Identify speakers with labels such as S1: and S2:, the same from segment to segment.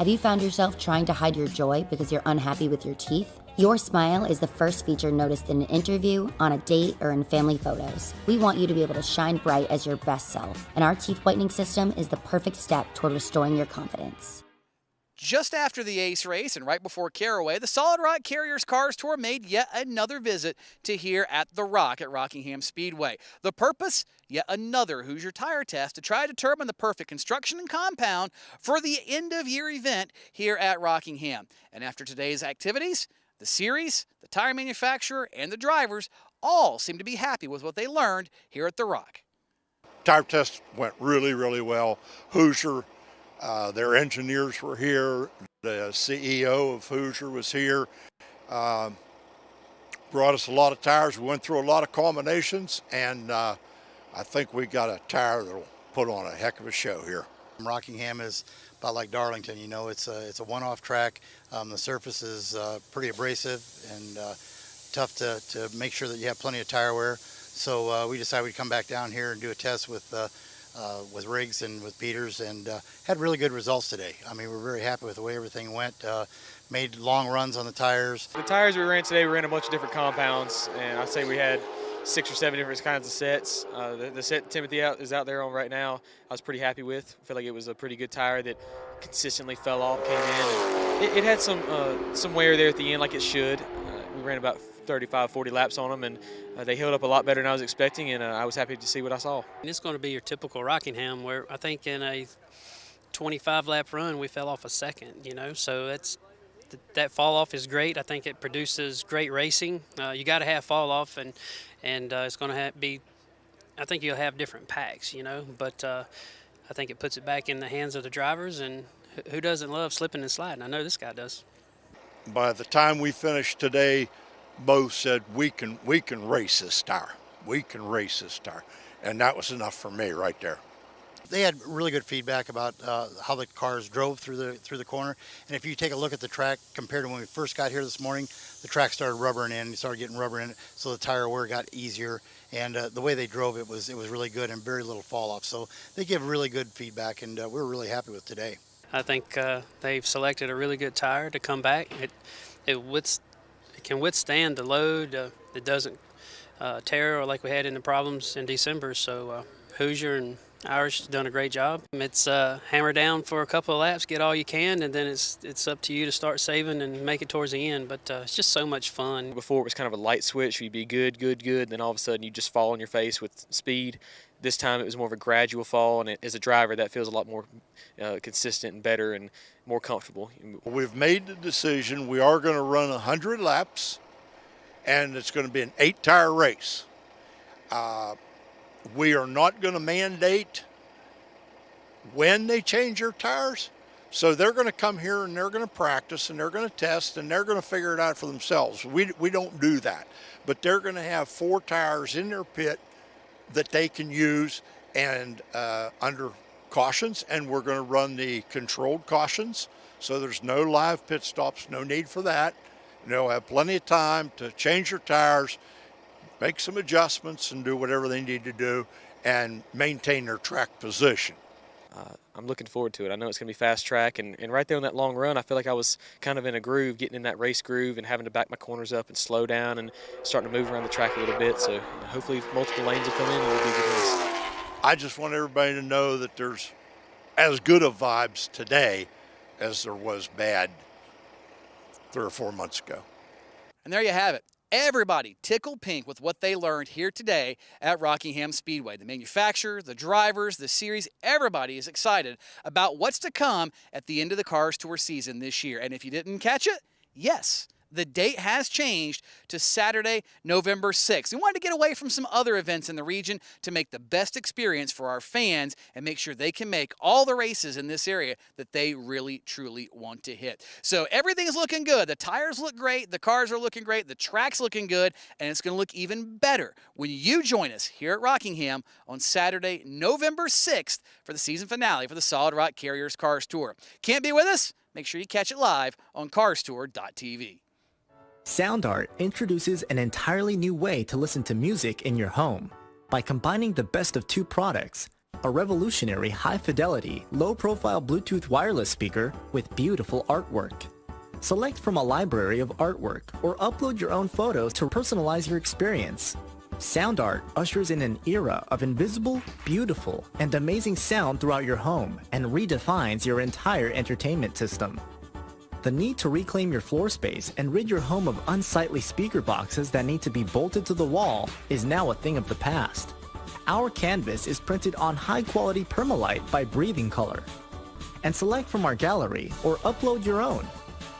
S1: Have you found yourself trying to hide your joy because you're unhappy with your teeth? Your smile is the first feature noticed in an interview, on a date, or in family photos. We want you to be able to shine bright as your best self, and our teeth whitening system is the perfect step toward restoring your confidence.
S2: Just after the Ace race and right before Caraway, the Solid Rock Carriers Cars Tour made yet another visit to here at The Rock at Rockingham Speedway. The purpose? Yet another Hoosier tire test to try to determine the perfect construction and compound for the end-of-year event here at Rockingham. And after today's activities, the series, the tire manufacturer, and the drivers all seem to be happy with what they learned here at The Rock.
S3: Tire test went really, really well. Hoosier, their engineers were here. The CEO of Hoosier was here. Brought us a lot of tires. We went through a lot of combinations, and I think we got a tire that'll put on a heck of a show here.
S4: Rockingham is about like Darlington, you know, it's a one-off track. The surface is pretty abrasive and tough to make sure that you have plenty of tire wear. So we decided we'd come back down here and do a test with Riggs and with Peters, and had really good results today. I mean, we're very happy with the way everything went. Made long runs on the tires.
S5: The tires we ran today, we ran a bunch of different compounds, and I'd say we had 6 or 7 different kinds of sets. The set Timothy is out there on right now, I was pretty happy with. I feel like it was a pretty good tire that consistently fell off, came in. And it had some wear there at the end like it should. We ran about 35, 40 laps on them, and they held up a lot better than I was expecting, and I was happy to see what I saw.
S6: It's going to be your typical Rockingham, where I think in a 25-lap run we fell off a second, you know, so that fall off is great. I think it produces great racing. You got to have fall off, and it's going to be, I think you'll have different packs, you know, but I think it puts it back in the hands of the drivers, and who doesn't love slipping and sliding? I know this guy does.
S3: By the time we finished today, both said we can race this tire. We can race this tire, and that was enough for me right there.
S4: They had really good feedback about how the cars drove through the corner. And if you take a look at the track compared to when we first got here this morning, the track started rubbering in. You started getting rubber in it, so the tire wear got easier. And the way they drove it was really good and very little fall off. So they give really good feedback, and we're really happy with today.
S6: I think they've selected a really good tire to come back. It can withstand the load. It doesn't tear or like we had in the problems in December. So Hoosier and Irish done a great job. It's hammer down for a couple of laps, get all you can, and then it's up to you to start saving and make it towards the end. But it's just so much fun.
S5: Before it was kind of a light switch, you'd be good, then all of a sudden you just fall on your face with speed. This time it was more of a gradual fall, and as a driver that feels a lot more consistent and better and more comfortable.
S3: We've made the decision we are going to run 100 laps, and it's going to be an 8-tire race. We are not going to mandate when they change their tires. So they're going to come here and they're going to practice and they're going to test and they're going to figure it out for themselves. We don't do that. But they're going to have 4 tires in their pit that they can use and under cautions, and we're going to run the controlled cautions. So there's no live pit stops, no need for that. They'll have plenty of time to change their tires, make some adjustments, and do whatever they need to do and maintain their track position.
S5: I'm looking forward to it. I know it's going to be fast track, and right there on that long run, I feel like I was kind of in a groove, getting in that race groove and having to back my corners up and slow down and starting to move around the track a little bit. So hopefully multiple lanes will come in and it'll be a good race.
S3: I just want everybody to know that there's as good of vibes today as there was bad 3 or 4 months ago.
S2: And there you have it. Everybody tickled pink with what they learned here today at Rockingham Speedway. The manufacturer, the drivers, the series, everybody is excited about what's to come at the end of the Cars Tour season this year. And if you didn't catch it, yes, the date has changed to Saturday, November 6th. We wanted to get away from some other events in the region to make the best experience for our fans and make sure they can make all the races in this area that they really, truly want to hit. So everything's looking good. The tires look great. The cars are looking great. The track's looking good. And it's going to look even better when you join us here at Rockingham on Saturday, November 6th for the season finale for the Solid Rock Carriers Cars Tour. Can't be with us? Make sure you catch it live on carstour.tv.
S7: SoundArt introduces an entirely new way to listen to music in your home. By combining the best of 2 products, a revolutionary high-fidelity, low-profile Bluetooth wireless speaker with beautiful artwork. Select from a library of artwork or upload your own photos to personalize your experience. Sound art ushers in an era of invisible, beautiful, and amazing sound throughout your home and redefines your entire entertainment system. The need to reclaim your floor space and rid your home of unsightly speaker boxes that need to be bolted to the wall is now a thing of the past. Our canvas is printed on high-quality permalite by Breathing Color. And select from our gallery or upload your own.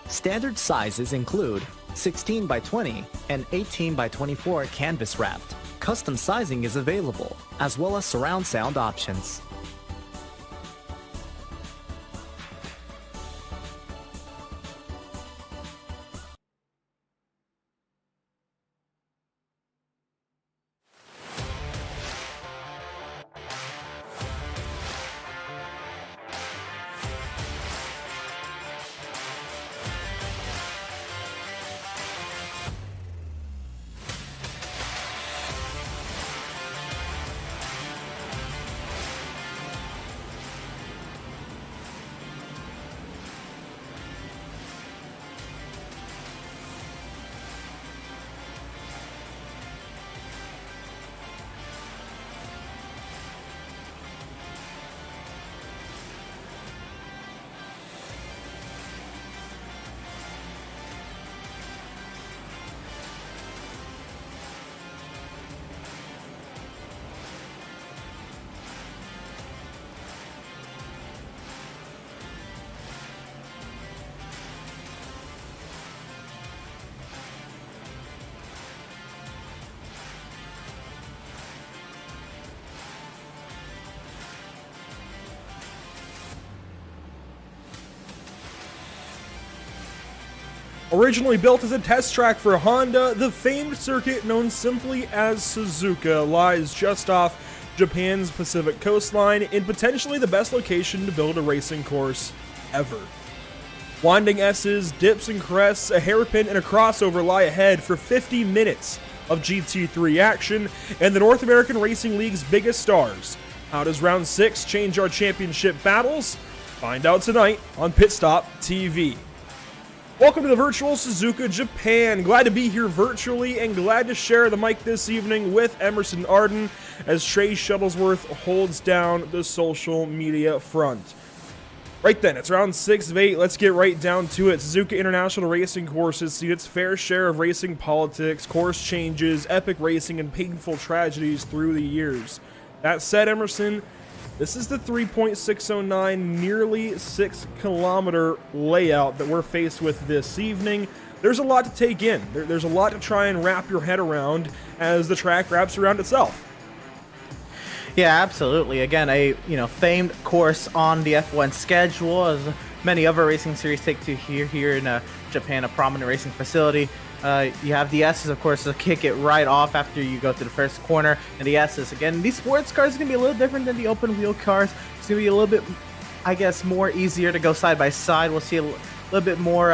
S7: Standard sizes include 16 by 20 and 18 by 24 canvas wrapped. Custom sizing is available, as well as surround sound options.
S8: Originally built as a test track for Honda, the famed circuit known simply as Suzuka lies just off Japan's Pacific coastline in potentially the best location to build a racing course ever. Winding S's, dips and crests, a hairpin and a crossover lie ahead for 50 minutes of GT3 action and the North American Racing League's biggest stars. How does round 6 change our championship battles? Find out tonight on PitStopTV. Welcome to the virtual Suzuka Japan. Glad to be here virtually and glad to share the mic this evening with Emerson Arden as Trey Shuttlesworth holds down the social media front. Right then, it's round 6 of 8. Let's get right down to it. Suzuka International Racing Course has seen its fair share of racing politics, course changes, epic racing, and painful tragedies through the years. That said, Emerson, this is the 3.609, nearly 6-kilometer layout that we're faced with this evening. There's a lot to take in. There's a lot to try and wrap your head around as the track wraps around itself.
S9: Yeah, absolutely. Again, a famed course on the F1 schedule, as many other racing series take to here in Japan, a prominent racing facility. You have the S's, of course, to kick it right off after you go to the first corner. And the S's, again, these sports cars are going to be a little different than the open wheel cars. It's going to be a little bit, I guess, more easier to go side by side. We'll see a little bit more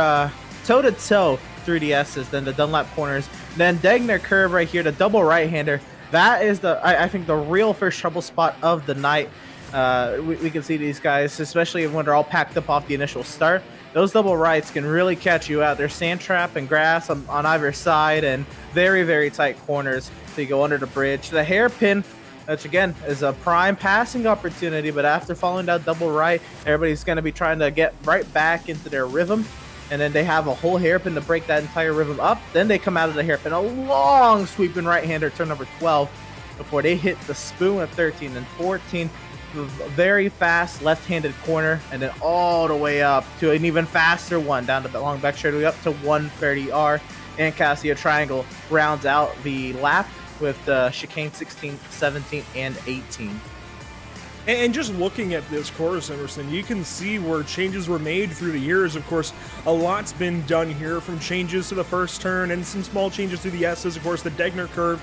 S9: toe-to-toe through the S's than the Dunlap corners. Then Degner curve right here, the double right-hander. That is, I think, the real first trouble spot of the night. We can see these guys, especially when they're all packed up off the initial start. Those double rights can really catch you out. There's sand trap and grass on either side and very, very tight corners. So you go under the bridge. The hairpin, which again is a prime passing opportunity, but after falling down double right, everybody's going to be trying to get right back into their rhythm. And then they have a whole hairpin to break that entire rhythm up. Then they come out of the hairpin, a long sweeping right-hander, turn number 12, before they hit the spoon at 13 and 14. Very fast left-handed corner, and then all the way up to an even faster one down to the long back straightaway up to 130R. And Casio Triangle rounds out the lap with the chicane 16, 17, and 18.
S8: And just looking at this course, Emerson, you can see where changes were made through the years. Of course, a lot's been done here, from changes to the first turn and some small changes to the S's. Of course, the Degner curve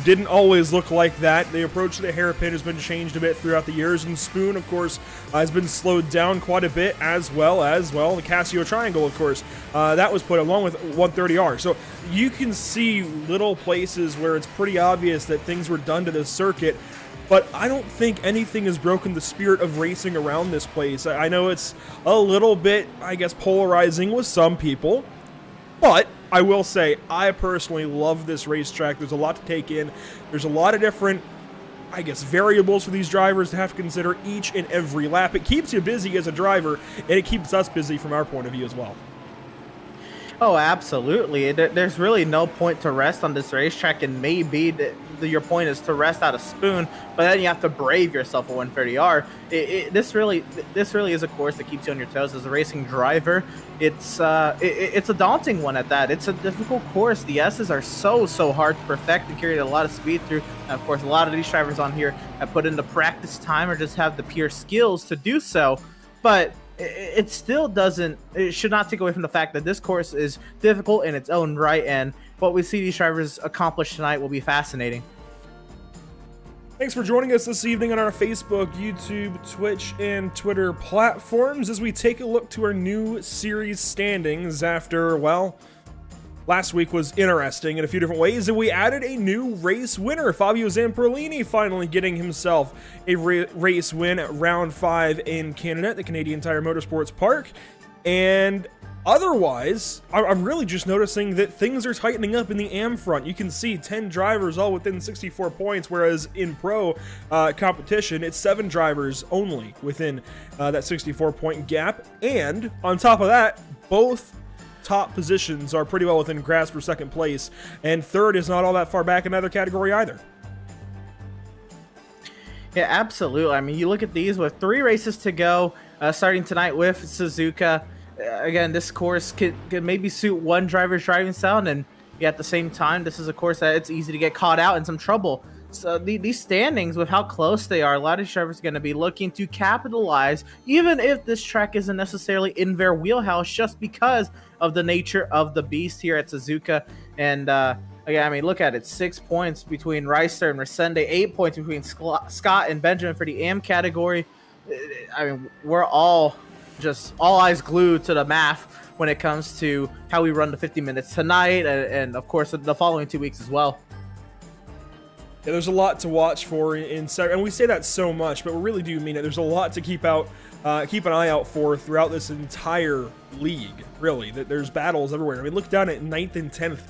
S8: didn't always look like that. The approach to the hairpin has been changed a bit throughout the years, and Spoon, of course, has been slowed down quite a bit, as well the Casio Triangle, of course, that was put along with 130R. So you can see little places where it's pretty obvious that things were done to this circuit. but I don't think anything has broken the spirit of racing around this place. I know it's a little bit, I guess, polarizing with some people, but I will say I personally love this racetrack. There's a lot to take in. There's a lot of different, I guess, variables for these drivers to have to consider each and every lap. It keeps you busy as a driver, and it keeps us busy from our point of view as well.
S9: Oh, absolutely. There's really no point to rest on this racetrack, and maybe your point is to rest out a spoon, but then you have to brave yourself at 130R. This really is a course that keeps you on your toes as a racing driver. It's a daunting one at that. It's a difficult course. The S's are so hard to perfect and carry a lot of speed through. And of course, a lot of these drivers on here have put in the practice time or just have the pure skills to do so, but it still doesn't, it should not take away from the fact that this course is difficult in its own right, and what we see these drivers accomplish tonight will be fascinating.
S8: Thanks for joining us this evening on our Facebook, YouTube, Twitch, and Twitter platforms as we take a look to our new series standings after, well, last week was interesting in a few different ways, and we added a new race winner. Fabio Zamperlini finally getting himself a race win at round 5 in Canada at the Canadian Tire Motorsports Park. And otherwise, I'm really just noticing that things are tightening up in the AM front. You can see 10 drivers all within 64 points, whereas in pro competition, it's 7 drivers only within that 64-point gap. And on top of that, both top positions are pretty well within grasp for second place, and third is not all that far back in either category either.
S9: Yeah, absolutely. I mean, you look at these with 3 races to go, starting tonight with Suzuka. Again, this course could maybe suit one driver's driving style, and at the same time, this is a course that it's easy to get caught out in some trouble. So these standings, with how close they are, a lot of drivers are going to be looking to capitalize, even if this track isn't necessarily in their wheelhouse, just because of the nature of the beast here at Suzuka. And again, I mean, look at it, 6 points between Reister and Resende, 8 points between Scott and Benjamin for the AM category. I mean, we're all eyes glued to the math when it comes to how we run the 50 minutes tonight, and of course the following 2 weeks as well.
S8: Yeah, there's a lot to watch for and we say that so much, but we really do mean it. There's a lot to keep an eye out for throughout this entire league, really. There's battles everywhere. I mean, look down at 9th and 10th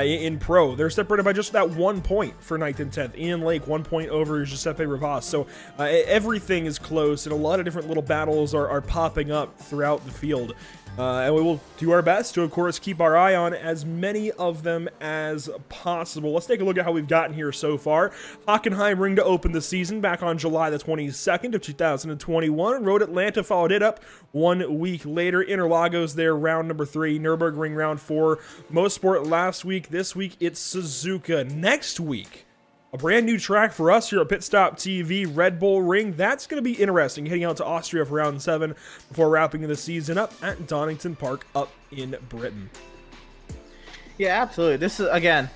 S8: in pro. They're separated by just that 1 point for 9th and 10th. Ian Lake, 1 point over Giuseppe Rivas. So everything is close, and a lot of different little battles are popping up throughout the field. And we will do our best to, of course, keep our eye on as many of them as possible. Let's take a look at how we've gotten here so far. Hockenheimring to open the season back on July the 22nd of 2021. Road Atlanta followed it up 1 week later. Interlagos there, round number 3. Nürburgring, round 4. Most Sport last week. This week, it's Suzuka. Next week, a brand new track for us here at PitStopTV, Red Bull Ring. That's going to be interesting, heading out to Austria for round 7 before wrapping the season up at Donington Park up in Britain.
S9: Yeah, absolutely. This is, again,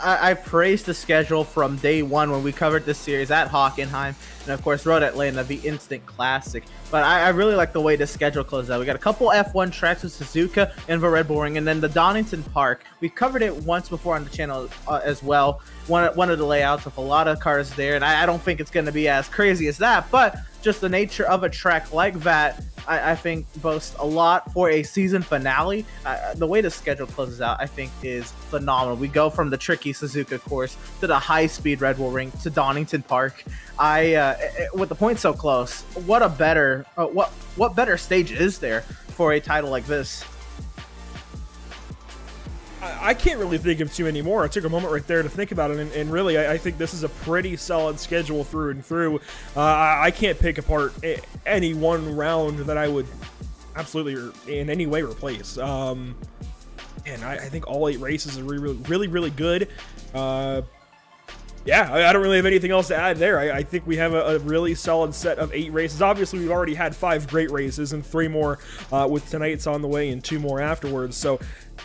S9: I praised the schedule from day one when we covered this series at Hockenheim, and of course Road Atlanta, the instant classic. But I really like the way this schedule closes out. We got a couple F1 tracks with Suzuka and the Red Bull Ring, and then the Donington Park. We've covered it once before on the channel as well. One of the layouts with a lot of cars there, and I don't think it's going to be as crazy as that, but just the nature of a track like that, I think boasts a lot for a season finale. The way the schedule closes out, I think, is phenomenal. We go from the tricky Suzuka course to the high-speed Red Bull Ring to Donington Park. With the points so close, what a better what better stage is there for a title like this?
S8: I can't really think of too many more. I took a moment right there to think about it, and really, I think this is a pretty solid schedule through and through. I can't pick apart any one round that I would absolutely in any way replace. And I think all 8 races are really good. Yeah, I don't really have anything else to add there. I think we have a really solid set of 8 races. Obviously, we've already had 5 great races and 3 more with tonight's on the way and 2 more afterwards. So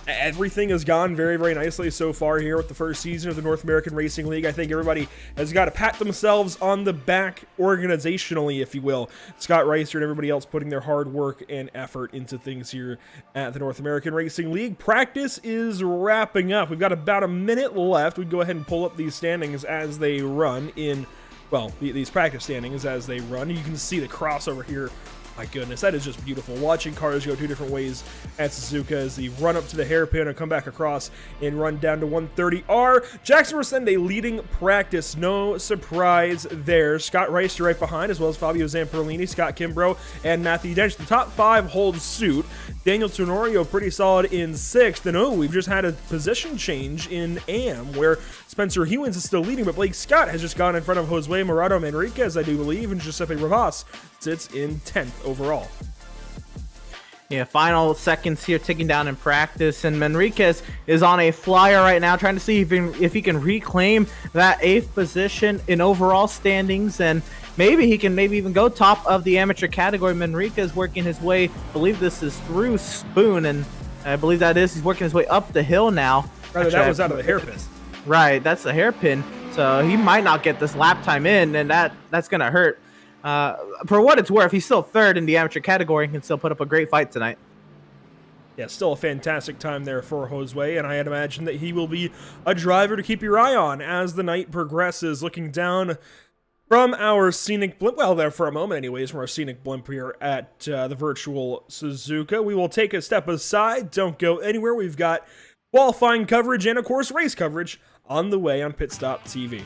S8: everything has gone very nicely so far here with the first season of the North American Racing League. I think everybody has got to pat themselves on the back organizationally, if you will. Scott Reister and everybody else putting their hard work and effort into things here at the North American Racing League. Practice is wrapping up. We've got about a minute left. We'd go ahead and pull up these standings as they run in well, these practice standings as they run. You can see the crossover here. My goodness, that is just beautiful. Watching cars go 2 different ways at Suzuka as they run up to the hairpin and come back across and run down to 130R. Jackson Resende leading practice. No surprise there. Scott Rice right behind, as well as Fabio Zamperlini, Scott Kimbrough, and Matthew Dench. The top 5 hold suit. Daniel Tenorio pretty solid in 6th. And we've just had a position change in AM where Spencer Hewins is still leading, but Blake Scott has just gone in front of Josue Morado Manriquez, I do believe, and Giuseppe Rivas sits in 10th overall.
S9: Yeah, final seconds here ticking down in practice, and Manriquez is on a flyer right now, trying to see if he can reclaim that 8th position in overall standings, and maybe he can even go top of the amateur category. Manriquez working his way, I believe this is through Spoon, and I believe that is, he's working his way up the hill now.
S8: Rather, that was out of the hairpin.
S9: Right, that's the hairpin, so he might not get this lap time in, and that's going to hurt. For what it's worth, he's still 3rd in the amateur category and can still put up a great fight tonight.
S8: Yeah, still a fantastic time there for Josue, and I'd imagine that he will be a driver to keep your eye on as the night progresses. Looking down from our scenic blimp, well, there for a moment anyways, from our scenic blimp here at the virtual Suzuka, we will take a step aside. Don't go anywhere. We've got qualifying coverage and, of course, race coverage on the way on PitStopTV.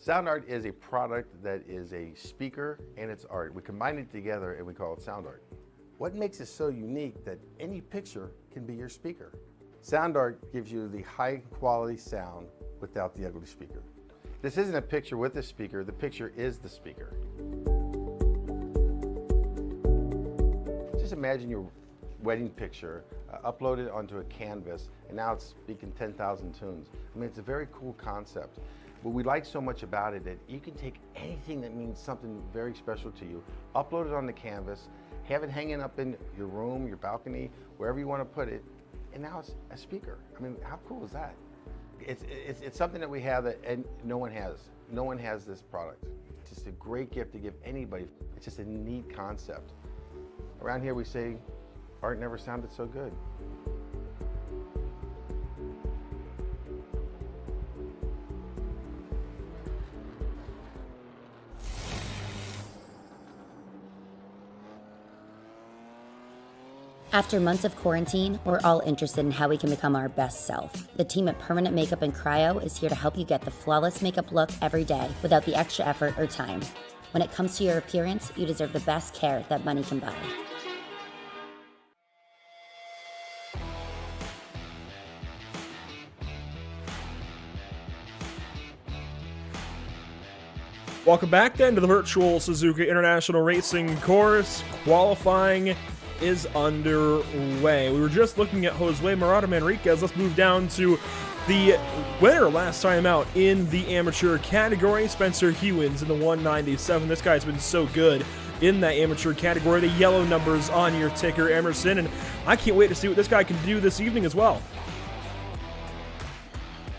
S10: Sound art is a product that is a speaker and it's art. We combine it together and we call it sound art. What makes it so unique that any picture can be your speaker? Sound art gives you the high quality sound without the ugly speaker. This isn't a picture with a speaker, the picture is the speaker. Just imagine your wedding picture uploaded onto a canvas and now it's speaking 10,000 tunes. I mean, it's a very cool concept. What we like so much about it that you can take anything that means something very special to you, upload it on the canvas, have it hanging up in your room, your balcony, wherever you want to put it, and now it's a speaker. I mean, how cool is that? It's something that we have that and no one has. No one has this product. It's just a great gift to give anybody. It's just a neat concept. Around here we say, art never sounded so good.
S1: After months of quarantine, we're all interested in how we can become our best self. The team at Permanent Makeup and Cryo is here to help you get the flawless makeup look every day without the extra effort or time. When it comes to your appearance, you deserve the best care that money can buy.
S8: Welcome back then to the virtual Suzuka International Racing Course. Qualifying is underway. We were just looking at Josue Morado Manriquez. Let's move down to the winner last time out in the amateur category, Spencer Hewins in the 197. This guy's been so good in that amateur category. The yellow numbers on your ticker, Emerson, and I can't wait to see what this guy can do this evening as well.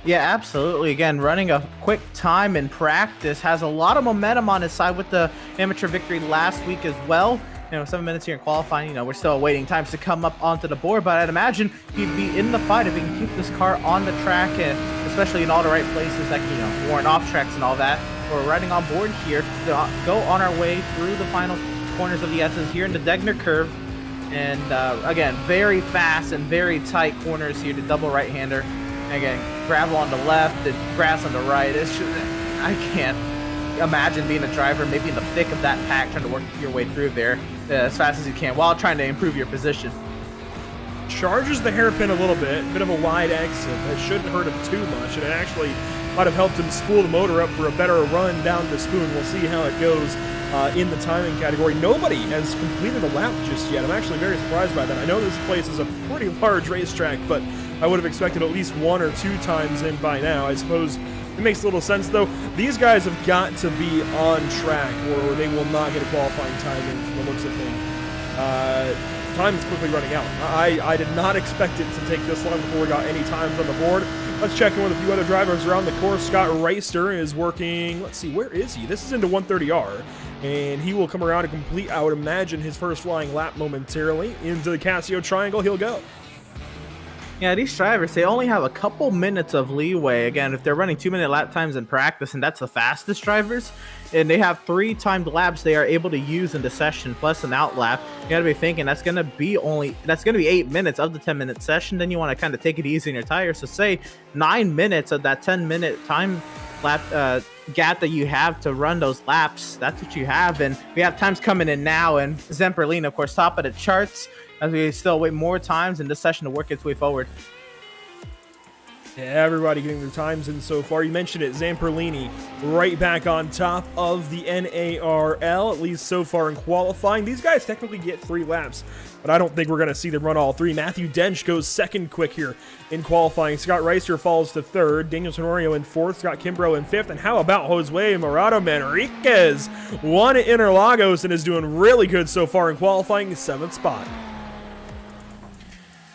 S9: Yeah, absolutely. Again, running a quick time in practice, has a lot of momentum on his side with the amateur victory last week as well. 7 minutes here in qualifying, we're still awaiting times to come up onto the board, but I'd imagine he'd be in the fight if he can keep this car on the track, and especially in all the right places, like, warrant off tracks and all that. We're riding on board here to go on our way through the final corners of the S's here in the Degner curve. And again, very fast and very tight corners here to double right-hander. Again, gravel on the left and grass on the right. I can't imagine being a driver maybe in the thick of that pack trying to work your way through there as fast as you can while trying to improve your position.
S8: Charges the hairpin a little bit of a wide exit. That shouldn't hurt him too much, and it actually might have helped him spool the motor up for a better run down the Spoon. We'll see how it goes in the timing category. Nobody has completed a lap just yet. I'm actually very surprised by that. I know this place is a pretty large racetrack, but I would have expected at least 1 or 2 times in by now. I suppose It makes a little sense, though. These guys have got to be on track, or they will not get a qualifying time in from the looks of things. Time is quickly running out. I did not expect it to take this long before we got any times on the board. Let's check in with a few other drivers around the course. Scott Reister is working, let's see, where is he? This is into 130R, and he will come around and complete, I would imagine, his first flying lap momentarily. Into the Casio Triangle, he'll go.
S9: Yeah, these drivers, they only have a couple minutes of leeway. Again, if they're running 2-minute lap times in practice, and that's the fastest drivers, and they have 3 timed laps they are able to use in the session plus an out lap, you gotta be thinking that's gonna be 8 minutes of the 10-minute session. Then you want to kind of take it easy on your tires. So say 9 minutes of that 10-minute time lap gap that you have to run those laps, that's what you have. And we have times coming in now, and Zemperlin, of course, top of the charts, as we still wait more times in this session to work its way forward.
S8: Yeah, everybody getting their times in so far. You mentioned it, Zamperlini right back on top of the NARL, at least so far in qualifying. These guys technically get 3 laps, but I don't think we're going to see them run all 3. Matthew Dench goes second quick here in qualifying. Scott Reister falls to third. Daniel Tenorio in fourth. Scott Kimbrough in fifth. And how about Josue Morado Manriquez? Won at Interlagos and is doing really good so far in qualifying, 7th spot.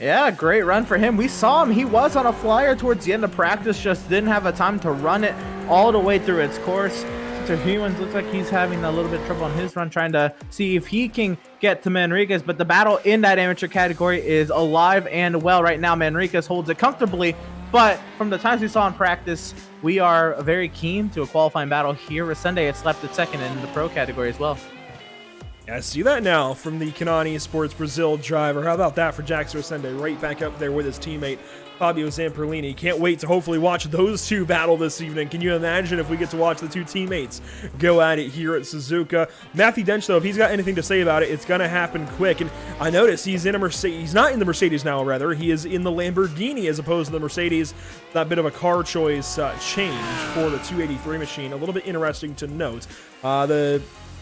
S9: Yeah, great run for him. We saw him. He was on a flyer towards the end of practice, just didn't have a time to run it all the way through its course. So Hewins looks like he's having a little bit of trouble on his run, trying to see if he can get to Manriquez. But the battle in that amateur category is alive and well right now. Manriquez holds it comfortably, but from the times we saw in practice, we are very keen to a qualifying battle here. Resende had slept at second in the pro category as well.
S8: Yeah, I see that now from the Kanani Sports Brazil driver. How about that for Jackson Resende, right back up there with his teammate Fabio Zamperlini. Can't wait to hopefully watch those two battle this evening. Can you imagine if we get to watch the two teammates go at it here at Suzuka? Matthew Dench, though, if he's got anything to say about it, it's going to happen quick. And I noticed he's in a Mercedes. He's not in the Mercedes now, rather. He is in the Lamborghini as opposed to the Mercedes. That bit of a car choice change for the 283 machine. A little bit interesting to note.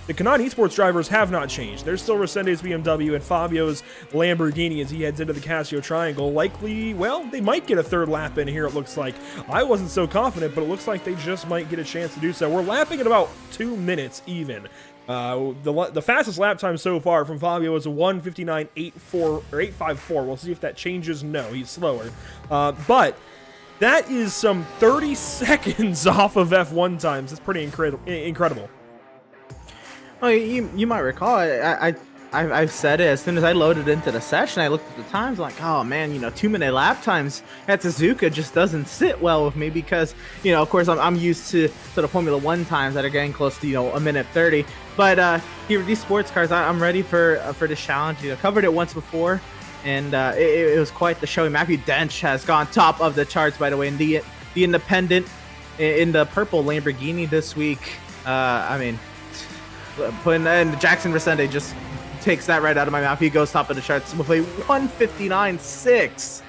S8: The Kanani Esports drivers have not changed. They're still Resende's BMW and Fabio's Lamborghini as he heads into the Casio Triangle. Likely, well, they might get a third lap in here, it looks like. I wasn't so confident, but it looks like they just might get a chance to do so. We're lapping at about 2 minutes even. The fastest lap time so far from Fabio is a 1:59.84 or 8:54. We'll see if that changes. No, he's slower. But that is some 30 seconds off of F1 times. That's pretty incredible.
S9: Well, you might recall, I've said it as soon as I loaded into the session. I looked at the times, like, oh man, 2-minute lap times at Suzuka just doesn't sit well with me because, of course, I'm used to the Formula One times that are getting close to 1:30. But here with these sports cars, I'm ready for this challenge. Covered it once before, and it was quite the show. Matthew Dench has gone top of the charts, by the way, in the independent in the purple Lamborghini this week. Putting in Jackson Resende just takes that right out of my mouth. He goes top of the charts with a 1:59.6.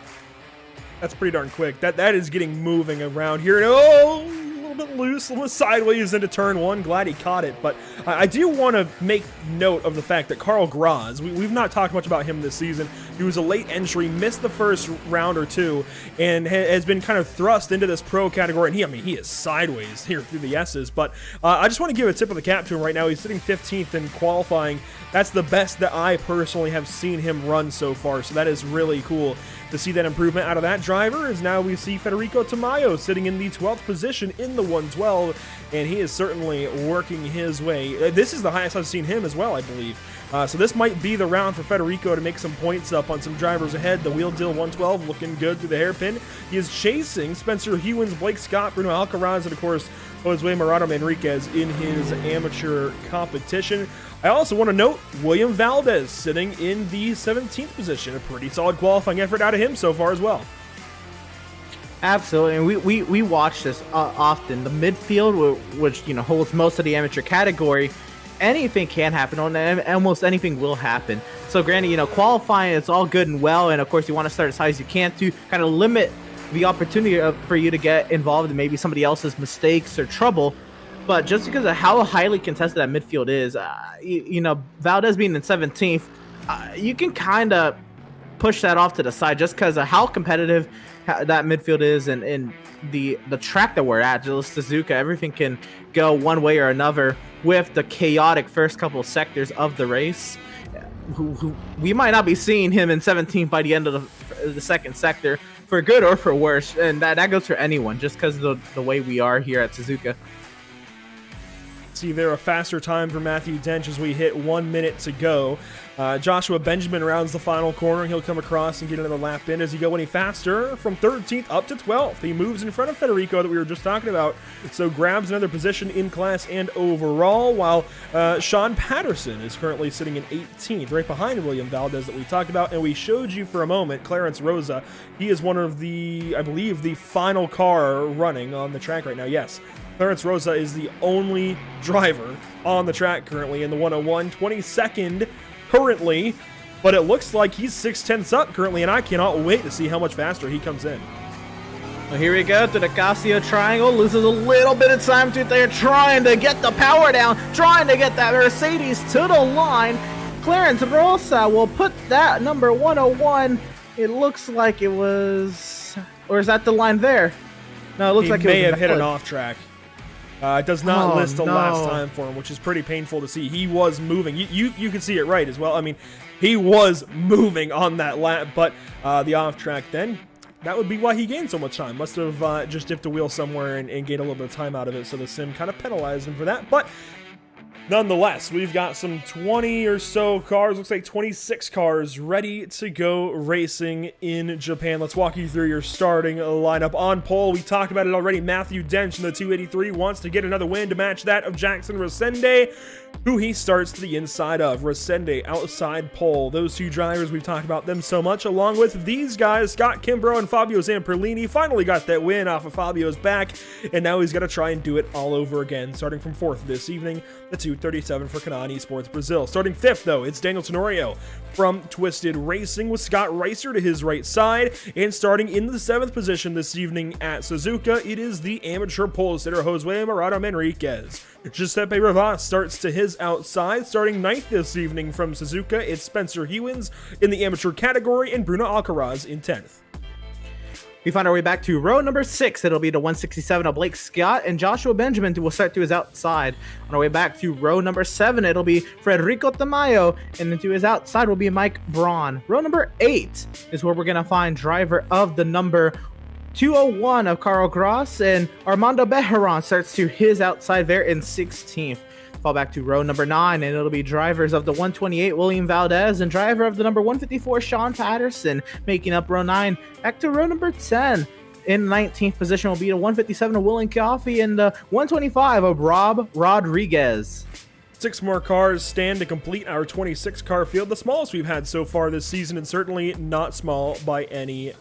S8: That's pretty darn quick. That is getting moving around here. And a little bit loose, a little sideways into turn one. Glad he caught it. But I do want to make note of the fact that Carl Graz, we've not talked much about him this season. He was a late entry, missed the first round or two, and has been kind of thrust into this pro category. And he is sideways here through the S's. But I just want to give a tip of the cap to him right now. He's sitting 15th in qualifying. That's the best that I personally have seen him run so far. So that is really cool to see that improvement out of that driver. As now we see Federico Tamayo sitting in the 12th position in the 112, and he is certainly working his way. This is the highest I've seen him as well, I believe. So this might be the round for Federico to make some points up on some drivers ahead. The Wheel Deal 112 looking good through the hairpin. He is chasing Spencer Hewins, Blake Scott, Bruno Alcaraz, and of course Josue Morado Manriquez in his amateur competition. I also want to note William Valdez sitting in the 17th position. A pretty solid qualifying effort out of him so far as well.
S9: Absolutely, and we watch this often. The midfield, which holds most of the amateur category, anything can happen, and almost anything will happen. So granted, qualifying, it's all good and well, and of course you want to start as high as you can to kind of limit the opportunity for you to get involved in maybe somebody else's mistakes or trouble. But just because of how highly contested that midfield is, Valdez being in 17th, you can kind of push that off to the side just because of how competitive that midfield is, and the track that we're at, just Suzuka, everything can go one way or another with the chaotic first couple of sectors of the race. Who we might not be seeing him in 17th by the end of the second sector, for good or for worse, and that goes for anyone, just because of the way we are here at Suzuka.
S8: See there a faster time for Matthew Dench as we hit 1 minute to go. Joshua Benjamin rounds the final corner. He'll come across and get another lap in. Does he go any faster? From 13th up to 12th. He moves in front of Federico that we were just talking about, so grabs another position in class and overall, while Sean Patterson is currently sitting in 18th, right behind William Valdez that we talked about, and we showed you for a moment Clarence Rosa. He is one of the, I believe, the final car running on the track right now. Yes. Clarence Rosa is the only driver on the track currently in the 101, 22nd currently, but it looks like he's 6/10 up currently, and I cannot wait to see how much faster he comes in.
S9: Well, here we go to the Casio triangle. Loses a little bit of time to there, trying to get the power down, trying to get that Mercedes to the line. Clarence Rosa will put that number 101. It looks like it was, or is that the line there? No, it looks like it
S8: may have hit an off track. It does not list the
S9: no.
S8: last time for him, which is pretty painful to see. He was moving. You can see it right as well. I mean, he was moving on that lap, but the off track then, that would be why he gained so much time. Must have just dipped a wheel somewhere and gained a little bit of time out of it, so the sim kind of penalized him for that. But nonetheless, we've got some 20 or so cars, looks like 26 cars ready to go racing in Japan. Let's walk you through your starting lineup. On pole, we talked about it already. Matthew Dench in the 283 wants to get another win to match that of Jackson Resende, who he starts to the inside of. Resende outside pole. Those two drivers, we've talked about them so much, along with these guys, Scott Kimbrough and Fabio Zamperlini, finally got that win off of Fabio's back, and now he's got to try and do it all over again, starting from 4th this evening, the 237 for Kanani Sports Brazil. Starting 5th, though, it's Daniel Tenorio from Twisted Racing with Scott Reiser to his right side, and starting in the 7th position this evening at Suzuka, it is the amateur pole sitter Jose Murado Manriquez. Giuseppe Rivas starts to his outside. Starting 9th this evening from Suzuka, it's Spencer Hewins in the amateur category and Bruno Alcaraz in 10th.
S9: We find our way back to row number 6. It'll be the 167 of Blake Scott, and Joshua Benjamin will start to his outside. On our way back to row number 7, it'll be Federico Tamayo, and then to his outside will be Mike Braun. Row number 8 is where we're going to find driver of the number 201 of Carl Gross, and Armando Bejaran starts to his outside there in 16th. Fall back to row number 9, and it'll be drivers of the 128 William Valdez and driver of the number 154 Sean Patterson making up row 9. Back to row number 10. In 19th position will be the 157 of William Coffey and the 125 of Rob Rodriguez.
S8: 6 more cars stand to complete our 26 car field, the smallest we've had so far this season, and certainly not small by any,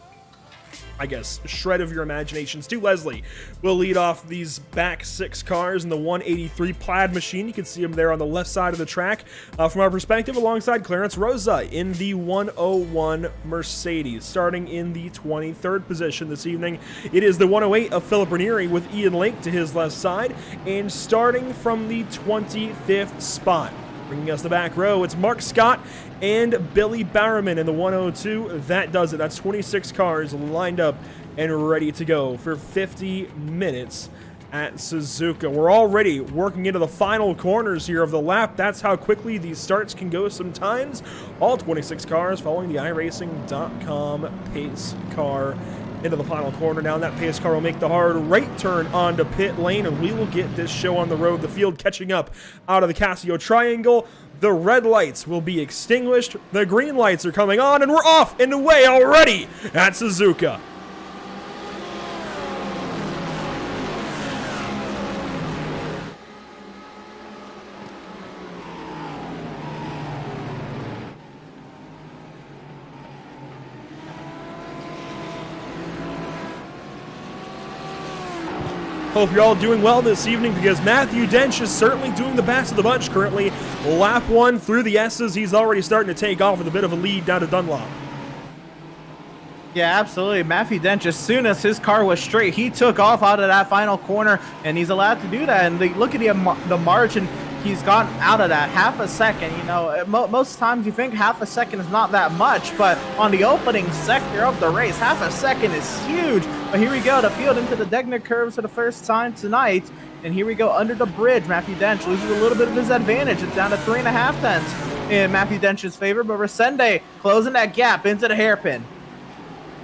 S8: I guess, shred of your imagination. Stu Leslie will lead off these back 6 cars in the 183 plaid machine. You can see him there on the left side of the track from our perspective, alongside Clarence Rosa in the 101 Mercedes. Starting in the 23rd position this evening, it is the 108 of Philip Ranieri with Ian Lake to his left side, and starting from the 25th spot, bringing us the back row, it's Mark Scott and Billy Barrowman in the 102. That does it. That's 26 cars lined up and ready to go for 50 minutes at Suzuka. We're already working into the final corners here of the lap. That's how quickly these starts can go sometimes. All 26 cars following the iRacing.com pace car into the final corner now, and that pace car will make the hard right turn onto pit lane, and we will get this show on the road. The field catching up out of the Casio triangle. The red lights will be extinguished. The green lights are coming on, and we're off and away already at Suzuka. Hope you're all doing well this evening, because Matthew Dench is certainly doing the best of the bunch currently. Lap 1 through the S's. He's already starting to take off with a bit of a lead down to Dunlop.
S9: Yeah, absolutely. Matthew Dench, as soon as his car was straight, he took off out of that final corner, and he's allowed to do that. And look at the margin he's gotten out of that half a second. You know, most times you think half a second is not that much, but on the opening sector of the race, half a second is huge. But here we go, the field into the Degner curves for the first time tonight. And here we go under the bridge. Matthew Dench loses a little bit of his advantage. It's down to 3.5 tenths in Matthew Dench's favor, but Resende closing that gap into the hairpin.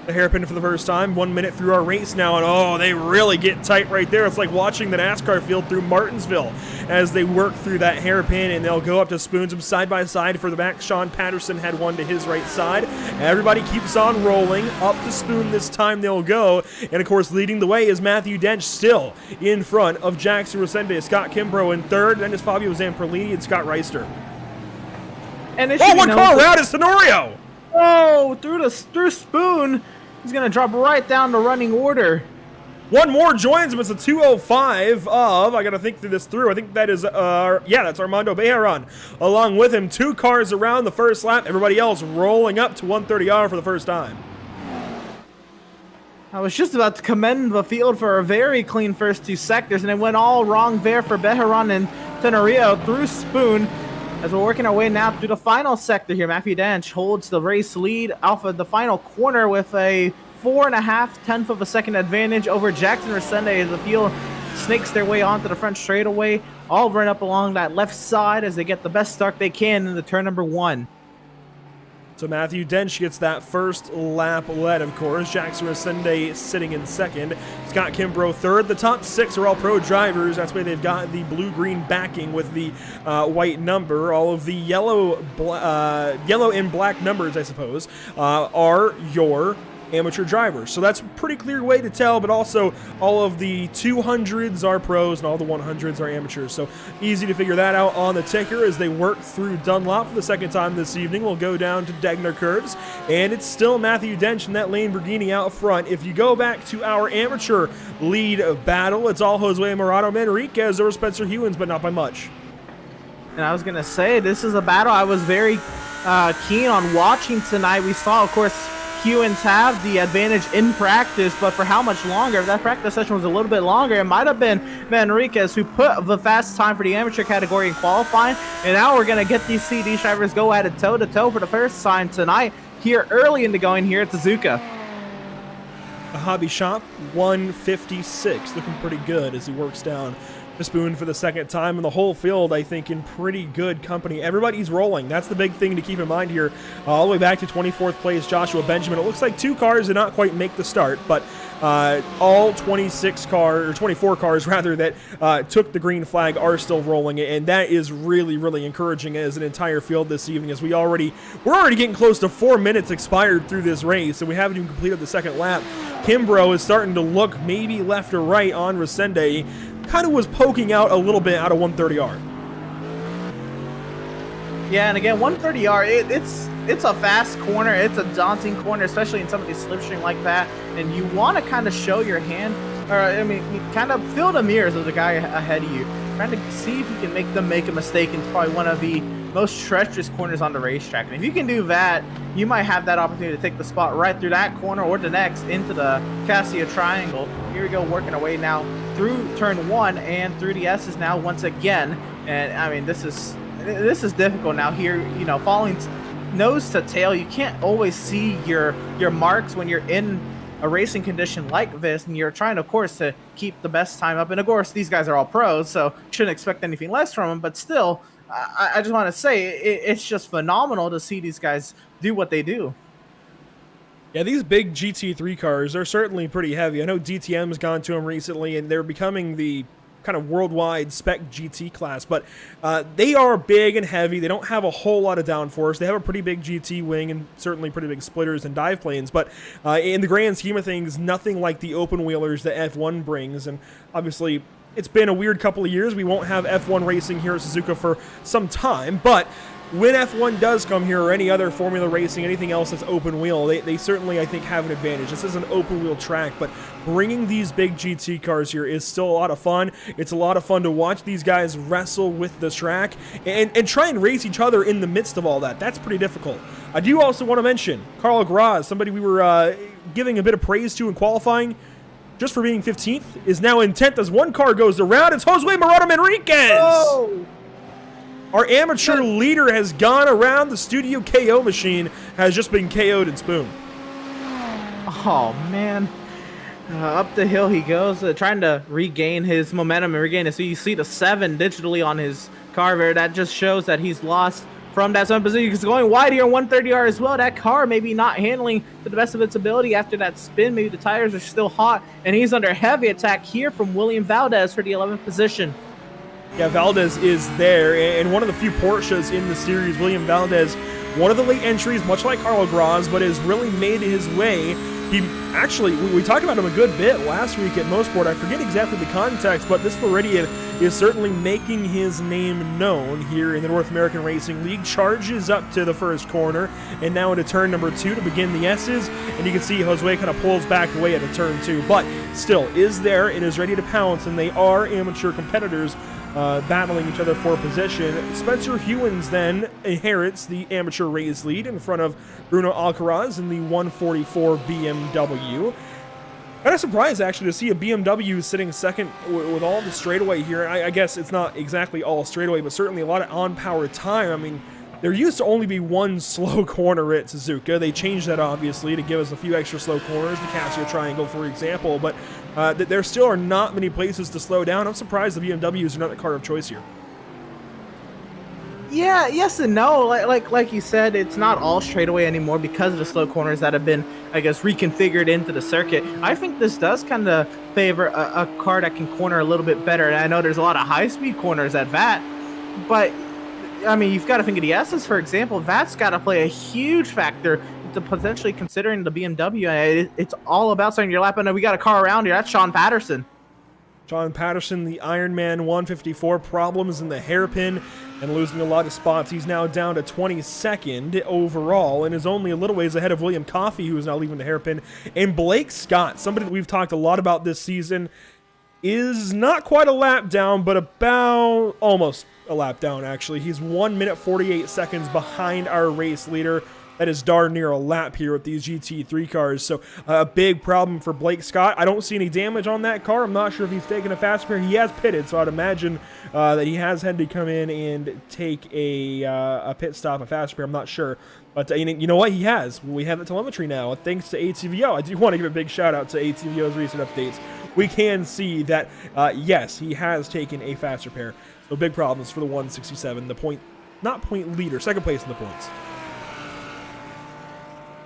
S8: The hairpin for the first time, 1 minute through our race now, and oh, they really get tight right there. It's like watching the NASCAR field through Martinsville as they work through that hairpin, and they'll go up to spoons them side by side for the back. Sean Patterson had one to his right side. Everybody keeps on rolling. Up to spoon this time they'll go, and of course leading the way is Matthew Dench, still in front of Jackson Resende. Scott Kimbrough in third, then is Fabio Zamperlini and Scott Reister.
S9: And
S8: one car around is Tenorio!
S9: Oh, through spoon. He's going to drop right down to running order.
S8: One more joins him. It's a 2:05 of, I got to think this through. I think that is, that's Armando Bejaran. Along with him, 2 cars around the first lap. Everybody else rolling up to 130R for the first time.
S9: I was just about to commend the field for a very clean first 2 sectors, and it went all wrong there for Bejaran and Tenorio through spoon. As we're working our way now through the final sector here, Matthew Dench holds the race lead off of the final corner with a 4.5 tenths of a second advantage over Jackson Resende as the field snakes their way onto the front straightaway, all run up along that left side as they get the best start they can in the turn number 1.
S8: So Matthew Dench gets that first lap led, of course. Jackson Resende sitting in second. Scott Kimbrough third. The top 6 are all pro drivers. That's why they've got the blue-green backing with the white number. All of the yellow and black numbers, I suppose, are your amateur drivers. So that's a pretty clear way to tell, but also all of the 200s are pros and all the 100s are amateurs. So easy to figure that out on the ticker as they work through Dunlop for the second time this evening. We'll go down to Degner curves, and it's still Matthew Dench in that Lamborghini out front. If you go back to our amateur lead battle, it's all Jose Morado Manriquez over Spencer Hewins, but not by much.
S9: And I was going to say, this is a battle I was very keen on watching tonight. We saw, of course, Hewins have the advantage in practice, but for how much longer? If that practice session was a little bit longer, it might have been Manriquez who put the fast time for the amateur category in qualifying, and now we're going to get these CD drivers go at it toe-to-toe for the first time tonight here early in the going here at Suzuka.
S8: A hobby shop, 156, looking pretty good as he works down the spoon for the second time, and the whole field, I think, in pretty good company. Everybody's rolling. That's the big thing to keep in mind here. All the way back to 24th place, Joshua Benjamin. It looks like 2 cars did not quite make the start, but all 24 cars rather, that took the green flag are still rolling, and that is really, really encouraging as an entire field this evening, as we're already getting close to 4 minutes expired through this race, and we haven't even completed the second lap. Kimbrough is starting to look maybe left or right on Resende. Kind of was poking out a little bit out of 130R.
S9: Yeah, and again, 130R, it's a fast corner. It's a daunting corner, especially in some of these slipstream like that. And you want to kind of show your hand, or I mean, you kind of fill the mirrors of the guy ahead of you, trying to see if you can make them make a mistake. And it's probably one of the most treacherous corners on the racetrack. And if you can do that, you might have that opportunity to take the spot right through that corner or the next into the Cassia Triangle. Here we go, working our way now through turn 1 and through the S's now once again. And I mean, this is difficult now here, you know, falling nose to tail. You can't always see your marks when you're in a racing condition like this, and you're trying, of course, to keep the best time up. And of course, these guys are all pros, so shouldn't expect anything less from them, but still, I just want to say it's just phenomenal to see these guys do what they do.
S8: Yeah, these big GT3 cars are certainly pretty heavy. I know DTM's gone to them recently, and they're becoming the kind of worldwide spec GT class, but they are big and heavy. They don't have a whole lot of downforce. They have a pretty big GT wing and certainly pretty big splitters and dive planes, but in the grand scheme of things, nothing like the open wheelers that F1 brings. And obviously, it's been a weird couple of years. We won't have F1 racing here at Suzuka for some time, but when F1 does come here, or any other Formula racing, anything else that's open wheel, they certainly, I think, have an advantage. This is an open wheel track, but bringing these big GT cars here is still a lot of fun. It's a lot of fun to watch these guys wrestle with the track and try and race each other in the midst of all that. That's pretty difficult. I do also want to mention Carl Graz, somebody we were giving a bit of praise to in qualifying, just for being 15th, is now in 10th as one car goes around. It's Jose Morado Manriquez!
S9: Oh!
S8: Our amateur leader has gone around. The studio KO machine has just been KO'd and spooned.
S9: Oh, man. Up the hill he goes, trying to regain his momentum and regain it. So you see the 7 digitally on his car there. That just shows that he's lost from that 7 position. He's going wide here on 130R as well. That car maybe not handling to the best of its ability after that spin. Maybe the tires are still hot, and he's under heavy attack here from William Valdez for the 11th position.
S8: Yeah, Valdez is there, and one of the few Porsches in the series, William Valdez, one of the late entries, much like Carlo Graz, but has really made his way. He actually, we talked about him a good bit last week at Mosport. I forget exactly the context, but this Floridian is certainly making his name known here in the North American Racing League. Charges up to the first corner, and now into turn number 2 to begin the S's, and you can see Josue kind of pulls back away at a turn 2, but still is there and is ready to pounce, and they are amateur competitors battling each other for position. Spencer Hewins then inherits the amateur race lead in front of Bruno Alcaraz in the 144 BMW. Kind of surprised actually to see a BMW sitting second with all the straightaway here. I guess it's not exactly all straightaway, but certainly a lot of on-power time. I mean, there used to only be one slow corner at Suzuka. They changed that, obviously, to give us a few extra slow corners, the Casio Triangle, for example, but there still are not many places to slow down. I'm surprised the BMWs are not the car of choice here.
S9: Yeah, yes and no. Like you said, it's not all straightaway anymore because of the slow corners that have been, I guess, reconfigured into the circuit. I think this does kind of favor a car that can corner a little bit better, and I know there's a lot of high-speed corners at VAT, but I mean, you've got to think of the S's, for example. That's got to play a huge factor to potentially considering the BMW. It's all about starting your lap. I know we got a car around here. That's Sean Patterson.
S8: Sean Patterson, the Ironman 154, problems in the hairpin and losing a lot of spots. He's now down to 22nd overall and is only a little ways ahead of William Coffey, who is now leaving the hairpin. And Blake Scott, somebody that we've talked a lot about this season, is not quite a lap down, but about almost a lap down, actually. He's 1 minute 48 seconds behind our race leader. That is darn near a lap here with these GT3 cars. So a big problem for Blake Scott. I don't see any damage on that car. I'm not sure if he's taken a fast repair. He has pitted, so I'd imagine that he has had to come in and take a pit stop, a fast repair. I'm not sure. But you know what? He has. We have the telemetry now. Thanks to ATVO. I do want to give a big shout out to ATVO's recent updates. We can see that, yes, he has taken a fast repair. So big problems for the 167, the point, not point leader, second place in the points.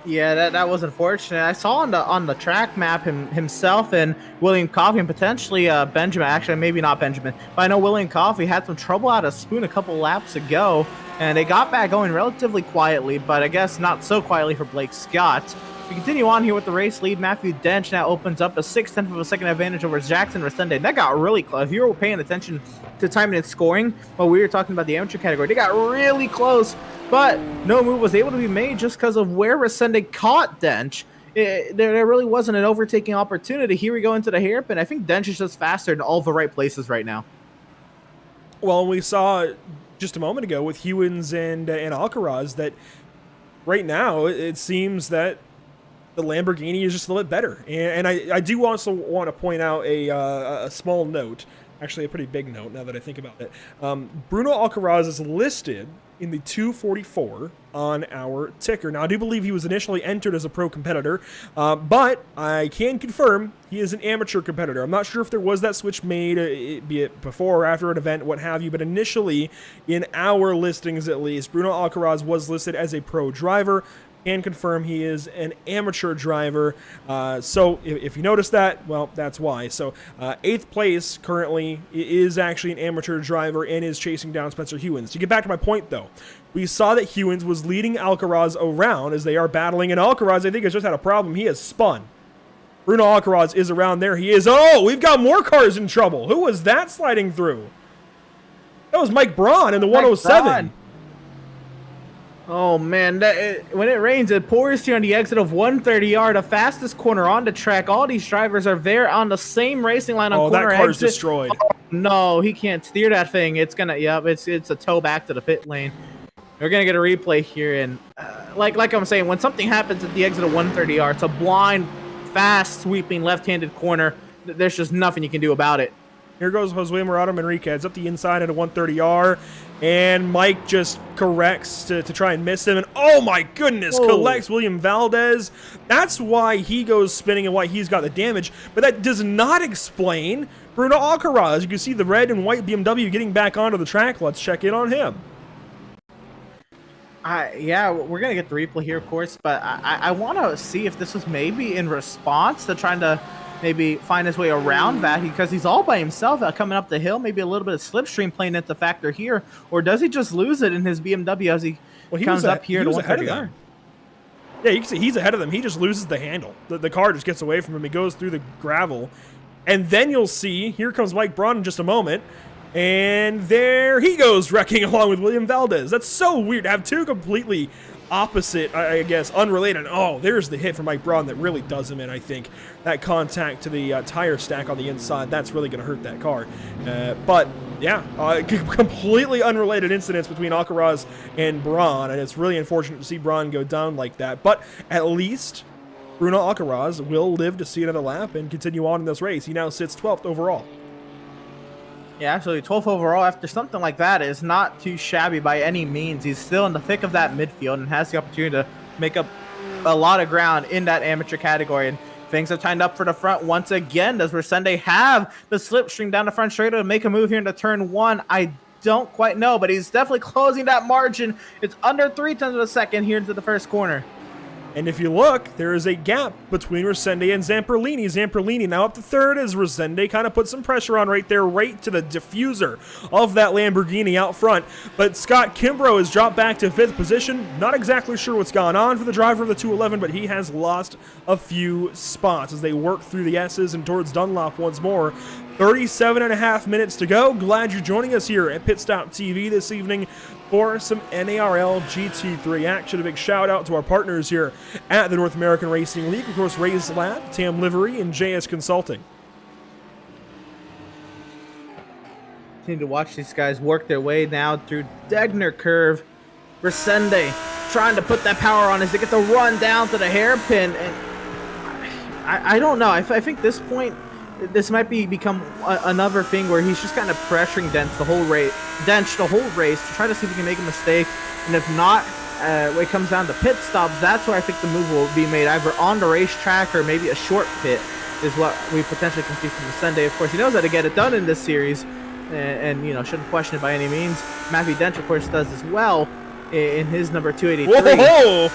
S9: Yeah, that was unfortunate. I saw on the track map himself and William Coffey and potentially Benjamin. Actually, maybe not Benjamin, but I know William Coffey had some trouble out of Spoon a couple laps ago, and they got back going relatively quietly, but I guess not so quietly for Blake Scott. We continue on here with the race lead. Matthew Dench now opens up a 6/10 of a second advantage over Jackson Resende. That got really close. If you were paying attention to timing and scoring while we were talking about the amateur category, they got really close, but no move was able to be made just because of where Resende caught Dench. There really wasn't an overtaking opportunity. Here we go into the hairpin. I think Dench is just faster in all the right places right now.
S8: Well, we saw just a moment ago with Hewins and Alcaraz that right now it seems that the Lamborghini is just a little bit better. And I do also want to point out a small note, actually a pretty big note now that I think about it. Bruno Alcaraz is listed in the 244 on our ticker. Now, I do believe he was initially entered as a pro competitor, but I can confirm he is an amateur competitor. I'm not sure if there was that switch made, be it before or after an event, what have you, but initially, in our listings at least, Bruno Alcaraz was listed as a pro driver. Can confirm he is an amateur driver. So if you notice that, well, that's why. So 8th place currently is actually an amateur driver and is chasing down Spencer Hewins. To get back to my point, though, we saw that Hewins was leading Alcaraz around as they are battling, and Alcaraz, I think, has just had a problem. He has spun. Bruno Alcaraz is around there. He is. Oh, we've got more cars in trouble. Who was that sliding through? That was Mike Braun in the 107.
S9: Oh man, when it rains, it pours here on the exit of 130R, the fastest corner on the track. All these drivers are there on the same racing line on corner exit.
S8: Oh, that car's destroyed.
S9: Oh, no, he can't steer that thing. It's gonna, yep, it's a tow back to the pit lane. We're gonna get a replay here, and like I'm saying, when something happens at the exit of 130R, it's a blind, fast, sweeping left-handed corner. There's just nothing you can do about it.
S8: Here goes Jose Murado Manriquez up the inside at a 130R, and Mike just corrects to try and miss him, and oh my goodness, collects William Valdez. That's why he goes spinning and why he's got the damage, but that does not explain Bruno Alcaraz. You can see the red and white BMW getting back onto the track. Let's check in on him.
S9: Yeah, we're going to get the replay here, of course, but I want to see if this was maybe in response to trying to maybe find his way around that, because he's all by himself coming up the hill. Maybe a little bit of slipstream playing into factor here, or does he just lose it in his BMW as he comes up here to 130R?
S8: Yeah, you can see he's ahead of them. He just loses the handle. The car just gets away from him. He goes through the gravel, and then you'll see, here comes Mike Braun in just a moment, and there he goes wrecking along with William Valdez. That's so weird to have two completely opposite, I guess, unrelated. Oh, there's the hit from Mike Braun that really does him in, I think. That contact to the tire stack on the inside, that's really going to hurt that car. But, yeah, completely unrelated incidents between Alcaraz and Braun, and it's really unfortunate to see Braun go down like that. But at least Bruno Alcaraz will live to see another lap and continue on in this race. He now sits 12th overall.
S9: Yeah, absolutely. 12th overall after something like that is not too shabby by any means. He's still in the thick of that midfield and has the opportunity to make up a lot of ground in that amateur category. And things have tightened up for the front once again. Does Resende have the slipstream down the front straight to make a move here into turn one? I don't quite know, but he's definitely closing that margin. It's under 0.3 of a second here into the first corner.
S8: And if you look, there is a gap between Resende and Zamperlini. Zamperlini now up to third as Resende kind of put some pressure on right there, right to the diffuser of that Lamborghini out front. But Scott Kimbrough has dropped back to fifth position. Not exactly sure what's gone on for the driver of the 211, but he has lost a few spots as they work through the S's and towards Dunlop once more. 37.5 minutes to go. Glad you're joining us here at PitStopTV this evening for some NARL GT3 action. A big shout out to our partners here at the North American Racing League, of course, Raise Lab, Tam Livery, and JS Consulting.
S9: Continue to watch these guys work their way now through Degner Curve. Resende trying to put that power on as they get the run down to the hairpin. And I don't know. I think this point, this might become another thing where he's just kind of pressuring Dench the whole race to try to see if he can make a mistake. And if not, when it comes down to pit stops, that's where I think the move will be made, either on the racetrack or maybe a short pit is what we potentially can see from Resende. Of course, he knows how to get it done in this series, and you know, shouldn't question it by any means. Matthew Dench, of course, does as well in his number 283.
S8: Whoa!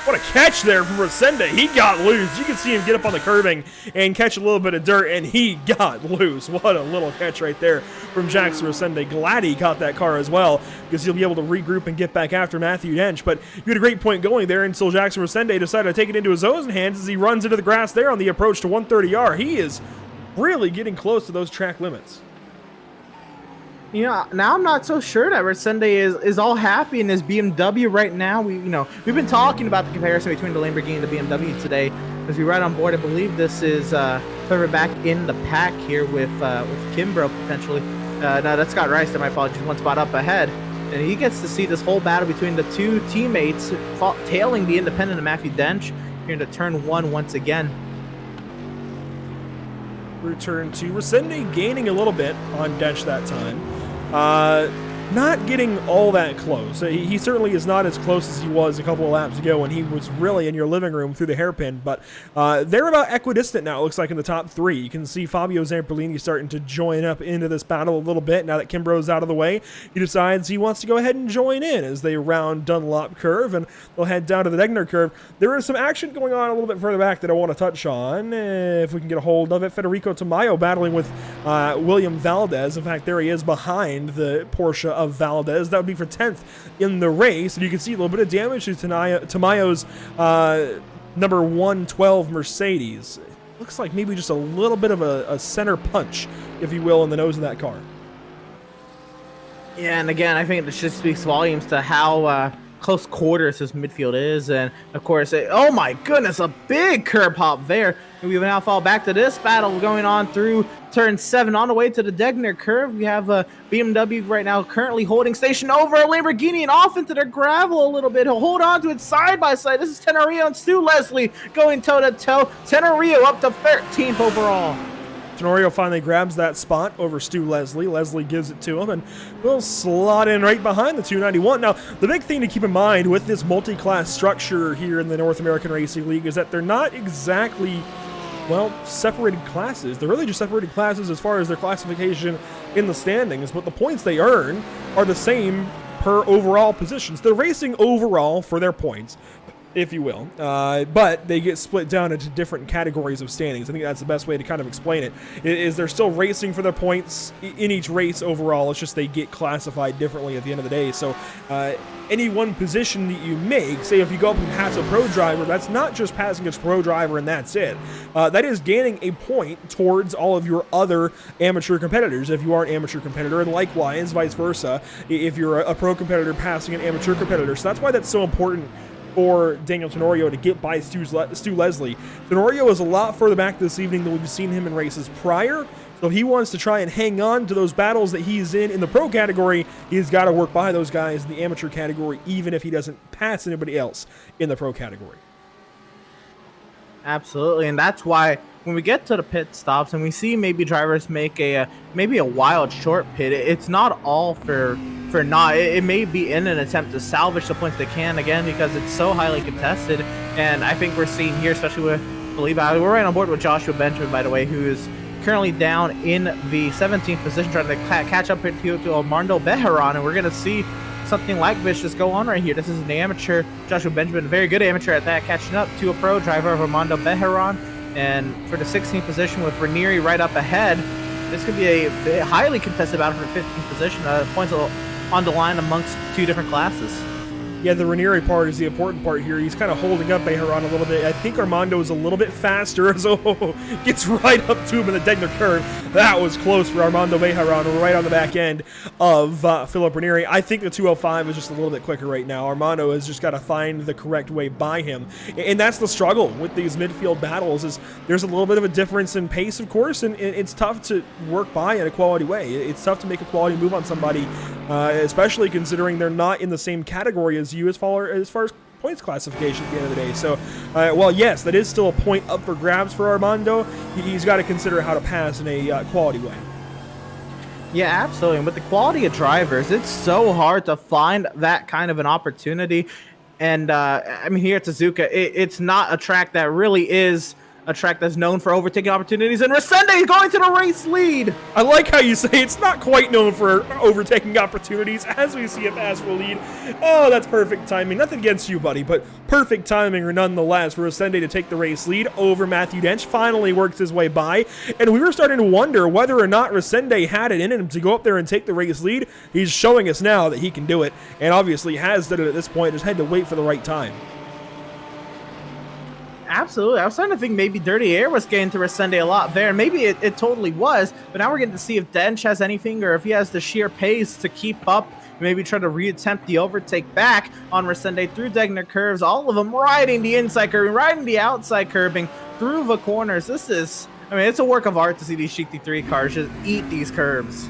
S8: What a catch there from Resende. He got loose. You can see him get up on the curbing and catch a little bit of dirt, and he got loose. What a little catch right there from Jackson Resende. Glad he caught that car as well, because he'll be able to regroup and get back after Matthew Dench. But you had a great point going there until Jackson Resende decided to take it into his own hands as he runs into the grass there on the approach to 130R. He is really getting close to those track limits.
S9: You know, now I'm not so sure that Resende is all happy in his BMW right now. We've been talking about the comparison between the Lamborghini and the BMW today. As we ride on board, I believe this is further back in the pack here with Kimbrough potentially. No, that's Scott Rice. My apologies. One spot up ahead, and he gets to see this whole battle between the two teammates tailing the independent of Matthew Dench here into turn one once again.
S8: Return to Resende, gaining a little bit on Dench that time. Not getting all that close. He certainly is not as close as he was a couple of laps ago when he was really in your living room through the hairpin, but they're about equidistant now, it looks like, in the top three. You can see Fabio Zamperlini starting to join up into this battle a little bit now that Kimbrough's out of the way. He decides he wants to go ahead and join in as they round Dunlop Curve, and they'll head down to the Degner Curve. There is some action going on a little bit further back that I want to touch on, if we can get a hold of it. Federico Tamayo battling with William Valdez. In fact, there he is behind the Porsche of Valdez. That would be for 10th in the race, and you can see a little bit of damage to Tamayo's number 112 Mercedes. Looks like maybe just a little bit of a center punch, if you will, in the nose of that car.
S9: Yeah, and again, I think this just speaks volumes to how close quarters his midfield is, and of course, oh my goodness, a big curb hop there. And we will now fall back to this battle going on through turn 7 on the way to the Degner Curve. We have a BMW right now currently holding station over a Lamborghini and off into the gravel a little bit. He'll hold on to it side by side. This is Tenorio and Stu Leslie going toe to toe. Tenorio up to 13th overall.
S8: Tenorio finally grabs that spot over Stu Leslie. Leslie gives it to him, and will slot in right behind the 291. Now, the big thing to keep in mind with this multi-class structure here in the North American Racing League is that they're not exactly, well, separated classes. They're really just separated classes as far as their classification in the standings, but the points they earn are the same per overall positions. They're racing overall for their points, if you will, but they get split down into different categories of standings. I think that's the best way to kind of explain it, is they're still racing for their points in each race overall. It's just they get classified differently at the end of the day. So any one position that you make, say if you go up and pass a pro driver, that's not just passing a pro driver and that's it. That is gaining a point towards all of your other amateur competitors if you are an amateur competitor, and likewise vice versa if you're a pro competitor passing an amateur competitor. So that's why that's so important for Daniel Tenorio to get by Stu Leslie. Tenorio is a lot further back this evening than we've seen him in races prior, so he wants to try and hang on to those battles that he's in the pro category. He's got to work by those guys in the amateur category, even if he doesn't pass anybody else in the pro category.
S9: Absolutely, and that's why when we get to the pit stops and we see maybe drivers make maybe a wild short pit, it's not all for naught. It may be in an attempt to salvage the points they can, again, because it's so highly contested. And I think we're seeing here, especially with, we're right on board with Joshua Benjamin, by the way, who is currently down in the 17th position, trying to catch up to Armando Bejaran, and we're going to see something like this just go on right here. This is an amateur, Joshua Benjamin, a very good amateur at that, catching up to a pro driver of Armando Bejaran. And for the 16th position with Ranieri right up ahead, this could be a highly contested battle for the 15th position. Points on the line amongst two different classes.
S8: Yeah, the Ranieri part is the important part here. He's kind of holding up Bejaran a little bit. I think Armando is a little bit faster, so gets right up to him in the Degner curve. That was close for Armando Bejaran, right on the back end of Philip Ranieri. I think the 205 is just a little bit quicker right now. Armando has just got to find the correct way by him. And that's the struggle with these midfield battles, is there's a little bit of a difference in pace, of course, and it's tough to work by in a quality way. It's tough to make a quality move on somebody, especially considering they're not in the same category as you as far as points classification at the end of the day. So, well, yes, that is still a point up for grabs for Armando. He's got to consider how to pass in a quality way.
S9: Yeah, absolutely. And with the quality of drivers, it's so hard to find that kind of an opportunity. And, I mean, here at Suzuka, it's not a track that really is a track that's known for overtaking opportunities, and Resende is going to the race lead.
S8: I like how you say it's not quite known for overtaking opportunities as we see it pass for lead. Oh, that's perfect timing. Nothing against you, buddy, but perfect timing nonetheless for Resende to take the race lead over Matthew Dench. Finally works his way by, and we were starting to wonder whether or not Resende had it in him to go up there and take the race lead. He's showing us now that he can do it, and obviously has done it at this point. Just had to wait for the right time.
S9: Absolutely. I was starting to think maybe Dirty Air was getting to Resende a lot there. Maybe it totally was, but now we're getting to see if Dench has anything or if he has the sheer pace to keep up, maybe try to reattempt the overtake back on Resende through Degner curves, all of them riding the inside curbing, riding the outside curbing, through the corners. This is, I mean, it's a work of art to see these GT3 cars just eat these curbs.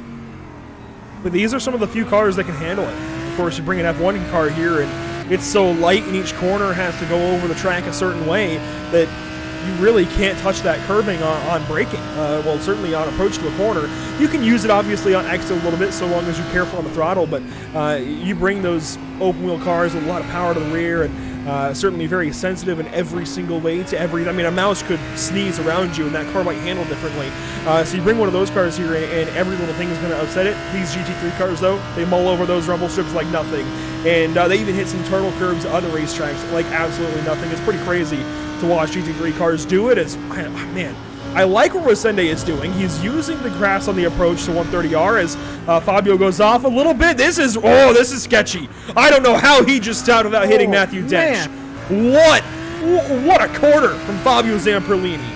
S8: But these are some of the few cars that can handle it. Of course, you bring an F1 car here, and it's so light and each corner has to go over the track a certain way that you really can't touch that curbing on braking. Well, certainly on approach to a corner. You can use it obviously on exit a little bit so long as you're careful on the throttle, but you bring those open wheel cars with a lot of power to the rear and certainly very sensitive in every single way to every, I mean, a mouse could sneeze around you and that car might handle differently. So you bring one of those cars here and every little thing is going to upset it. These GT3 cars though, they mull over those rumble strips like nothing. And they even hit some turtle curbs at other racetracks like absolutely nothing. It's pretty crazy to watch GT3 cars do it. It's, man, I like what Resende is doing. He's using the grass on the approach to 130R as Fabio goes off a little bit. This is sketchy. I don't know how he just stopped without hitting Matthew Dench. What a corner from Fabio Zamperlini.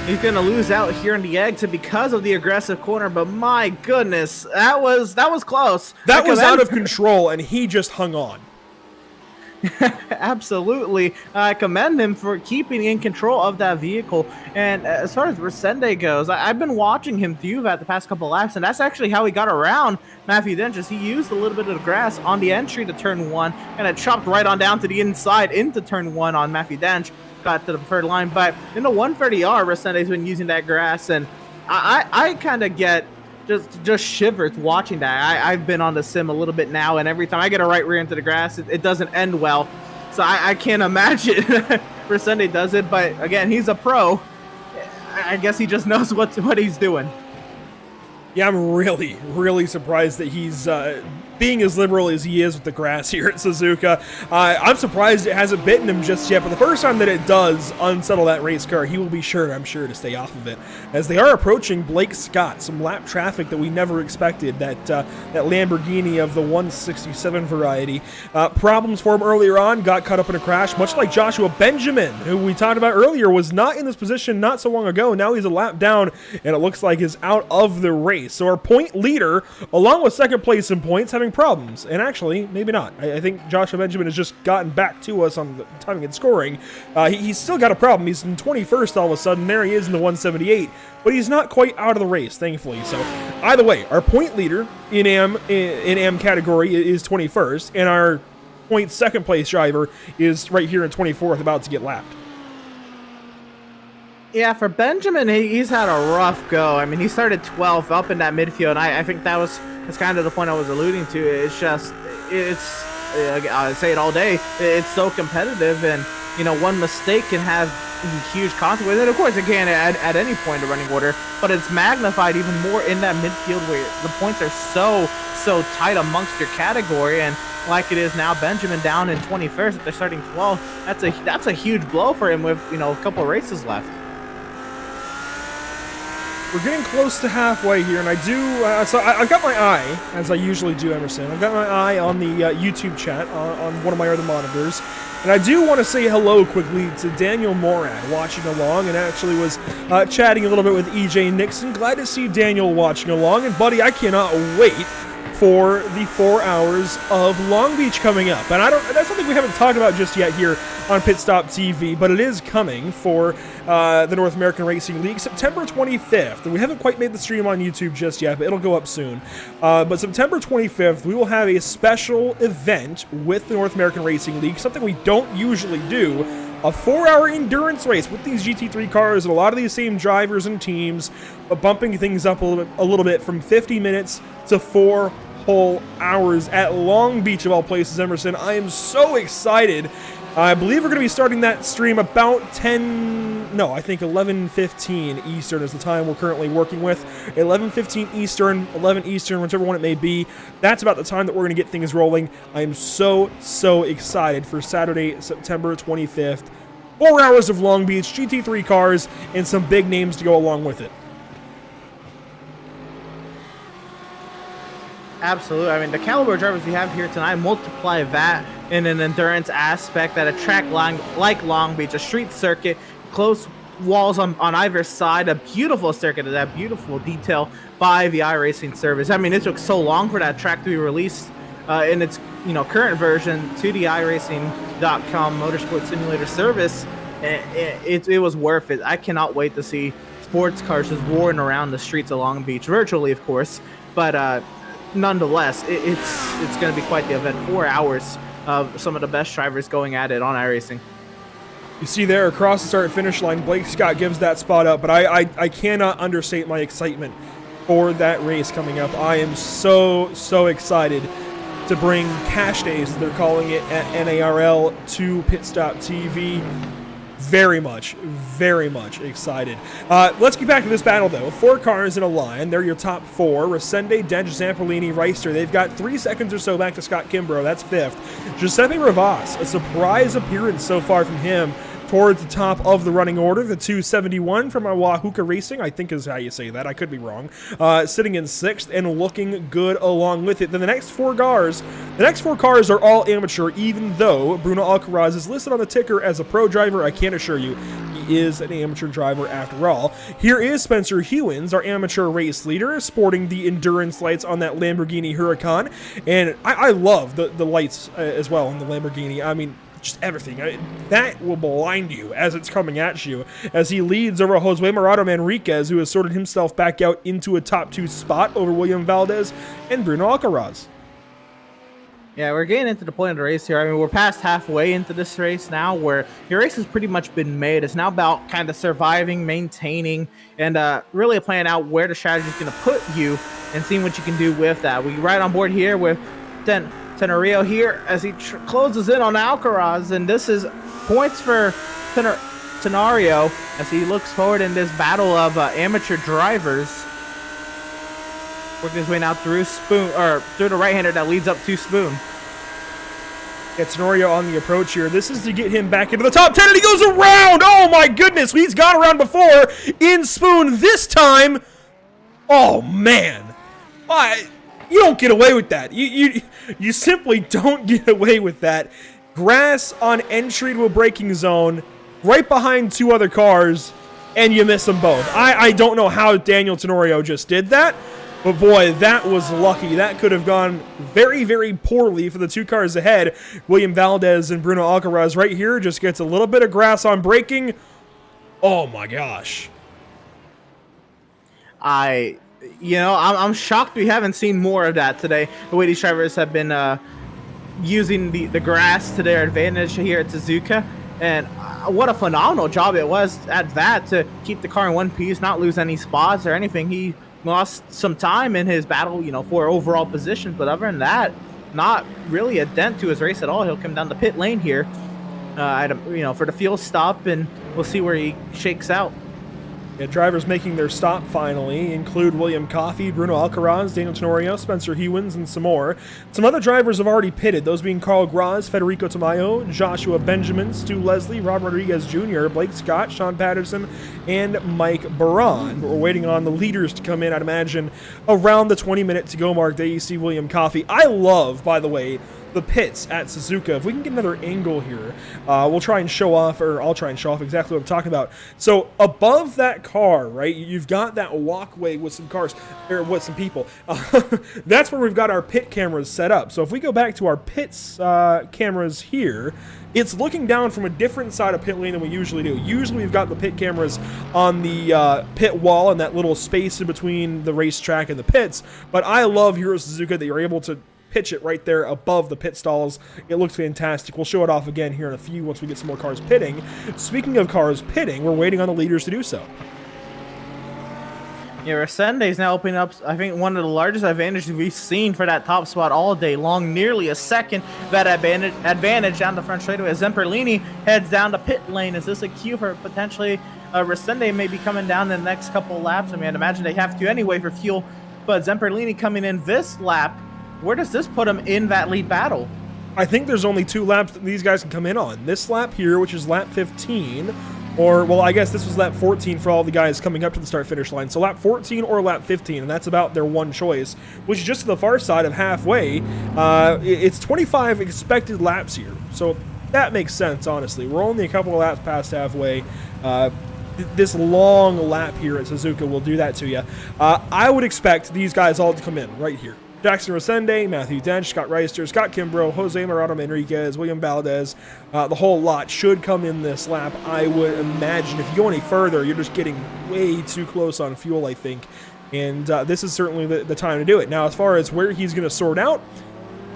S9: He's going to lose out here in the exit because of the aggressive corner, but my goodness, that was close.
S8: That was out of control, and he just hung on.
S9: Absolutely. I commend him for keeping in control of that vehicle. And as far as Resende goes, I've been watching him do that the past couple laps, and that's actually how he got around Matthew Dench. He used a little bit of the grass on the entry to turn one, and it chopped right on down to the inside into turn one on Matthew Dench. got to the preferred line. But in the 130R, Resende's been using that grass, and I kind of get just shivers watching that. I've been on the sim a little bit now, and every time I get a right rear into the grass, it doesn't end well. So I can't imagine Resende does it. But again, he's a pro. I guess he just knows what he's doing.
S8: Yeah, I'm really, really surprised that he's being as liberal as he is with the grass here at Suzuka. I'm surprised it hasn't bitten him just yet, but the first time that it does unsettle that race car, he will be sure, I'm sure, to stay off of it. As they are approaching Blake Scott, some lap traffic that we never expected, that Lamborghini of the 167 variety. Problems for him earlier on, got caught up in a crash, much like Joshua Benjamin, who we talked about earlier, was not in this position not so long ago. Now he's a lap down, and it looks like is out of the race. So our point leader, along with second place in points, having problems. And actually, maybe not. I think Joshua Benjamin has just gotten back to us on the timing and scoring. He's still got a problem. He's in 21st all of a sudden. There he is in the 178. But he's not quite out of the race, thankfully. So either way, our point leader in AM category is 21st. And our point second place driver is right here in 24th, about to get lapped.
S9: Yeah, for Benjamin, he's had a rough go. I mean, he started 12th up in that midfield, and I think that's kind of the point I was alluding to. It's just, I say it all day, it's so competitive, and, you know, one mistake can have huge consequences. And, of course, it can at any point in the running order, but it's magnified even more in that midfield where the points are so tight amongst your category, and like it is now, Benjamin down in 21st if they're starting 12th. That's a huge blow for him with, you know, a couple races left.
S8: We're getting close to halfway here, and I do, so I've got my eye, as I usually do, Emerson. I've got my eye on the YouTube chat on one of my other monitors, and I do want to say hello quickly to Daniel Morad watching along, and actually was chatting a little bit with EJ Nixon. Glad to see Daniel watching along, and buddy, I cannot wait for the 4 hours of Long Beach coming up. And that's something we haven't talked about just yet here on PitStopTV, but it is coming for the North American Racing League, September 25th. And we haven't quite made the stream on YouTube just yet, but it'll go up soon. But September 25th, we will have a special event with the North American Racing League, something we don't usually do. A 4-hour endurance race with these GT3 cars and a lot of these same drivers and teams, but bumping things up a little bit from 50 minutes to 4 whole hours at Long Beach of all places, Emerson. I am so excited. I believe we're going to be starting that stream about 11:15 Eastern is the time we're currently working with. 11:15 Eastern, 11 Eastern, whichever one it may be. That's about the time that we're going to get things rolling. I am so excited for Saturday, September 25th. 4 hours of Long Beach, GT3 cars, and some big names to go along with it.
S9: Absolutely. I mean, the caliber drivers we have here tonight multiply that in an endurance aspect at a track like Long Beach, a street circuit, close walls on either side, a beautiful circuit, that beautiful detail by the iRacing service. I mean, it took so long for that track to be released in its current version to the iRacing.com Motorsport Simulator service. It was worth it. I cannot wait to see sports cars just roaring around the streets of Long Beach, virtually, of course, but nonetheless, it's going to be quite the event. 4 hours of some of the best drivers going at it on iRacing.
S8: You see there across the start finish line, Blake Scott gives that spot up, but I cannot understate my excitement for that race coming up. I am so excited to bring Cash Days, as they're calling it, at NARL to PitStopTV. Very much excited. Let's get back to this battle, though. 4 cars in a line. They're your top 4. Resende, Dench, Zamperlini, Reister. They've got 3 seconds or so back to Scott Kimbrough. That's 5th. Giuseppe Rivas, a surprise appearance so far from him towards the top of the running order. The 271 from Wahuka Racing, I think is how you say that. I could be wrong. Sitting in 6th and looking good along with it. Then the next 4 cars are all amateur, even though Bruno Alcaraz is listed on the ticker as a pro driver. I can assure you he is an amateur driver after all. Here is Spencer Hewins, our amateur race leader, sporting the endurance lights on that Lamborghini Huracan. And I love the lights as well on the Lamborghini. I mean, just everything. That will blind you as it's coming at you, as he leads over Jose Murado Manriquez, who has sorted himself back out into a top 2 spot over William Valdez and Bruno Alcaraz.
S9: Yeah, we're getting into the point of the race here. I mean, we're past halfway into this race now, where your race has pretty much been made. It's now about kind of surviving, maintaining, and really playing out where the strategy is going to put you and seeing what you can do with that. We ride on board here with Tenorio here as he closes in on Alcaraz, and this is points for Tenorio as he looks forward in this battle of amateur drivers. Working his way now through Spoon, or through the right-hander that leads up to Spoon.
S8: It's Tenorio on the approach here. This is to get him back into the top 10, and he goes around! Oh my goodness, he's gone around before in Spoon. This time, oh man. You don't get away with that. You simply don't get away with that. Grass on entry to a braking zone, right behind two other cars, and you miss them both. I don't know how Daniel Tenorio just did that. But boy, that was lucky. That could have gone very, very poorly for the two cars ahead. William Valdez and Bruno Alcaraz right here just gets a little bit of grass on braking. Oh my gosh.
S9: I'm shocked we haven't seen more of that today. The way these drivers have been using the grass to their advantage here at Suzuka. And what a phenomenal job it was at that to keep the car in one piece, not lose any spots or anything. He lost some time in his battle, for overall position, but other than that, not really a dent to his race at all. He'll come down the pit lane here, for the fuel stop, and we'll see where he shakes out.
S8: Yeah, drivers making their stop finally include William Coffey, Bruno Alcaraz, Daniel Tenorio, Spencer Hewins, and some more. Some other drivers have already pitted, those being Carl Graz, Federico Tamayo, Joshua Benjamin, Stu Leslie, Rob Rodriguez Jr., Blake Scott, Sean Patterson, and Mike Baran. But we're waiting on the leaders to come in, I'd imagine, around the 20-minute to-go mark. There you see William Coffey. I love, by the way, the pits at Suzuka. If we can get another angle here, we'll try and show off, or I'll try and show off exactly what I'm talking about. So above that car, right, you've got that walkway with some cars, or with some people. That's where we've got our pit cameras set up. So if we go back to our pits cameras here, it's looking down from a different side of pit lane than we usually do. Usually we've got the pit cameras on the pit wall and that little space in between the racetrack and the pits. But I love here at Suzuka that you're able to pitch it right there above the pit stalls. It looks fantastic. We'll show it off again here in a few once we get some more cars pitting. Speaking of cars pitting, we're waiting on the leaders to do so.
S9: Yeah, Resende is now opening up, I think, one of the largest advantages we've seen for that top spot all day long. Nearly a second that advantage down the front straightaway as Zemperlini heads down the pit lane. Is this a cue for potentially Resende may be coming down in the next couple of laps? I mean, I'd imagine they have to anyway for fuel. But Zemperlini coming in this lap, where does this put him in that lead battle?
S8: I think there's only two laps that these guys can come in on. This lap here, which is lap 15, or, well, I guess this was lap 14 for all the guys coming up to the start-finish line. So lap 14 or lap 15, and that's about their one choice, which is just to the far side of halfway. It's 25 expected laps here, so that makes sense, honestly. We're only a couple of laps past halfway. This long lap here at Suzuka will do that to you. I would expect these guys all to come in right here. Jackson Resende, Matthew Dench, Scott Reister, Scott Kimbrough, Jose Morado Enriquez, William Valdez, the whole lot should come in this lap. I would imagine if you go any further, you're just getting way too close on fuel, I think. And this is certainly the time to do it. Now, as far as where he's going to sort out,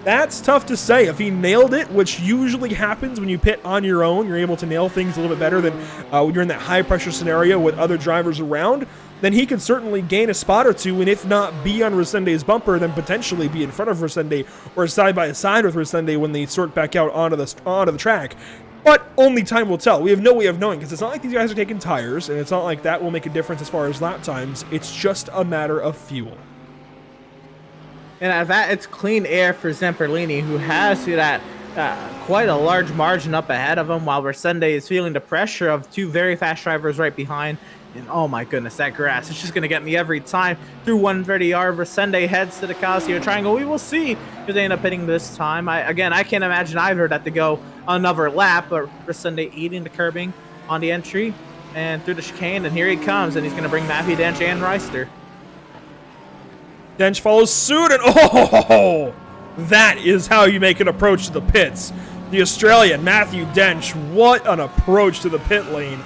S8: that's tough to say. If he nailed it, which usually happens when you pit on your own, you're able to nail things a little bit better than when you're in that high-pressure scenario with other drivers around, then he could certainly gain a spot or two, and if not be on Resende's bumper, then potentially be in front of Resende or side by side with Resende when they sort back out onto the track. But only time will tell. We have no way of knowing, because it's not like these guys are taking tires, and it's not like that will make a difference as far as lap times. It's just a matter of fuel.
S9: And at that, it's clean air for Zemperlini, who has that quite a large margin up ahead of him, while Resende is feeling the pressure of two very fast drivers right behind. And oh my goodness, that grass is just going to get me every time. Through 130R, Resende heads to the Casio Triangle. We will see if they end up hitting this time. I can't imagine either that to go another lap, but Resende eating the curbing on the entry and through the chicane, and here he comes, and he's going to bring Matthew Dench and Reister.
S8: Dench follows suit, and oh, that is how you make an approach to the pits. The Australian, Matthew Dench, what an approach to the pit lane.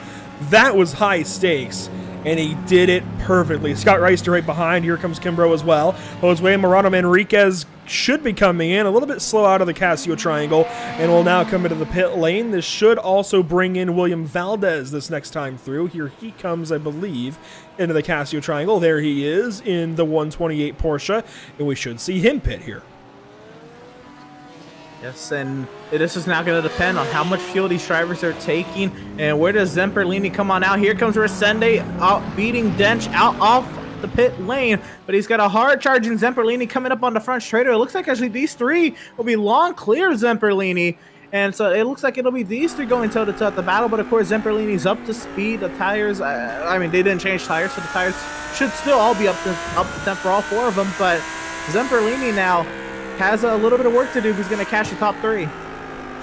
S8: That was high stakes. and he did it perfectly. Scott Reister right behind. Here comes Kimbrough as well. Josue Morano Enriquez should be coming in a little bit slow out of the Casio triangle and will now come into the pit lane. This should also bring in William Valdez this next time through. Here he comes, I believe, into the Casio triangle. There he is in the 128 Porsche, and we should see him pit here.
S9: Yes, and this is now going to depend on how much fuel these drivers are taking, and where does Zamperlini come on out. Here comes Resende out beating Dench out off the pit lane, but he's got a hard charging Zamperlini coming up on the front straight. It looks like actually these three will be long clear of Zamperlini, and so it looks like it'll be these three going toe-to-toe at the battle, but of course Zamperlini's up to speed. The tires, I mean, they didn't change tires, so the tires should still all be up to temp for all four of them, but Zamperlini now has a little bit of work to do if he's going to catch the top three.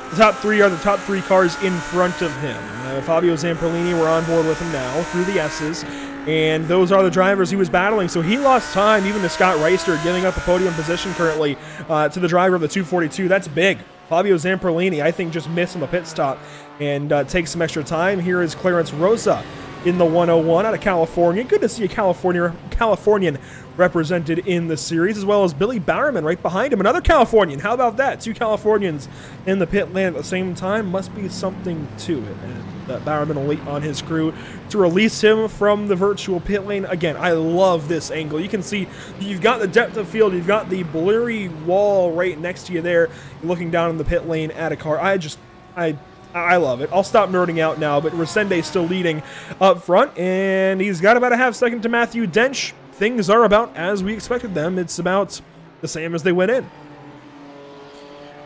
S8: The top three are the top three cars in front of him. Fabio Zamperlini, we're on board with him now through the S's, and those are the drivers he was battling. So he lost time even to Scott Reister, giving up a podium position currently to the driver of the 242. That's big. Fabio Zamperlini, I think, just missed on the pit stop and takes some extra time. Here is Clarence Rosa in the 101 out of California. Good to see a Californian represented in the series, as well as Billy Bowerman right behind him, another Californian. How about that? Two Californians in the pit lane at the same time. Must be something to it. And Bowerman will wait on his crew to release him from the virtual pit lane. Again, I love this angle. You can see you've got the depth of field, you've got the blurry wall right next to you there, looking down in the pit lane at a car. I love it. I'll stop nerding out now, but Resende's still leading up front, and he's got about a half second to Matthew Dench. Things are about as we expected them. It's about the same as they went in.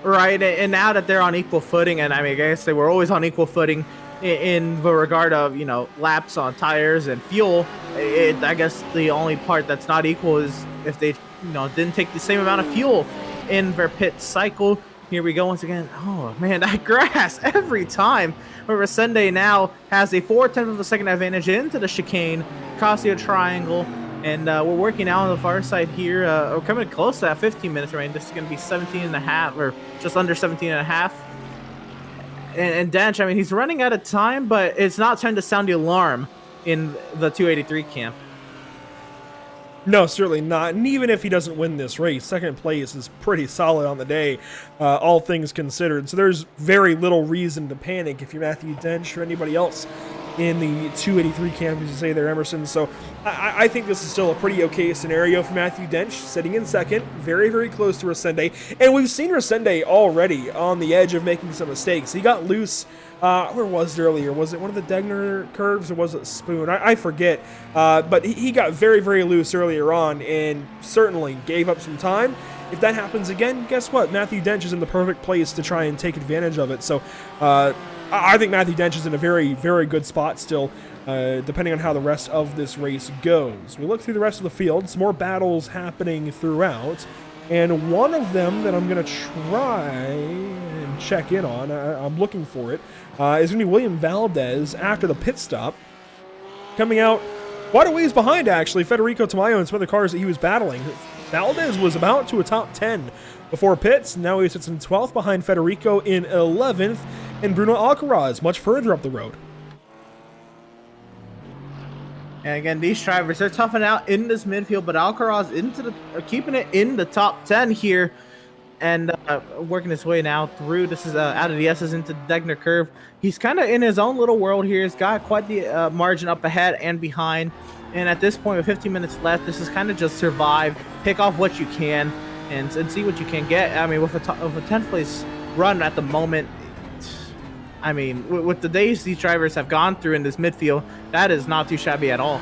S9: Right, and now that they're on equal footing, and I mean, I guess they were always on equal footing in the regard of, you know, laps on tires and fuel. I guess the only part that's not equal is if they, you know, didn't take the same amount of fuel in their pit cycle. Here we go once again. Oh, man, that grass every time. But Resende now has a 4/10 of a second advantage into the chicane, Casio triangle. And we're working out on the far side here. We're coming close to that 15 minutes range. This is going to be 17 and a half, or just under 17 and a half. And Dench, I mean, he's running out of time, but it's not time to sound the alarm in the 283 camp.
S8: No, certainly not. And even if he doesn't win this race, second place is pretty solid on the day, all things considered. So there's very little reason to panic if you're Matthew Dench or anybody else in the 283 camp, as you say there, Emerson. So I think this is still a pretty okay scenario for Matthew Dench, sitting in second, very, very close to Resende. And we've seen Resende already on the edge of making some mistakes. He got loose. Where was it earlier? Was it one of the Degner curves or was it Spoon? I forget. But he got very, very loose earlier on and certainly gave up some time. If that happens again, guess what? Matthew Dench is in the perfect place to try and take advantage of it. So I think Matthew Dench is in a very, very good spot still, depending on how the rest of this race goes. We look through the rest of the field. Some more battles happening throughout. And one of them that I'm going to try and check in on, I'm looking for it, is going to be William Valdez after the pit stop. Coming out quite a ways behind, actually, Federico Tamayo and some other cars that he was battling. Valdez was about to a top 10 before pits. Now he sits in 12th behind Federico in 11th, and Bruno Alcaraz much further up the road.
S9: And again, these drivers, they're toughing out in this midfield, but Alcaraz keeping it in the top 10 here and working his way now through. This is out of the S's into the Degner curve. He's kind of in his own little world here. He's got quite the margin up ahead and behind. And at this point, with 15 minutes left, this is kind of just survive, pick off what you can, and see what you can get. I mean, with a 10th place run at the moment, I mean, with the days these drivers have gone through in this midfield, that is not too shabby at all.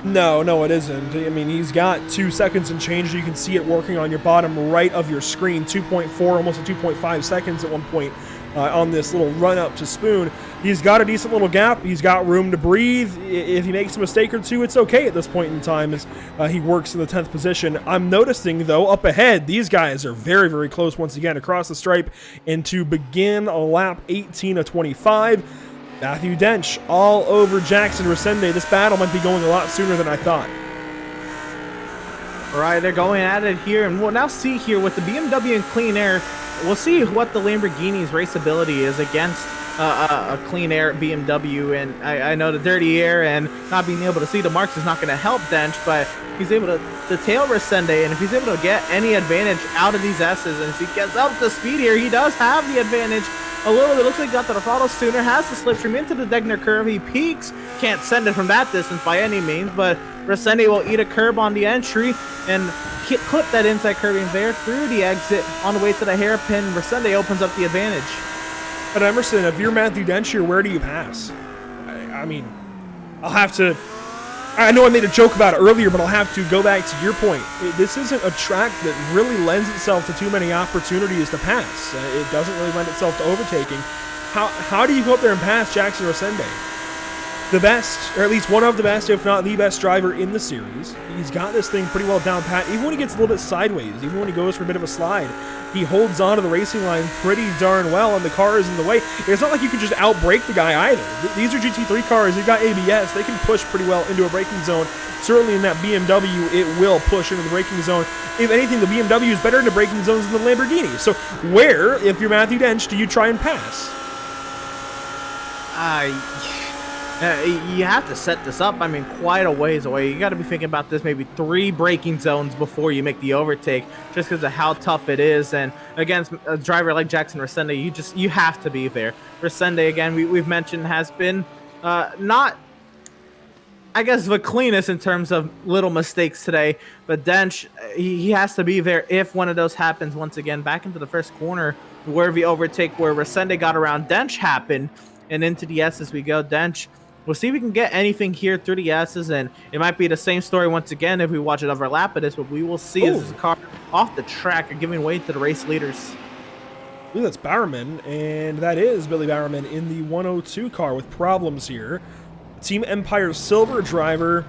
S8: No, it isn't. I mean, he's got 2 seconds and change. You can see it working on your bottom right of your screen. 2.4, almost a 2.5 seconds at one point on this little run up to Spoon. He's got a decent little gap. He's got room to breathe. If he makes a mistake or two, it's okay at this point in time as he works in the 10th position. I'm noticing, though, up ahead, these guys are very, very close once again across the stripe. And to begin a lap 18 of 25, Matthew Dench all over Jackson Resende. This battle might be going a lot sooner than I thought.
S9: All right, they're going at it here, and we'll now see here with the BMW and Clean Air, we'll see what the Lamborghini's raceability is against a clean air BMW, and I know the dirty air and not being able to see the marks is not going to help Dench, but he's able to tail Resende, and if he's able to get any advantage out of these S's, and as he gets up to speed here, he does have the advantage a little bit. Looks like he got to the throttle sooner, has the slipstream into the Degner curve. He peaks, can't send it from that distance by any means, but Resende will eat a curb on the entry and clip that inside curbing there through the exit on the way to the hairpin. Resende opens up the advantage.
S8: But Emerson, if you're Matthew Dench here, where do you pass? I mean, I'll have to... I know I made a joke about it earlier, but I'll have to go back to your point. This isn't a track that really lends itself to too many opportunities to pass. It doesn't really lend itself to overtaking. How do you go up there and pass Jackson Resende? The best, or at least one of the best, if not the best driver in the series. He's got this thing pretty well down pat. Even when he gets a little bit sideways, even when he goes for a bit of a slide, he holds on to the racing line pretty darn well, and the car is in the way. It's not like you can just outbrake the guy either. These are GT3 cars. They've got ABS. They can push pretty well into a braking zone. Certainly in that BMW, it will push into the braking zone. If anything, the BMW is better into braking zones than the Lamborghini. So where, if you're Matthew Dench, do you try and pass?
S9: You have to set this up, I mean, quite a ways away. You got to be thinking about this maybe 3 braking zones before you make the overtake, just because of how tough it is. And against a driver like Jackson Resende, you have to be there. Resende, again, we've mentioned, has been not, I guess, the cleanest in terms of little mistakes today. But Dench, he has to be there if one of those happens. Once again, back into the first corner where the overtake where Resende got around Dench happened, and into the S's we go. Dench, we'll see if we can get anything here through the S's, and it might be the same story once again if we watch another lap of this, but we will see as this car off the track and giving way to the race leaders.
S8: I believe that's Bowerman, and that is Billy Bowerman in the 102 car with problems here. Team Empire Silver driver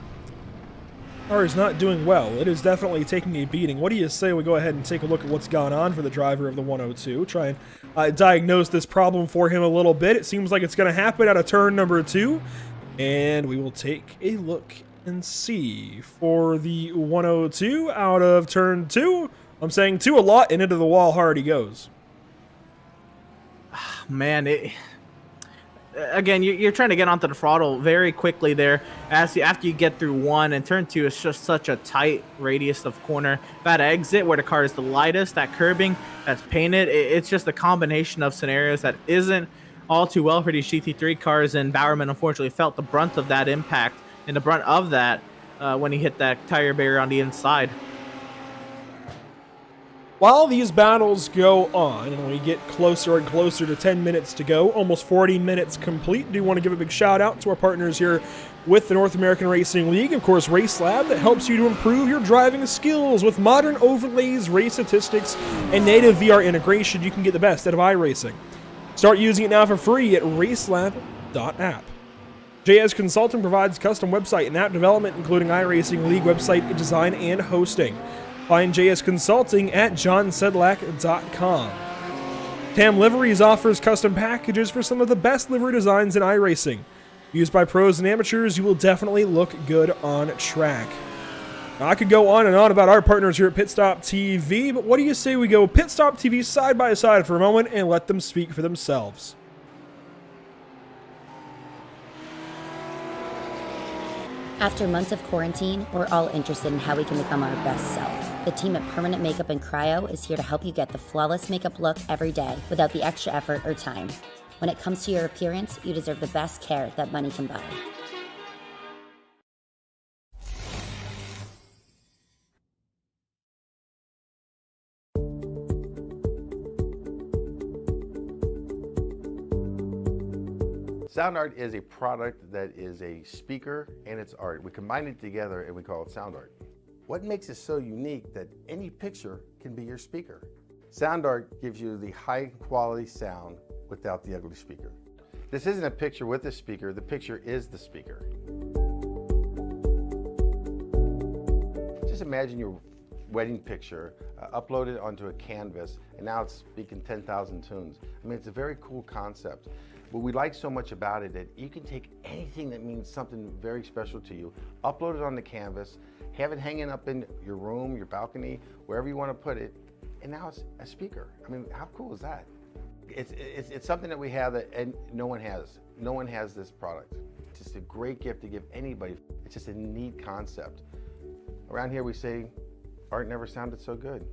S8: car is not doing well. It is definitely taking a beating. What do you say we go ahead and take a look at what's gone on for the driver of the 102, try and diagnose this problem for him a little bit. It seems like it's going to happen out of turn number 2, and we will take a look and see for the 102 out of turn 2. I'm saying 2 a lot, and into the wall hard he goes.
S9: Man, again, you're trying to get onto the throttle very quickly there. After you get through 1, and turn 2 is just such a tight radius of corner. That exit where the car is the lightest, that curbing that's painted, it's just a combination of scenarios that isn't all too well for these GT3 cars, and Bowerman unfortunately felt the brunt of that impact and the brunt of that when he hit that tire barrier on the inside.
S8: While these battles go on, and we get closer and closer to 10 minutes to go, almost 40 minutes complete, do want to give a big shout out to our partners here with the North American Racing League, of course, Race Lab, that helps you to improve your driving skills with modern overlays, race statistics, and native VR integration. You can get the best out of iRacing. Start using it now for free at racelab.app. JS Consulting provides custom website and app development, including iRacing League website design and hosting. Find JS Consulting at johnsedlak.com. TAM Liveries offers custom packages for some of the best livery designs in iRacing. Used by pros and amateurs, you will definitely look good on track. Now, I could go on and on about our partners here at PitStopTV, but what do you say we go PitStopTV side by side for a moment and let them speak for themselves?
S1: After months of quarantine, we're all interested in how we can become our best self. The team at Permanent Makeup and Cryo is here to help you get the flawless makeup look every day without the extra effort or time. When it comes to your appearance, you deserve the best care that money can buy.
S10: Sound art is a product that is a speaker and it's art. We combine it together and we call it sound art. What makes it so unique that any picture can be your speaker? Sound art gives you the high quality sound without the ugly speaker. This isn't a picture with a speaker, the picture is the speaker. Just imagine your wedding picture uploaded onto a canvas and now it's speaking 10,000 tunes. I mean, it's a very cool concept. What we like so much about it that you can take anything that means something very special to you, upload it on the canvas, have it hanging up in your room, your balcony, wherever you want to put it, and now it's a speaker. I mean, how cool is that? It's something that we have that and no one has. No one has this product. It's just a great gift to give anybody. It's just a neat concept. Around here we say, art never sounded so good.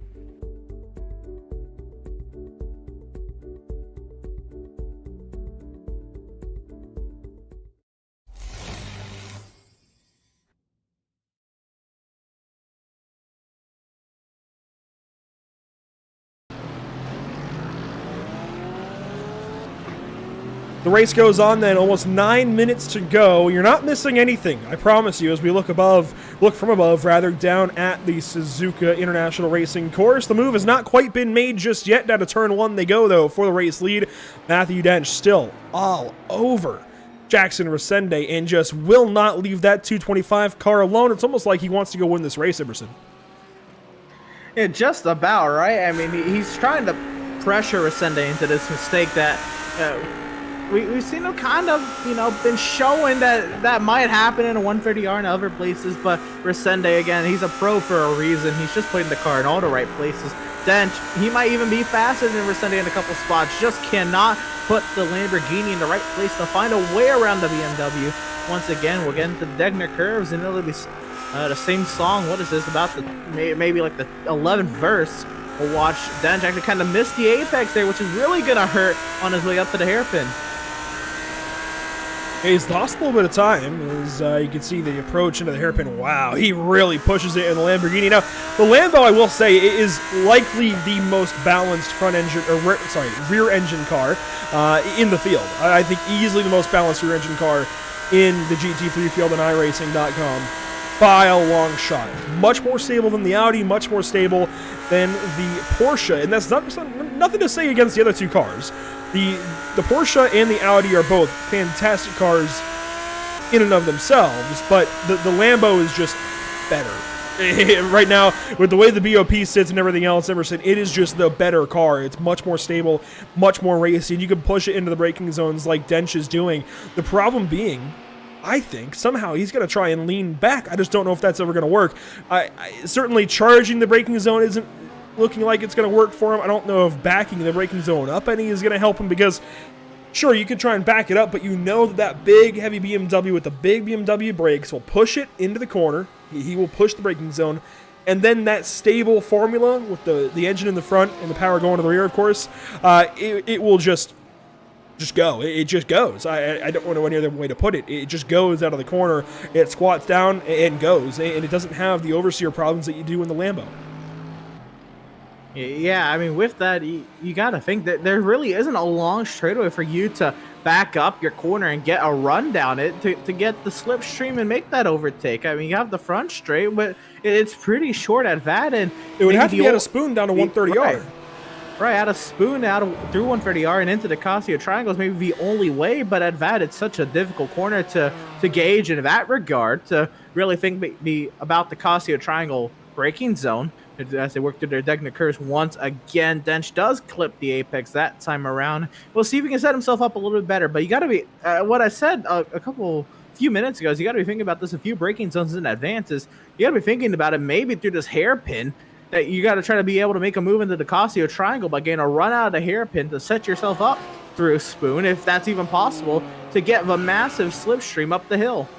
S8: The race goes on then, almost 9 minutes to go. You're not missing anything, I promise you, as we look from above, down at the Suzuka International Racing Course. The move has not quite been made just yet. Down to turn 1 they go, though, for the race lead. Matthew Dench still all over Jackson Resende and just will not leave that 225 car alone. It's almost like he wants to go win this race, Emerson.
S9: Yeah, just about, right? I mean, he's trying to pressure Resende into this mistake that we've seen him kind of, been showing that might happen in a 130R and other places, but Resende, again, he's a pro for a reason. He's just putting the car in all the right places. Dench, he might even be faster than Resende in a couple spots, just cannot put the Lamborghini in the right place to find a way around the BMW. Once again, we'll get into the Degner curves, and it'll be the same song. What is this, about maybe like the 11th verse? We'll watch Dench actually kind of miss the apex there, which is really going to hurt on his way up to the hairpin.
S8: He's lost a little bit of time, as you can see the approach into the hairpin. Wow, he really pushes it in the Lamborghini. Now, the Lambo, I will say, is likely the most balanced rear engine car in the field. I think easily the most balanced rear engine car in the GT3 field on iRacing.com by a long shot. Much more stable than the Audi, much more stable than the Porsche, and that's nothing to say against the other two cars. The Porsche and the Audi are both fantastic cars in and of themselves, but the Lambo is just better. Right now, with the way the BOP sits and everything else, Emerson, it is just the better car. It's much more stable, much more racy, and you can push it into the braking zones like Dench is doing. The problem being, I think, somehow he's going to try and lean back. I just don't know if that's ever going to work. Certainly charging the braking zone isn't looking like it's going to work for him. I don't know if backing the braking zone up any is going to help him, because sure, you could try and back it up, but you know that big heavy BMW with the big BMW brakes will push it into the corner. He will push the braking zone, and then that stable formula with the engine in the front and the power going to the rear, of course, it will just go. It just goes. I don't know any other way to put it. It just goes out of the corner. It squats down and goes, and it doesn't have the oversteer problems that you do in the Lambo.
S9: Yeah, I mean, with that, you got to think that there really isn't a long straightaway for you to back up your corner and get a run down it to get the slipstream and make that overtake. I mean, you have the front straight, but it's pretty short at that, and
S8: it would have to get a spoon down to 130R.
S9: Right, out of spoon through 130R and into the Casio triangles, maybe the only way, but at that, it's such a difficult corner to gauge in that regard, to really think about the Casio triangle braking zone as they work through their Degner curves. Once again, Dench does clip the apex that time around. We'll see if he can set himself up a little bit better, but you got to be, what I said a few minutes ago is you got to be thinking about this a few braking zones in advance. You got to be thinking about it maybe through this hairpin, that you got to try to be able to make a move into the Casio triangle by getting a run out of the hairpin to set yourself up through a spoon, if that's even possible, to get the massive slipstream up the hill.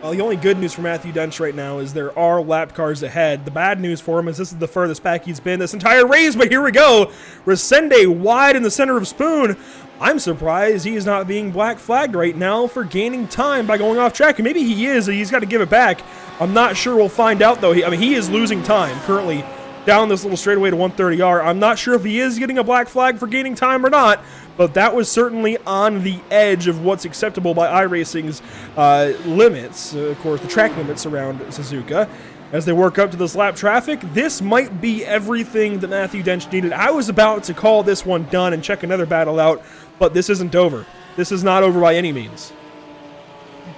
S8: Well, the only good news for Matthew Dench right now is there are lap cars ahead. The bad news for him is this is the furthest back he's been this entire race, but here we go. Resende wide in the center of Spoon. I'm surprised he is not being black flagged right now for gaining time by going off track. And maybe he is, and he's got to give it back. I'm not sure. We'll find out, though. He is losing time currently down this little straightaway to 130R. I'm not sure if he is getting a black flag for gaining time or not, but that was certainly on the edge of what's acceptable by iRacing's limits, of course, the track limits around Suzuka. As they work up to this lap traffic, this might be everything that Matthew Dench needed. I was about to call this one done and check another battle out, but this isn't over. This is not over by any means.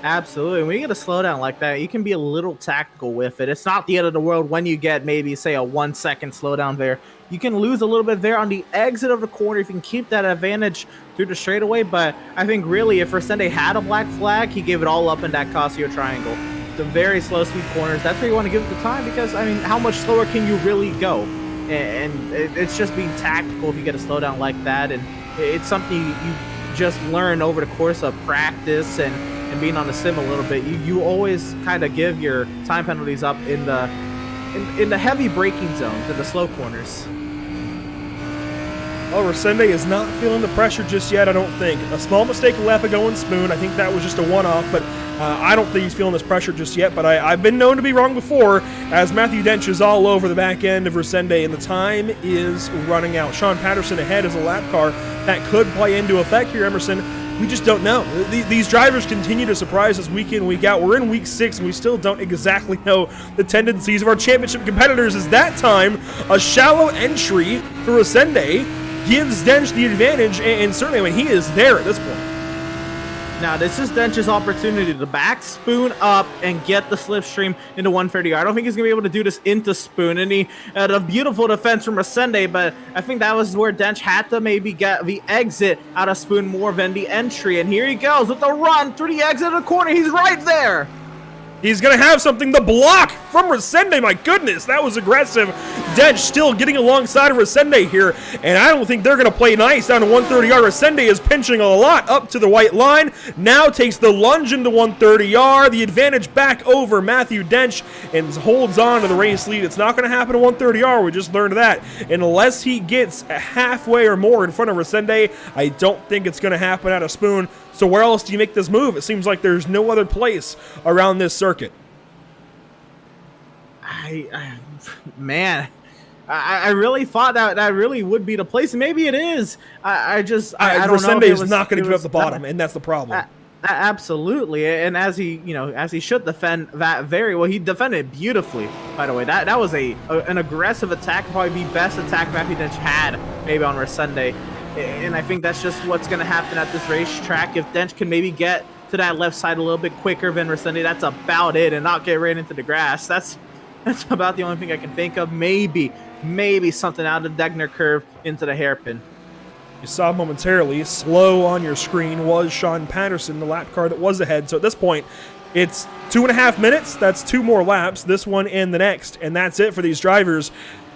S9: Absolutely. When you get a slowdown like that, you can be a little tactical with it. It's not the end of the world when you get maybe, say, a 1 second slowdown there. You can lose a little bit there on the exit of the corner if you can keep that advantage through the straightaway. But I think really if Resende had a black flag, he gave it all up in that Casio triangle. The very slow speed corners, that's where you want to give it the time, because, I mean, how much slower can you really go? and it's just being tactical if you get a slowdown like that, and it's something you just learn over the course of practice and being on the sim a little bit. You always kind of give your time penalties up in the heavy braking zones, in the slow corners.
S8: Well, Resende is not feeling the pressure just yet, I don't think. A small mistake a lap ago in Spoon. I think that was just a one-off, but I don't think he's feeling this pressure just yet. But I've been known to be wrong before, as Matthew Dench is all over the back end of Resende, and the time is running out. Sean Patterson ahead as a lap car. That could play into effect here, Emerson. We just don't know. These drivers continue to surprise us week in, week out. We're in week 6, and we still don't exactly know the tendencies of our championship competitors. As that time, a shallow entry for Resende gives Dench the advantage, and certainly, I mean, he is there at this point.
S9: Now, this is Dench's opportunity to back Spoon up and get the slipstream into 130. I don't think he's going to be able to do this into Spoon. And he had a beautiful defense from Resende, but I think that was where Dench had to maybe get the exit out of Spoon more than the entry. And here he goes with the run through the exit of the corner. He's right there.
S8: He's going to have something to block from Resende. My goodness, that was aggressive. Dench still getting alongside of Resende here, and I don't think they're going to play nice down to 130R. Resende is pinching a lot up to the white line. Now takes the lunge into 130R. The advantage back over Matthew Dench and holds on to the race lead. It's not going to happen at 130R. We just learned that. Unless he gets halfway or more in front of Resende, I don't think it's going to happen out of Spoon. So where else do you make this move? It seems like there's no other place around this circuit.
S9: Man, I really thought that really would be the place. Maybe it is. I don't know.
S8: Resende is not going to give up the bottom, and that's the problem.
S9: Absolutely, and as he should defend that very well. He defended beautifully, by the way. That was an aggressive attack, probably the best attack Matthew Dench had maybe on Resende. And I think that's just what's going to happen at this racetrack. If Dench can maybe get to that left side a little bit quicker than Resende, that's about it, and not get right into the grass. That's about the only thing I can think of. Maybe something out of the Degner curve into the hairpin.
S8: You saw momentarily, slow on your screen, was Sean Patterson, the lap car that was ahead. So at this point, it's 2.5 minutes. That's 2 more laps, this one and the next, and that's it for these drivers.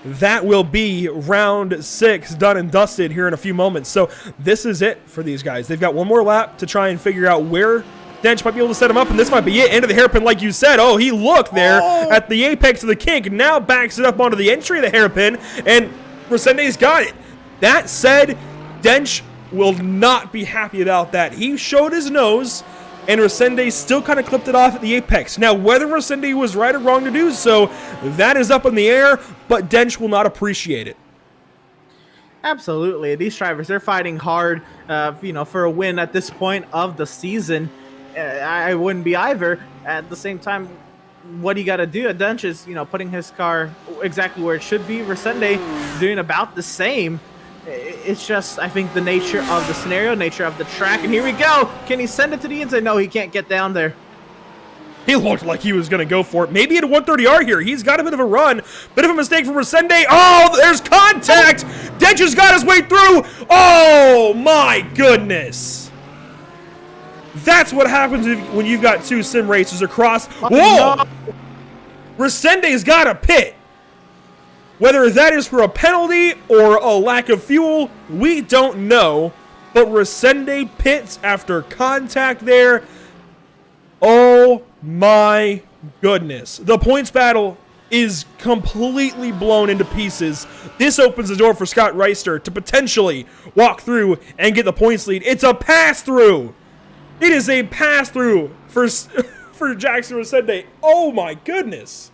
S8: That will be round 6 done and dusted here in a few moments. So this is it for these guys. They've got one more lap to try and figure out where Dench might be able to set him up, and this might be it. Into the hairpin, like you said. Oh, he looked there at the apex of the kink. Now backs it up onto the entry of the hairpin, and Resende's got it. That said, Dench will not be happy about that. He showed his nose, and Resende still kind of clipped it off at the apex. Now, whether Resende was right or wrong to do so, that is up in the air, but Dench will not appreciate it.
S9: Absolutely. These drivers, they're fighting hard, for a win at this point of the season. I wouldn't be either. At the same time, what do you got to do? Dench is, putting his car exactly where it should be. Resende doing about the same. It's just, I think, the nature of the scenario, nature of the track. And here we go. Can he send it to the inside? No, he can't get down there.
S8: He looked like he was going to go for it. Maybe at a 130R here. He's got a bit of a run. Bit of a mistake from Resende. Oh, there's contact. Dench has got his way through. Oh, my goodness. That's what happens when you've got 2 sim racers across. Whoa. No. Resende's got a pit. Whether that is for a penalty or a lack of fuel, we don't know. But Resende pits after contact there. Oh my goodness. The points battle is completely blown into pieces. This opens the door for Scott Reister to potentially walk through and get the points lead. It's a pass-through. It is a pass-through for Jackson Resende. Oh my goodness.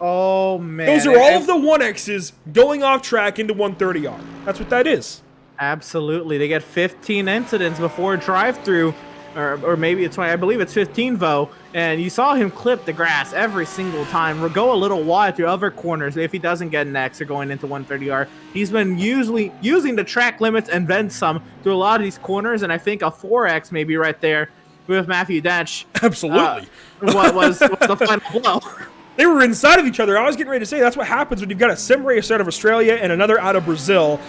S9: Oh, man.
S8: Those are all of the 1Xs going off track into 130R. That's what that is.
S9: Absolutely. They get 15 incidents before drive-through, or maybe it's 20. I believe it's 15, though. And you saw him clip the grass every single time, or go a little wide through other corners if he doesn't get an X or going into 130R. He's been usually using the track limits and then some through a lot of these corners, and I think a 4X maybe right there with Matthew Dench.
S8: Absolutely.
S9: What was the final blow?
S8: They were inside of each other. I was getting ready to say that's what happens when you've got a sim race out of Australia and another out of Brazil.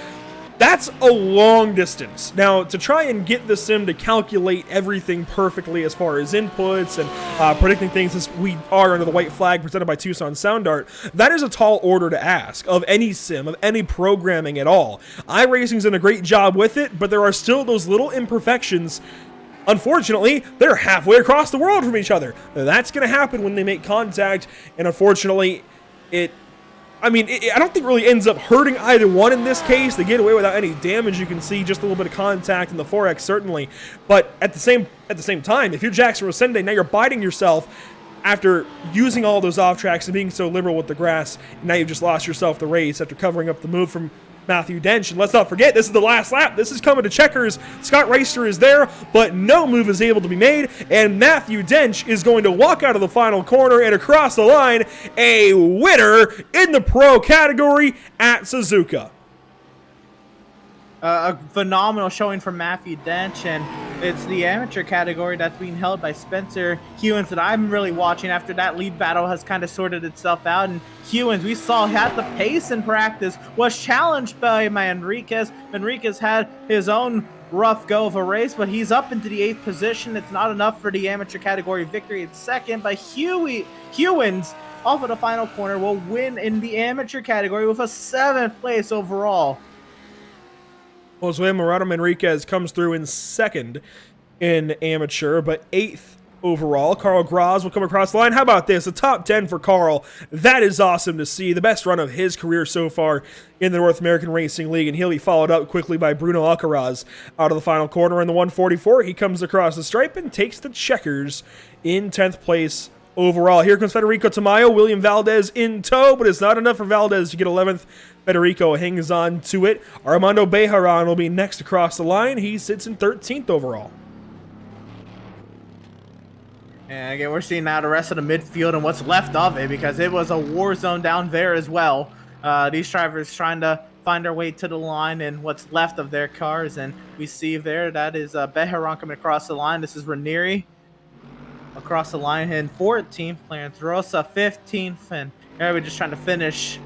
S8: That's a long distance. Now, to try and get the sim to calculate everything perfectly as far as inputs and predicting things as we are under the white flag presented by Tucson Sound Art, that is a tall order to ask of any sim, of any programming at all. iRacing's done a great job with it, but there are still those little imperfections. Unfortunately, they're halfway across the world from each other. That's going to happen when they make contact, and unfortunately, I don't think it really ends up hurting either one in this case. They get away without any damage. You can see just a little bit of contact in the 4X, certainly. But at the same time, if you're Jackson Rosende, now you're biting yourself after using all those off tracks and being so liberal with the grass. Now you've just lost yourself the race after covering up the move from Matthew Dench. And let's not forget, this is the last lap. This is coming to checkers. Scott Reister is there, but no move is able to be made. And Matthew Dench is going to walk out of the final corner and across the line, a winner in the pro category at Suzuka.
S9: A phenomenal showing from Matthew Dench, and it's the amateur category that's being held by Spencer Hewins that I'm really watching after that lead battle has kind of sorted itself out. And Hewins, we saw, had the pace in practice, was challenged by Manriquez. Manriquez had his own rough go of a race, but he's up into the 8th position. It's not enough for the amateur category victory in second, but Hewins off of the final corner will win in the amateur category with a 7th place overall.
S8: Jose Morado Manriquez comes through in second in amateur, but 8th overall. Carl Graz will come across the line. How about this? A top 10 for Carl. That is awesome to see. The best run of his career so far in the North American Racing League, and he'll be followed up quickly by Bruno Alcaraz out of the final corner in the 144. He comes across the stripe and takes the checkers in 10th place overall. Here comes Federico Tamayo, William Valdez in tow, but it's not enough for Valdez to get 11th. Federico hangs on to it. Armando Bejaran will be next across the line. He sits in 13th overall.
S9: And again, we're seeing now the rest of the midfield and what's left of it, because it was a war zone down there as well. These drivers trying to find their way to the line and what's left of their cars. And we see there, that is Bejaran coming across the line. This is Ranieri across the line in 14th. Clarence Rosa 15th. And here we're just trying to finish,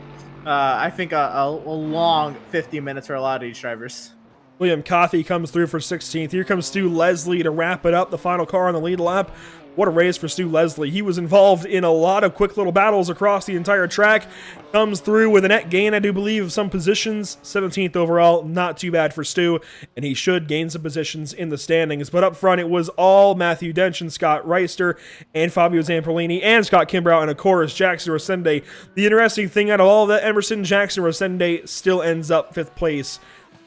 S9: I think, a long 50 minutes for a lot of these drivers.
S8: William Coffey comes through for 16th. Here comes Stu Leslie to wrap it up, the final car on the lead lap. What a race for Stu Leslie. He was involved in a lot of quick little battles across the entire track. Comes through with a net gain, I do believe, of some positions. 17th overall, not too bad for Stu, and he should gain some positions in the standings. But up front, it was all Matthew Dench and Scott Reister and Fabio Zamperlini and Scott Kimbrough, and of course, Jackson Rosende. The interesting thing out of all of that, Emerson Jackson Rosende still ends up 5th place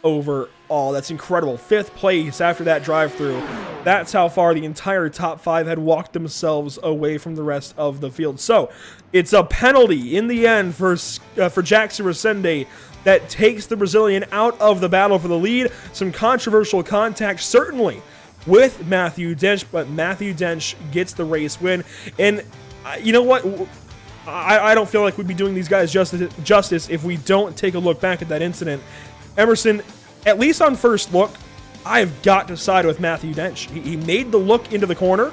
S8: overall. That's incredible. 5th place after that drive-through. That's how far the entire top 5 had walked themselves away from the rest of the field. So it's a penalty in the end for Jackson Rosende that takes the Brazilian out of the battle for the lead. Some controversial contact, certainly, with Matthew Dench, but Matthew Dench gets the race win. And you know what? I don't feel like we'd be doing these guys justice if we don't take a look back at that incident. Emerson, at least on first look, I've got to side with Matthew Dench. He made the look into the corner,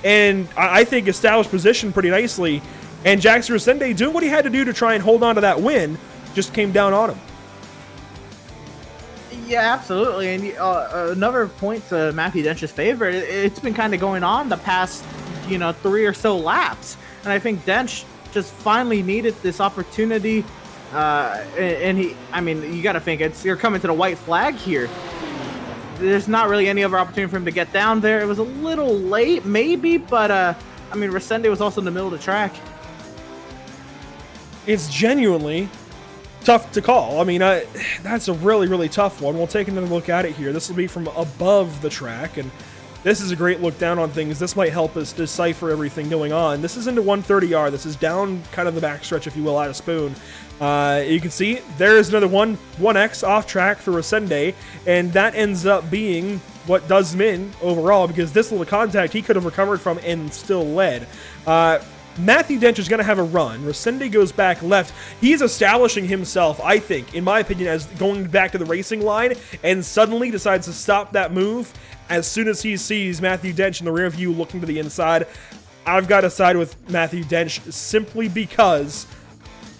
S8: and I think established position pretty nicely. And Jackson Rosende doing what he had to do to try and hold on to that win, just came down on him.
S9: Yeah, absolutely. And another point to Matthew Dench's favor, it's been kind of going on the past, 3 or so laps. And I think Dench just finally needed this opportunity. And you got to think, you're coming to the white flag here. There's not really any other opportunity for him to get down there. It was a little late, maybe, but Rosende was also in the middle of the track.
S8: It's genuinely tough to call. That's a really, really tough one. We'll take another look at it here. This will be from above the track, and this is a great look down on things. This might help us decipher everything going on. This is into 130R. This is down kind of the backstretch, if you will, out of Spoon. You can see there's another 1X off track for Rosende, and that ends up being what does him in overall, because this little contact he could have recovered from and still led. Matthew Dench is going to have a run. Rosende goes back left. He's establishing himself, I think, in my opinion, as going back to the racing line, and suddenly decides to stop that move as soon as he sees Matthew Dench in the rear view looking to the inside. I've got to side with Matthew Dench simply because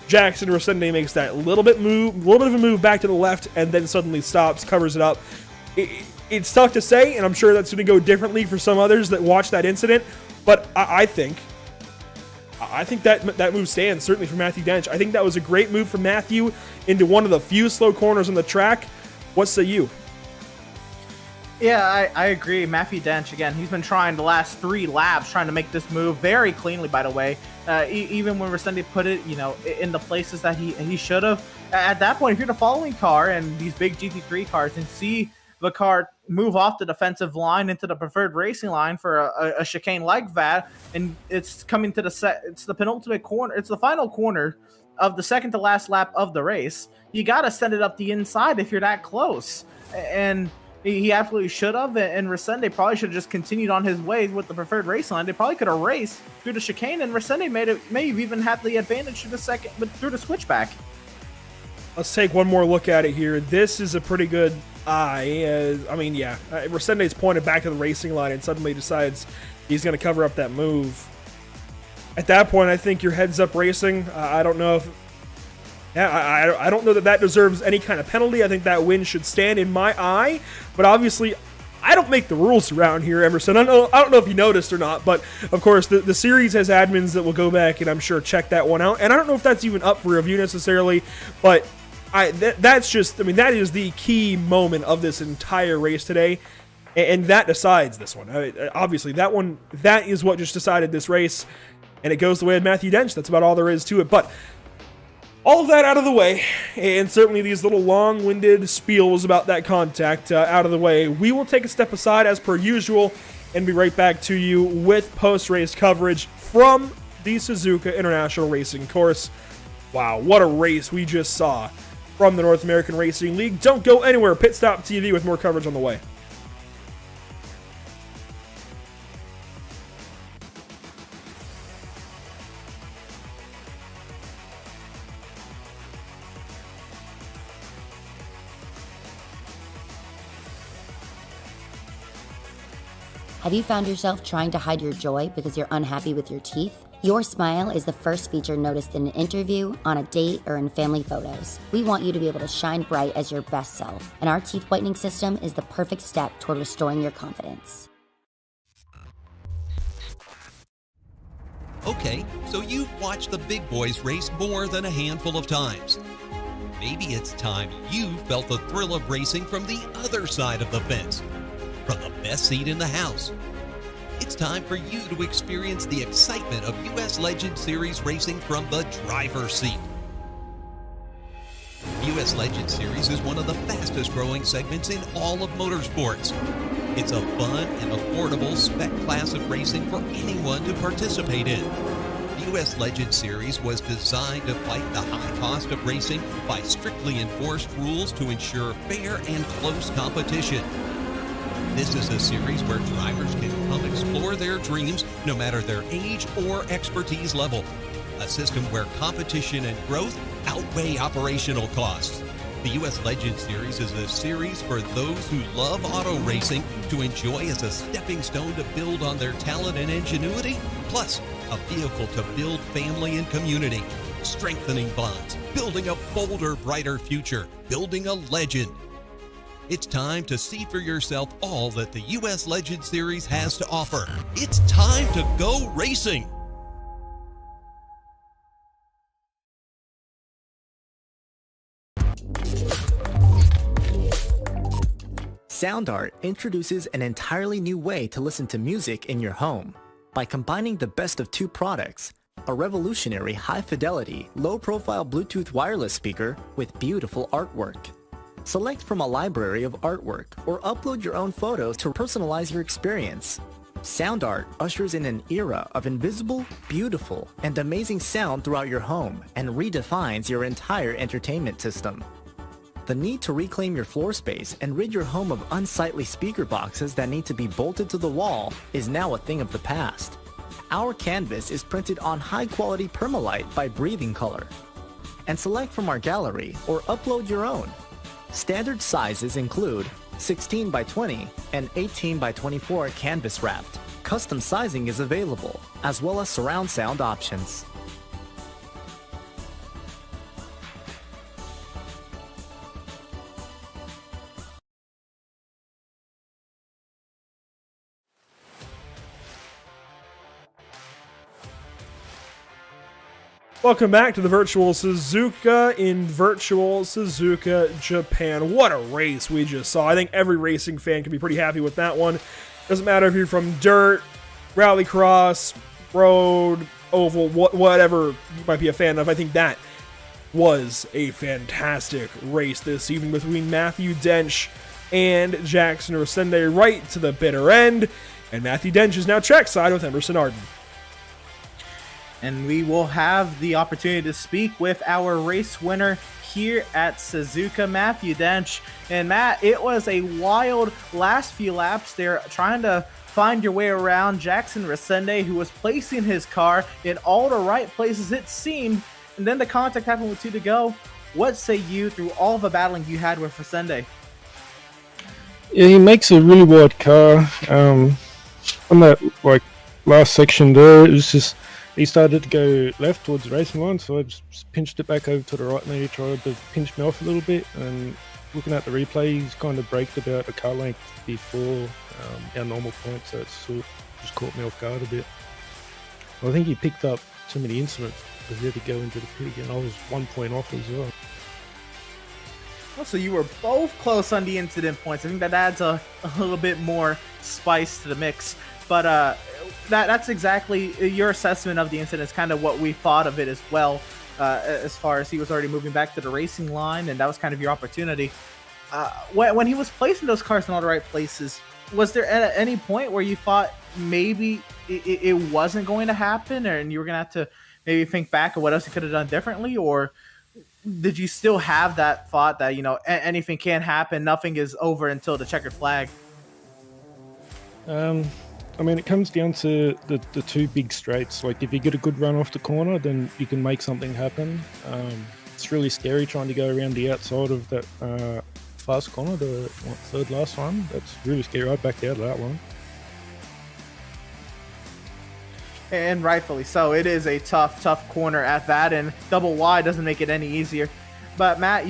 S8: Jackson Resende makes that little bit of a move back to the left, and then suddenly stops, covers it up. It's tough to say, and I'm sure that's going to go differently for some others that watch that incident, but I think that move stands, certainly for Matthew Dench. I think that was a great move from Matthew into one of the few slow corners on the track. What say you?
S9: Yeah, I agree. Matthew Dench, again, he's been trying the last 3 laps, trying to make this move very cleanly, by the way. Even when Resende put it, in the places that he should have. At that point, if you're the following car and these big GT3 cars and see the car move off the defensive line into the preferred racing line for a chicane like that, and it's coming to it's the penultimate corner, it's the final corner of the second to last lap of the race, you got to send it up the inside if you're that close. And he absolutely should have, and Resende probably should have just continued on his way with the preferred race line. They probably could have raced through the chicane, and Resende may have even had the advantage through the switchback.
S8: Let's take one more look at it here. This is a pretty good eye. Resende's pointed back to the racing line and suddenly decides he's going to cover up that move. At that point, I think your heads up racing. I don't know if... I don't know that deserves any kind of penalty. I think that win should stand in my eye. But obviously, I don't make the rules around here, Emerson. I don't know if you noticed or not, but of course, the series has admins that will go back and I'm sure check that one out. And I don't know if that's even up for review necessarily, but that is the key moment of this entire race today. And that decides this one. Obviously, that is what just decided this race. And it goes the way of Matthew Dench. That's about all there is to it. But all of that out of the way, and certainly these little long-winded spiels about that contact out of the way, we will take a step aside as per usual and be right back to you with post-race coverage from the Suzuka International Racing Course. Wow, what a race we just saw from the North American Racing League. Don't go anywhere. PitStopTV with more coverage on the way.
S1: Have you found yourself trying to hide your joy because you're unhappy with your teeth? Your smile is the first feature noticed in an interview, on a date, or in family photos. We want you to be able to shine bright as your best self, and our teeth whitening system is the perfect step toward restoring your confidence.
S11: Okay, so you've watched the big boys race more than a handful of times. Maybe it's time you felt the thrill of racing from the other side of the fence, from the best seat in the house. It's time for you to experience the excitement of U.S. Legend Series racing from the driver's seat. U.S. Legend Series is one of the fastest growing segments in all of motorsports. It's a fun and affordable spec class of racing for anyone to participate in. The U.S. Legend Series was designed to fight the high cost of racing by strictly enforced rules to ensure fair and close competition. This is a series where drivers can come explore their dreams no matter their age or expertise level. A system where competition and growth outweigh operational costs. The U.S. Legend Series is a series for those who love auto racing to enjoy as a stepping stone to build on their talent and ingenuity, plus a vehicle to build family and community, strengthening bonds, building a bolder, brighter future, building a legend. It's time to see for yourself all that the U.S. Legend Series has to offer. It's time to go racing.
S7: SoundArt introduces an entirely new way to listen to music in your home. By combining the best of 2 products, a revolutionary high-fidelity, low-profile Bluetooth wireless speaker with beautiful artwork. Select from a library of artwork or upload your own photos to personalize your experience. SoundArt ushers in an era of invisible, beautiful, and amazing sound throughout your home and redefines your entire entertainment system. The need to reclaim your floor space and rid your home of unsightly speaker boxes that need to be bolted to the wall is now a thing of the past. Our canvas is printed on high-quality permalite by Breathing Color. And select from our gallery or upload your own. Standard sizes include 16 by 20 and 18 by 24 canvas wrapped. Custom sizing is available, as well as surround sound options.
S8: Welcome back to the Virtual Suzuka in Virtual Suzuka, Japan. What a race we just saw. I think every racing fan can be pretty happy with that one. Doesn't matter if you're from dirt, rallycross, road, oval, whatever you might be a fan of. I think that was a fantastic race this evening between Matthew Dench and Jackson Resende right to the bitter end. And Matthew Dench is now trackside with Emerson Arden.
S9: And we will have the opportunity to speak with our race winner here at Suzuka, Matthew Dench. And Matt, it was a wild last few laps there, trying to find your way around Jackson Resende, who was placing his car in all the right places, it seemed. And then the contact happened with 2 to go. What say you through all the battling you had with Resende?
S12: Yeah, he makes a really wide car. On that last section there, it was just he started to go left towards the racing line, so I just pinched it back over to the right, and he tried to pinch me off a little bit. And looking at the replay, he's kind of braked about a car length before our normal point, so it's sort of just caught me off guard a bit. I think he picked up too many incidents because he had to go into the pit again. I was 1 point off as well.
S9: So you were both close on the incident points. I think that adds a little bit more spice to the mix. But that's exactly your assessment of the incident. Is kind of what we thought of it as well, as far as he was already moving back to the racing line, and that was kind of your opportunity. When he was placing those cars in all the right places, was there at any point where you thought maybe it wasn't going to happen, and you were going to have to maybe think back of what else you could have done differently? Or did you still have that thought that, anything can happen, nothing is over until the checkered flag?
S12: I mean, it comes down to the 2 big straights. Like, if you get a good run off the corner, then you can make something happen. It's really scary trying to go around the outside of that fast corner, the third last one. That's really scary. I backed out of that one.
S9: And rightfully so. It is a tough corner at that, and double wide doesn't make it any easier. But Matt,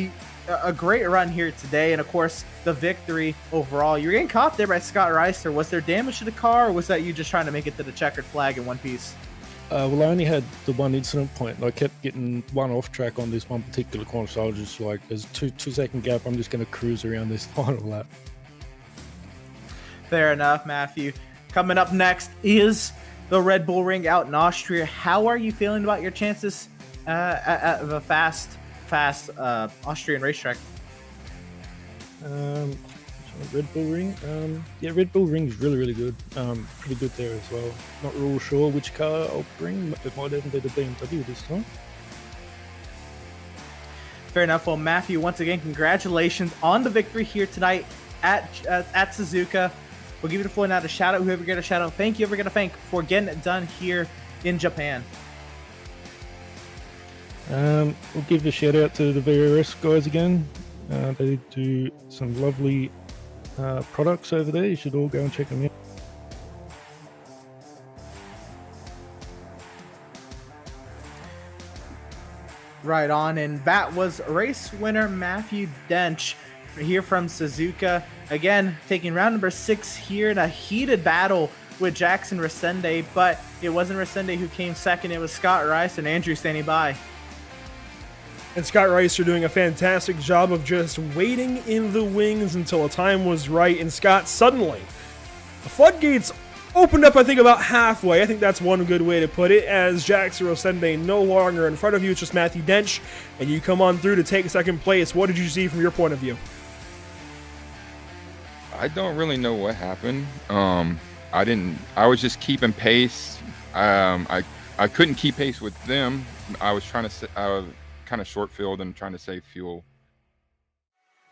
S9: a great run here today, and of course the victory overall. You're getting caught there by Scott Reister. Was there damage to the car, or was that you just trying to make it to the checkered flag in one piece?
S12: Well, I only had the 1 incident point, and I kept getting 1 off track on this one particular corner, so I was just like, there's a 2-second gap, I'm just going to cruise around this final lap.
S9: Fair enough, Matthew. Coming up next is the Red Bull Ring out in Austria. How are you feeling about your chances at the fast Austrian racetrack?
S12: Red Bull Ring? Yeah, Red Bull Ring is really good. Pretty good there as well. Not real sure which car I'll bring. It might even be the BMW this time.
S9: Fair enough. Well, Matthew, once again, congratulations on the victory here tonight at Suzuka. We'll give you the floor now to shout out whoever get a shout out. Thank you, ever gonna thank for getting it done here in Japan.
S12: We'll give a shout out to the VRS guys again. They do some lovely products over there. You should all go and check them out.
S9: Right on, and that was race winner Matthew Dench here from Suzuka. Again, taking round number 6 here in a heated battle with Jackson Resende, but it wasn't Resende who came second. It was Scott Rice and Andrew standing by.
S8: And Scott Rice are doing a fantastic job of just waiting in the wings until the time was right. And Scott, suddenly, the floodgates opened up, I think, about halfway. I think that's one good way to put it, as Jackson Resende no longer in front of you. It's just Matthew Dench, and you come on through to take second place. What did you see from your point of view?
S13: I don't really know what happened. I was just keeping pace. I couldn't keep pace with them. I was kind of short filled and trying to save fuel.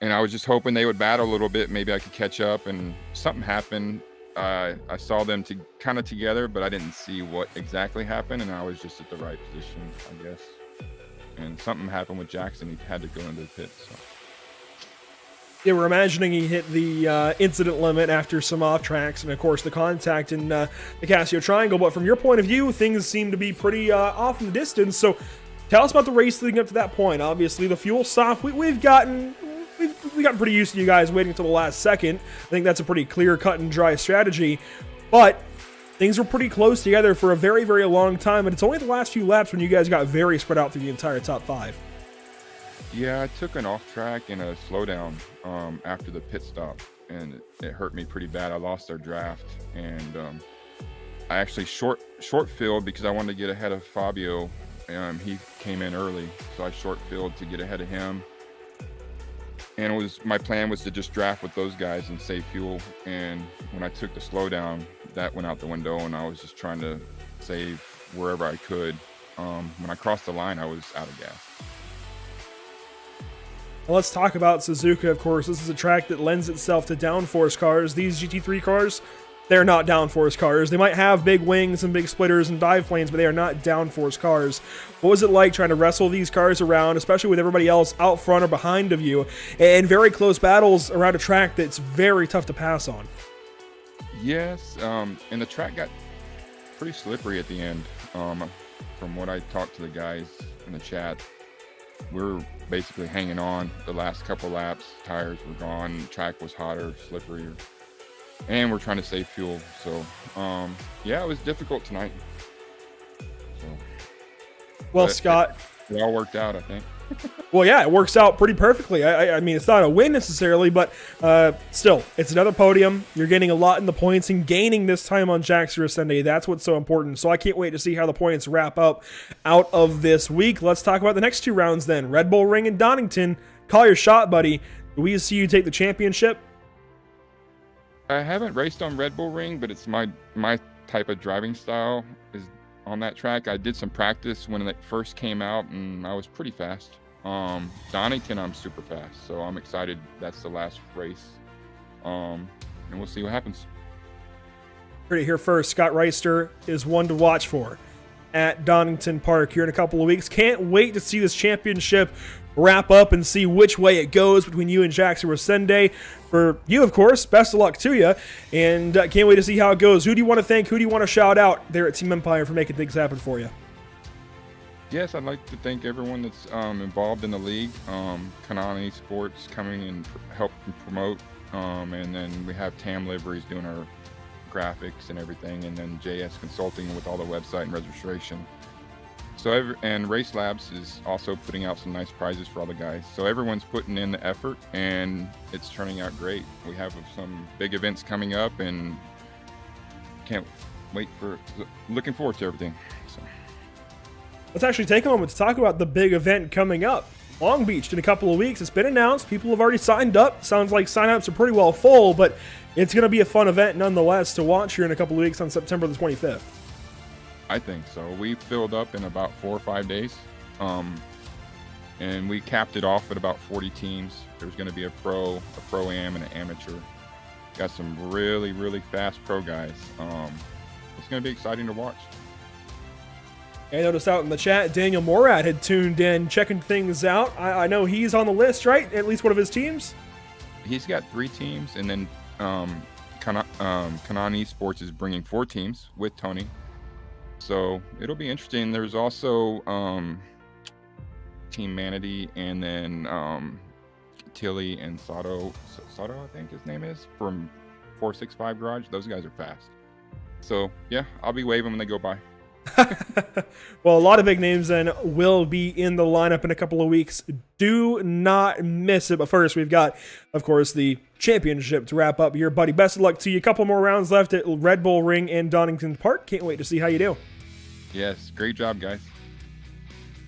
S13: And I was just hoping they would battle a little bit. Maybe I could catch up, and something happened. I saw them kind of together, but I didn't see what exactly happened, and I was just at the right position, I guess. And something happened with Jackson. He had to go into the pit. So.
S8: Yeah, we're imagining he hit the incident limit after some off tracks, and of course the contact in the Casio Triangle. But from your point of view, things seem to be pretty off in the distance. So tell us about the race leading up to that point. Obviously, the fuel stop, we've gotten pretty used to you guys waiting until the last second. I think that's a pretty clear, cut and dry strategy. But things were pretty close together for a very, very long time, and it's only the last few laps when you guys got very spread out through the entire top 5.
S13: Yeah, I took an off track and a slowdown after the pit stop, and it hurt me pretty bad. I lost their draft, and I actually short filled because I wanted to get ahead of Fabio. He came in early, so I short filled to get ahead of him. And my plan was to just draft with those guys and save fuel. And when I took the slowdown, that went out the window, and I was just trying to save wherever I could. When I crossed the line, I was out of gas.
S8: Well, let's talk about Suzuka, of course. This is a track that lends itself to downforce cars. These GT3 cars, they're not downforce cars. They might have big wings and big splitters and dive planes, but they are not downforce cars. What was it like trying to wrestle these cars around, especially with everybody else out front or behind of you, and very close battles around a track that's very tough to pass on?
S13: Yes, and the track got pretty slippery at the end. From what I talked to the guys in the chat, we're basically hanging on the last couple laps. Tires were gone, the track was hotter, slipperier, and we're trying to save fuel. So, yeah, it was difficult tonight. So,
S8: well, Scott,
S13: it all worked out, I think.
S8: Well, yeah, it works out pretty perfectly. I mean, it's not a win necessarily, but still, it's another podium. You're getting a lot in the points and gaining this time on Jackson Sunday. That's what's so important. So I can't wait to see how the points wrap up out of this week. Let's talk about the next 2 rounds then. Red Bull Ring and Donington. Call your shot, buddy. Do we see you take the championship?
S13: I haven't raced on Red Bull Ring, but it's my type of driving style is on that track. I did some practice when it first came out, and I was pretty fast. Donington, I'm super fast, so I'm excited. That's the last race, and we'll see what happens.
S8: Heard it here first. Scott Reister is one to watch for at Donington Park here in a couple of weeks. Can't wait to see this championship wrap up and see which way it goes between you and Jackson Rosende. For you, of course, best of luck to you, and can't wait to see how it goes. Who do you want to thank? Who do you want to shout out there at Team Empire for making things happen for you?
S13: Yes, I'd like to thank everyone that's involved in the league. Kanani Sports coming and helping promote, and then we have Tam Liveries doing our graphics and everything, and then JS Consulting with all the website and registration. So and Race Labs is also putting out some nice prizes for all the guys. So everyone's putting in the effort, and it's turning out great. We have some big events coming up, and looking forward to everything. So.
S8: Let's actually take a moment to talk about the big event coming up. Long Beach in a couple of weeks. It's been announced. People have already signed up. Sounds like signups are pretty well full, but it's going to be a fun event nonetheless to watch here in a couple of weeks on September the 25th.
S13: I think so. We filled up in about 4 or 5 days, and we capped it off at about 40 teams. There's going to be a pro-am, and an amateur. Got some really, really fast pro guys. It's going to be exciting to watch.
S8: I noticed out in the chat, Daniel Morad had tuned in, checking things out. I know he's on the list, right? At least one of his teams?
S13: He's got 3 teams, and then Kanani Sports is bringing 4 teams with Tony. So it'll be interesting. There's also Team Manatee, and then Tilly and Sato, I think his name is, from 465 Garage. Those guys are fast. So yeah, I'll be waving when they go by.
S8: Well, a lot of big names then will be in the lineup in a couple of weeks. Do not miss it. But first, we've got, of course, the championship to wrap up here, buddy. Best of luck to you. A couple more rounds left at Red Bull Ring and Donington Park. Can't wait to see how you do.
S13: Yes, great job, guys.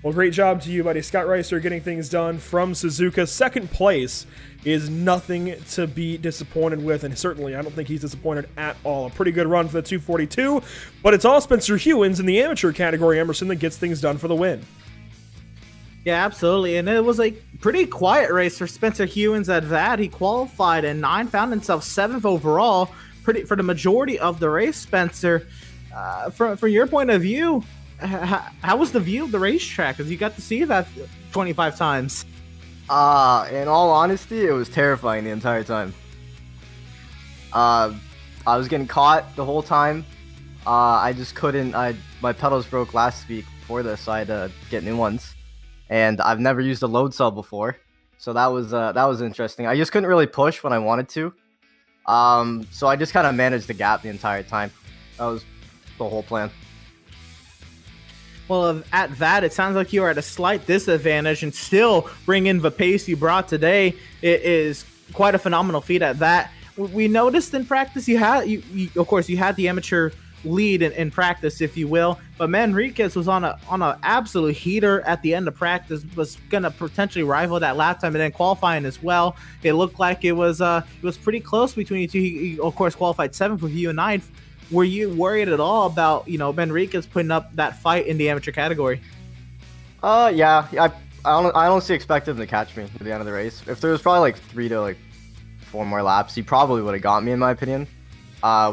S8: Well, great job to you, buddy. Scott Reister getting things done from Suzuka. Second place is nothing to be disappointed with, and certainly I don't think he's disappointed at all. A pretty good run for the 242, but it's all Spencer Hewins in the amateur category, Emerson, that gets things done for the win.
S9: Yeah, absolutely, and it was a pretty quiet race for Spencer Hewins at that. He qualified in 9, found himself 7th overall for the majority of the race, Spencer. From your point of view, how was the view of the racetrack? Because you got to see that 25 times.
S14: In all honesty, it was terrifying the entire time. I was getting caught the whole time. I just couldn't. My pedals broke last week before this, so I had to get new ones. And I've never used a load cell before, so that was interesting. I just couldn't really push when I wanted to. So I just kind of managed the gap the entire time. That was the whole plan.
S9: Well, at that, it sounds like you are at a slight disadvantage, and still bring in the pace you brought today. It is quite a phenomenal feat at that. We noticed in practice you had the amateur lead in practice, if you will, but Manriquez was on a absolute heater at the end of practice, was gonna potentially rival that lap time, and then qualifying as well. It looked like it was pretty close between you two. He of course qualified 7th with you and 9th. Were you worried at all about Manriquez putting up that fight in the amateur category?
S14: Yeah. I honestly expected him to catch me at the end of the race. If there was probably like 3 to 4 more laps, he probably would have got me, in my opinion. I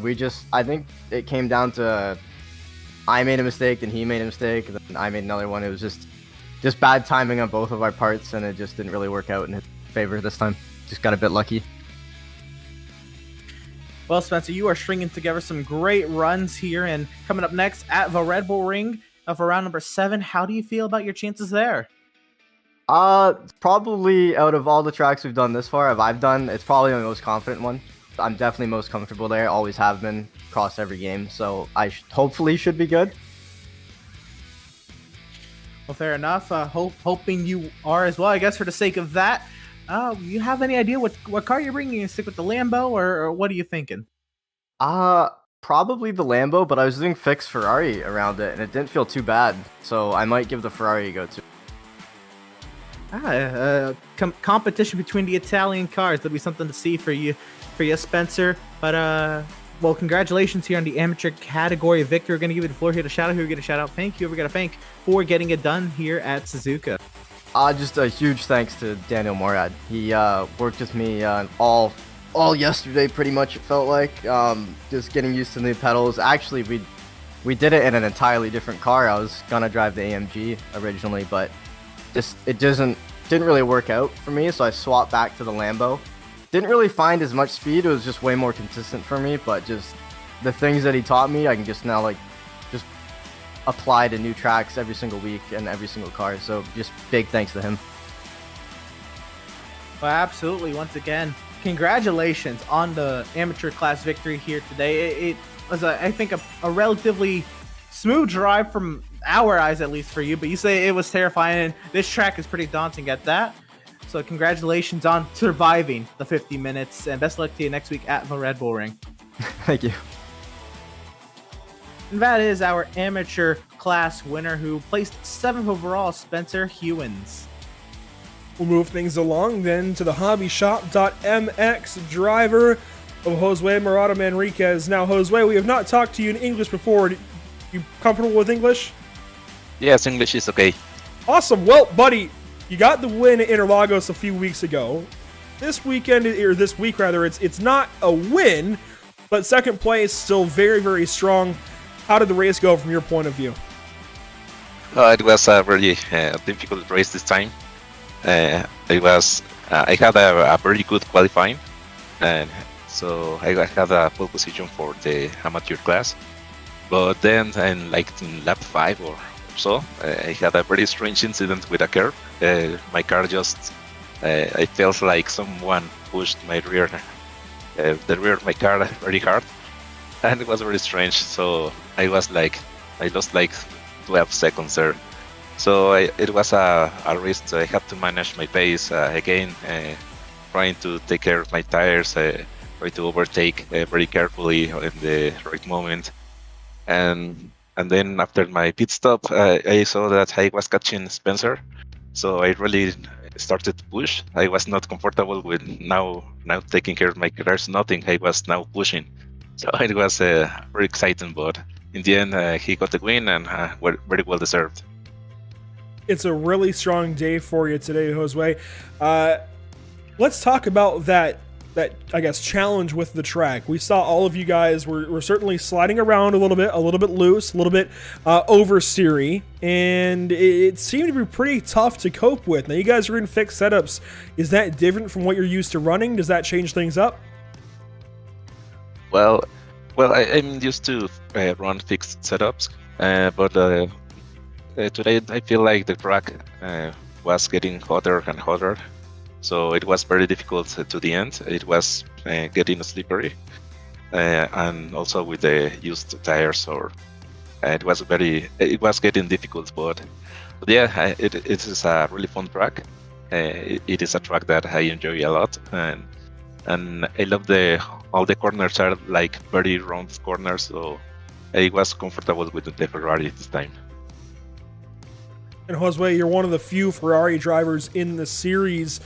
S14: think it came down to I made a mistake, then he made a mistake, and then I made another one. It was just bad timing on both of our parts, and it just didn't really work out in his favor this time. Just got a bit lucky.
S9: Well, Spencer, you are stringing together some great runs here, and coming up next at the Red Bull Ring for round number 7, how do you feel about your chances there?
S14: Probably out of all the tracks we've done this far, I've done, it's probably my most confident one. I'm definitely most comfortable there, always have been, across every game, so I hopefully should be good.
S9: Well, fair enough. Hoping you are as well, I guess, for the sake of that. You have any idea what car you're bringing? You stick with the Lambo, or what are you thinking?
S14: Probably the Lambo, but I was doing fixed Ferrari around it, and it didn't feel too bad, so I might give the Ferrari a go too.
S9: Competition between the Italian cars. That'll be something to see for you, Spencer. But well, congratulations here on the amateur category victory. We're going to give you the floor here to shout out. Who we get a shout out? Thank you. We're going to thank for getting it done here at Suzuka.
S14: Just a huge thanks to Daniel Morad. He worked with me all yesterday, pretty much. It felt like just getting used to new pedals. Actually, we did it in an entirely different car. I was gonna drive the AMG originally, but it didn't really work out for me, so I swapped back to the Lambo. Didn't really find as much speed. It was just way more consistent for me, but just the things that he taught me, I can just now just apply to new tracks every single week and every single car. So just big thanks to him.
S9: Well, absolutely. Once again, congratulations on the amateur class victory here today. It was, I think, a relatively smooth drive from our eyes, at least for you, but you say it was terrifying, and this track is pretty daunting at that. So congratulations on surviving the 50 minutes, and best luck to you next week at the Red Bull Ring.
S14: Thank you.
S9: And that is our amateur class winner, who placed 7th overall, Spencer Hewins.
S8: We'll move things along then to the hobbyshop.mx driver of Josue Murata Manriquez. Now, Josue, we have not talked to you in English before. You comfortable with English?
S15: Yes, English is okay.
S8: Awesome. Well, buddy, you got the win at Interlagos a few weeks ago. This week, it's not a win, but second place, still very, very strong. How did the race go from your point of view?
S15: It was a really difficult race this time. I had a very good qualifying, and so I had a pole position for the amateur class. But then, in lap 5 or so, I had a very strange incident with a curb. My car just, I felt like someone pushed my rear, the rear of my car very hard, and it was very strange. So I lost 12 seconds there. So it was a risk. So I had to manage my pace again, trying to take care of my tires, try to overtake very carefully in the right moment. And then after my pit stop, I saw that I was catching Spencer. So I really started to push. I was not comfortable with now taking care of my cars. Nothing. I was now pushing. So it was very exciting. But in the end, he got the win, and very well deserved.
S8: It's a really strong day for you today, Josue. Let's talk about that I guess challenge with the track. We saw all of you guys were certainly sliding around a little bit loose, a little bit oversteery, and it seemed to be pretty tough to cope with. Now you guys are in fixed setups. Is that different from what you're used to running? Does that change things up?
S15: Well, I'm used to run fixed setups, but today I feel like the track was getting hotter and hotter. So it was very difficult to the end. It was getting slippery, and also with the used tires or it was getting difficult, but yeah, it is a really fun track. It is a track that I enjoy a lot, and I love all the corners are like very round corners, so I was comfortable with the Ferrari this time.
S8: And Josue, you're one of the few Ferrari drivers in the series.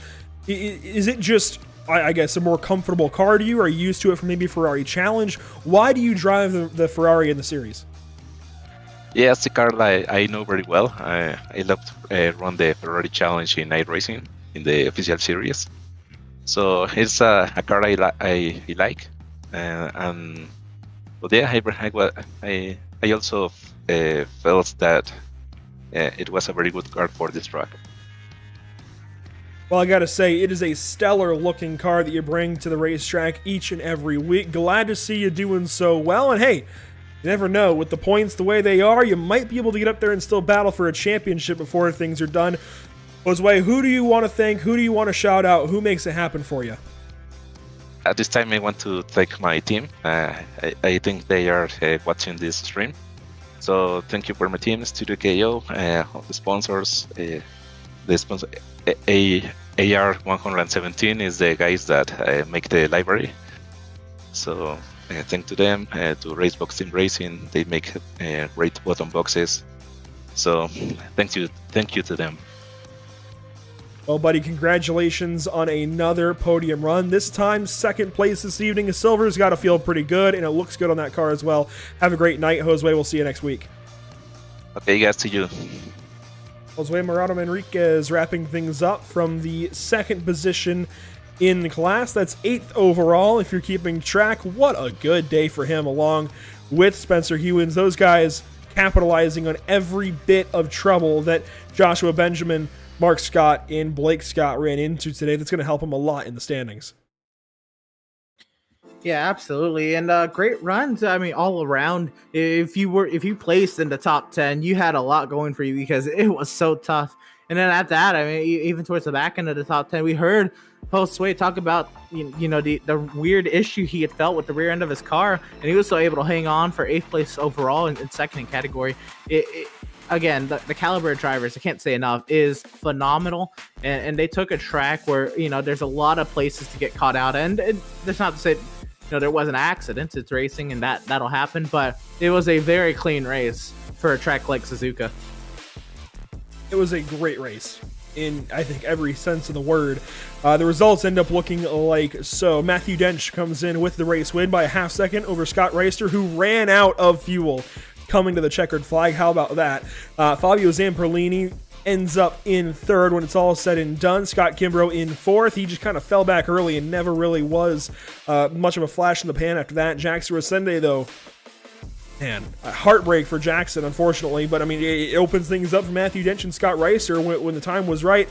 S8: Is it just, I guess, a more comfortable car to you? Are you used to it from maybe Ferrari Challenge? Why do you drive the Ferrari in the series?
S15: Yeah, it's a car that I know very well. I love to run the Ferrari Challenge in iRacing in the official series. So it's a car I like, but yeah, I also felt that it was a very good car for this track.
S8: Well, I gotta say, it is a stellar looking car that you bring to the racetrack each and every week. Glad to see you doing so well, and hey, you never know, with the points the way they are, you might be able to get up there and still battle for a championship before things are done. Josue, who do you want to thank? Who do you want to shout out? Who makes it happen for you?
S15: At this time, I want to thank my team. I think they are watching this stream. So thank you for my team, Studio KO, all the sponsors. The sponsor AR117 is the guys that make the library. So thank to them, to Racebox Team Racing. They make great button boxes. So thank you to them.
S8: Well, buddy, congratulations on another podium run. This time, second place this evening. Silver's got to feel pretty good, and it looks good on that car as well. Have a great night, Josue. We'll see you next week.
S15: Okay, guys, see you.
S8: Josue Murado Enriquez wrapping things up from the second position in the class. That's 8th overall, if you're keeping track. What a good day for him, along with Spencer Hewins. Those guys capitalizing on every bit of trouble that Joshua Benjamin, Mark Scott, and Blake Scott ran into today. That's going to help him a lot in the standings.
S9: Yeah, absolutely. And great runs. I mean, all around. If you placed in the top 10, you had a lot going for you because it was so tough. And then at that, I mean, even towards the back end of the top 10, we heard Josue talk about the weird issue he had felt with the rear end of his car, and he was still able to hang on for 8th place overall in second in category. Again, the caliber of drivers, I can't say enough, is phenomenal. And they took a track where, there's a lot of places to get caught out. And that's not to say, there wasn't accidents. It's racing and that'll happen. But it was a very clean race for a track like Suzuka.
S8: It was a great race in, I think, every sense of the word. The results end up looking like so. Matthew Dench comes in with the race win by a half second over Scott Reister, who ran out of fuel coming to the checkered flag. How about that? Fabio Zamperlini ends up in 3rd when it's all said and done. Scott Kimbrough in 4th. He just kind of fell back early and never really was much of a flash in the pan after that. Jackson Rosende, though, man, a heartbreak for Jackson, unfortunately. But, I mean, it opens things up for Matthew Dench and Scott Reiser when the time was right.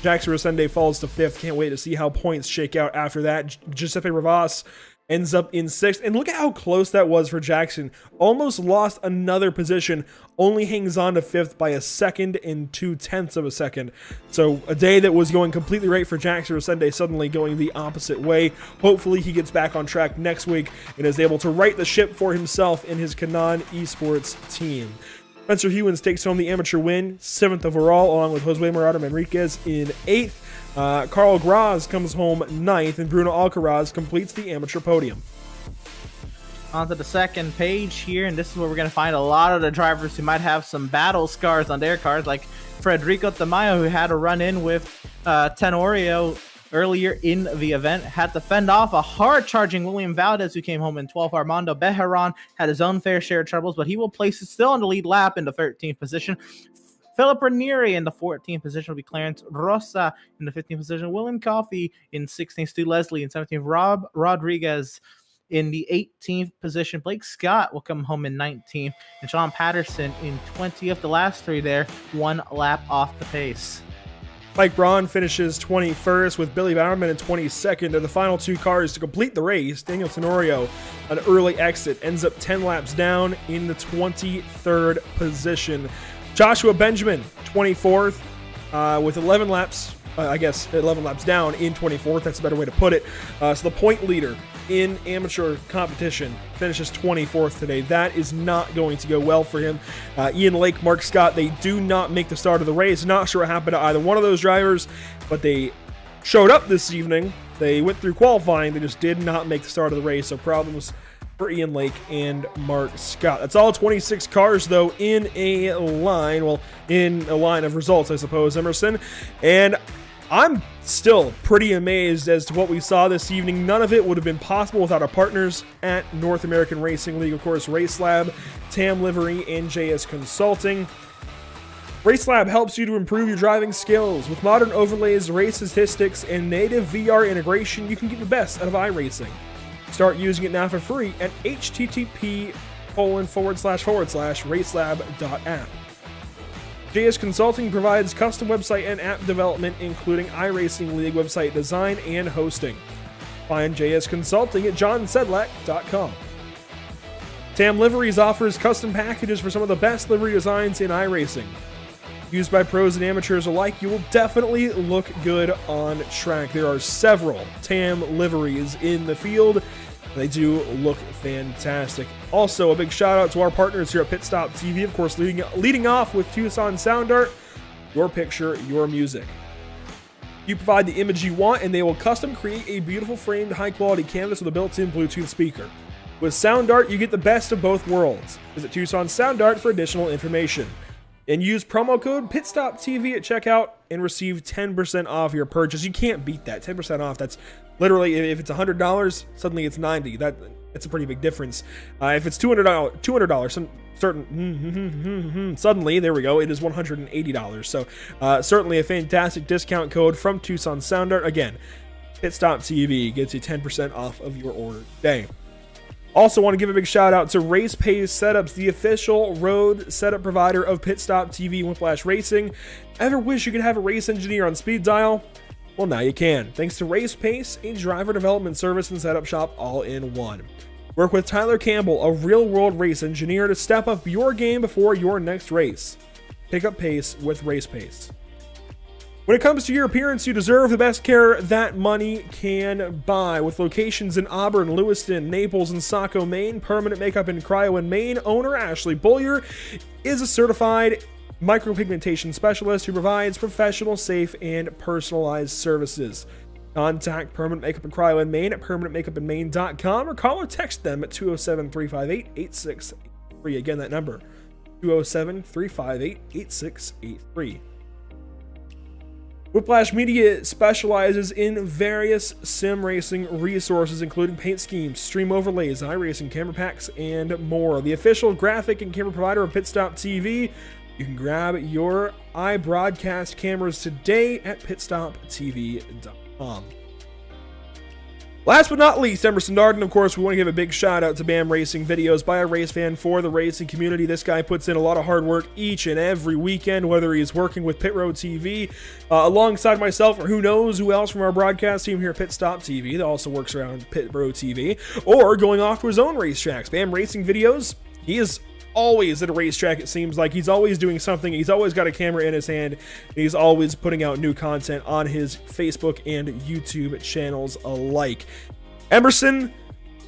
S8: Jackson Rosende falls to 5th. Can't wait to see how points shake out after that. Giuseppe Rivas ends up in 6th. And look at how close that was for Jackson. Almost lost another position. Only hangs on to 5th by a second and 2/10 of a second. So a day that was going completely right for Jackson Rosende suddenly going the opposite way. Hopefully he gets back on track next week and is able to right the ship for himself and his Kanan Esports team. Spencer Hewins takes home the amateur win, 7th overall, along with Josue Murado Enriquez in 8th. Carl Graz comes home 9th, and Bruno Alcaraz completes the amateur podium.
S9: Onto the second page here, and this is where we're going to find a lot of the drivers who might have some battle scars on their cars, like Federico Tamayo, who had a run-in with Tenorio earlier in the event, had to fend off a hard-charging William Valdez, who came home in 12th. Armando Bejarron had his own fair share of troubles, but he will place it still on the lead lap in the 13th position. Philip Ranieri in the 14th position will be Clarence Rosa in the 15th position. William Coffey in 16th. Stu Leslie in 17th. Rob Rodriguez in the 18th position. Blake Scott will come home in 19th. And Sean Patterson in 20th. The last three there, one lap off the pace.
S8: Mike Braun finishes 21st with Billy Bowerman in 22nd. They're the final two cars to complete the race. Daniel Tenorio, an early exit, ends up 10 laps down in the 23rd position. Joshua Benjamin, 24th, with 11 laps I guess 11 laps down in 24th. That's a better way to put it. So the point leader in amateur competition finishes 24th today. That is not going to go well for him. Ian Lake, Mark Scott, they do not make the start of the race. Not sure what happened to either one of those drivers, but they showed up this evening. They went through qualifying. They just did not make the start of the race. So problems for Ian Lake and Mark Scott. That's all 26 cars, though, in a line. Well, in a line of results, I suppose, Emerson. And I'm still pretty amazed as to what we saw this evening. None of it would have been possible without our partners at North American Racing League. Of course, Race Lab, TAM Livery, and JS Consulting. Race Lab helps you to improve your driving skills. With modern overlays, race statistics, and native VR integration, you can get the best out of iRacing. Start using it now for free at http://racelab.app. JS Consulting provides custom website and app development, including iRacing League website design and hosting. Find JS Consulting at johnsedlak.com. TAM Liveries offers custom packages for some of the best livery designs in iRacing. Used by pros and amateurs alike, you will definitely look good on track. There are several TAM liveries in the field. They do look fantastic. Also, a big shout out to our partners here at PitStopTV, of course, leading off with Tucson Sound Art, your picture, your music. You provide the image you want, and they will custom create a beautiful framed, high-quality canvas with a built-in Bluetooth speaker. With Sound Art, you get the best of both worlds. Visit Tucson Sound Art for additional information. And use promo code PitStopTV at checkout and receive 10% off your purchase. You can't beat that. 10% off. That's literally, if it's $100, suddenly it's $90. That's a pretty big difference. If it's $200, suddenly, there we go, it is $180. So certainly a fantastic discount code from Tucson Sound Art. Again, PitStopTV gets you 10% off of your order today. Also want to give a big shout out to Race Pace Setups, the official road setup provider of PitStopTV Whiplash Racing. Ever wish you could have a race engineer on speed dial? Well, now you can, thanks to Race Pace, a driver development service and setup shop all in one. Work with Tyler Campbell, a real-world race engineer, to step up your game before your next race. Pick up pace with Race Pace. When it comes to your appearance, you deserve the best care that money can buy. With locations in Auburn, Lewiston, Naples, and Saco, Maine, Permanent Makeup in Cryo in Maine, owner Ashley Bullier is a certified micropigmentation specialist who provides professional, safe, and personalized services. Contact Permanent Makeup in Cryo in Maine at permanentmakeupinmaine.com or call or text them at 207-358-8683. Again, that number, 207-358-8683. Whiplash Media specializes in various sim racing resources, including paint schemes, stream overlays, iRacing camera packs, and more. The official graphic and camera provider of PitStopTV. You can grab your iBroadcast cameras today at pitstoptv.com. Last but not least, Emerson Darden. Of course, we want to give a big shout out to BAM Racing Videos by a race fan for the racing community. This guy puts in a lot of hard work each and every weekend, whether he's working with Pit Road TV alongside myself, or who knows who else from our broadcast team here at PitStopTV that also works around Pit Road TV, or going off to his own racetracks. BAM Racing Videos, he is always at a racetrack. It seems like he's always doing something. He's always got a camera in his hand. He's always putting out new content on his Facebook and YouTube channels alike. Emerson,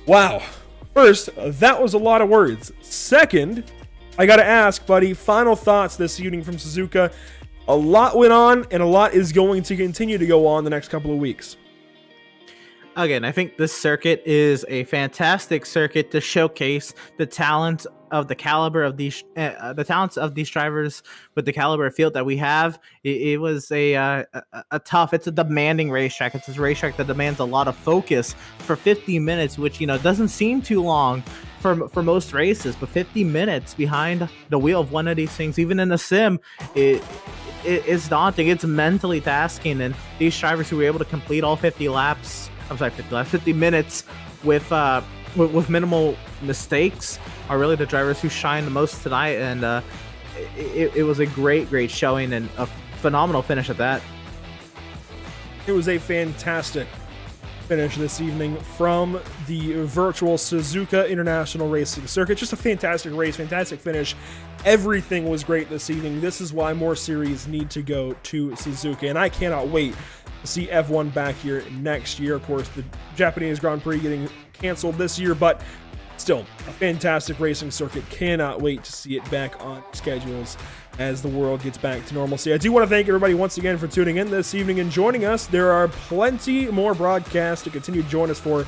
S8: wow. First, that was a lot of words. Second, I gotta ask, buddy, final thoughts this evening from Suzuka. A lot went on, and a lot is going to continue to go on the next couple of weeks.
S9: Again, I think this circuit is a fantastic circuit to showcase the talent of the caliber of these, the talents of these drivers with the caliber of field that we have. It was a tough, it's a demanding racetrack. It's a racetrack that demands a lot of focus for 50 minutes, which, you know, doesn't seem too long for most races, but 50 minutes behind the wheel of one of these things, even in the sim, it's daunting. It's mentally tasking, and these drivers who were able to complete all 50 minutes with minimal mistakes are really the drivers who shine the most tonight, and it was a great showing and a phenomenal finish at that.
S8: It was a fantastic finish this evening from the virtual Suzuka International Racing Circuit. Just a fantastic race, fantastic finish. Everything was great this evening. This is why more series need to go to Suzuka, and I cannot wait to see F1 back here next year. Of course, the Japanese Grand Prix getting canceled this year, but still a fantastic racing circuit. Cannot wait to see it back on schedules as the world gets back to normalcy. I do want to thank everybody once again for tuning in this evening and joining us. There are plenty more broadcasts to continue to join us for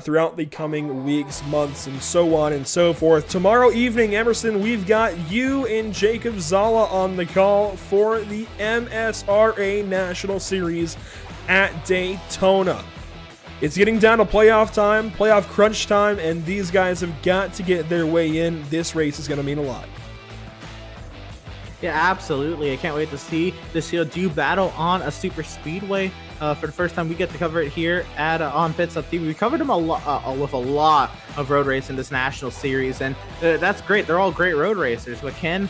S8: throughout the coming weeks, months, and so on and so forth. Tomorrow evening, Emerson, we've got you and Jacob Zala on the call for the MSRA National Series at Daytona. It's getting down to playoff time, playoff crunch time, and these guys have got to get their way in. This race is going to mean a lot.
S9: Yeah, absolutely. I can't wait to see this do battle on a super speedway. For the first time, we get to cover it here at on PitStopTV. We covered them with a lot of road racing this national series, and that's great. They're all great road racers, but can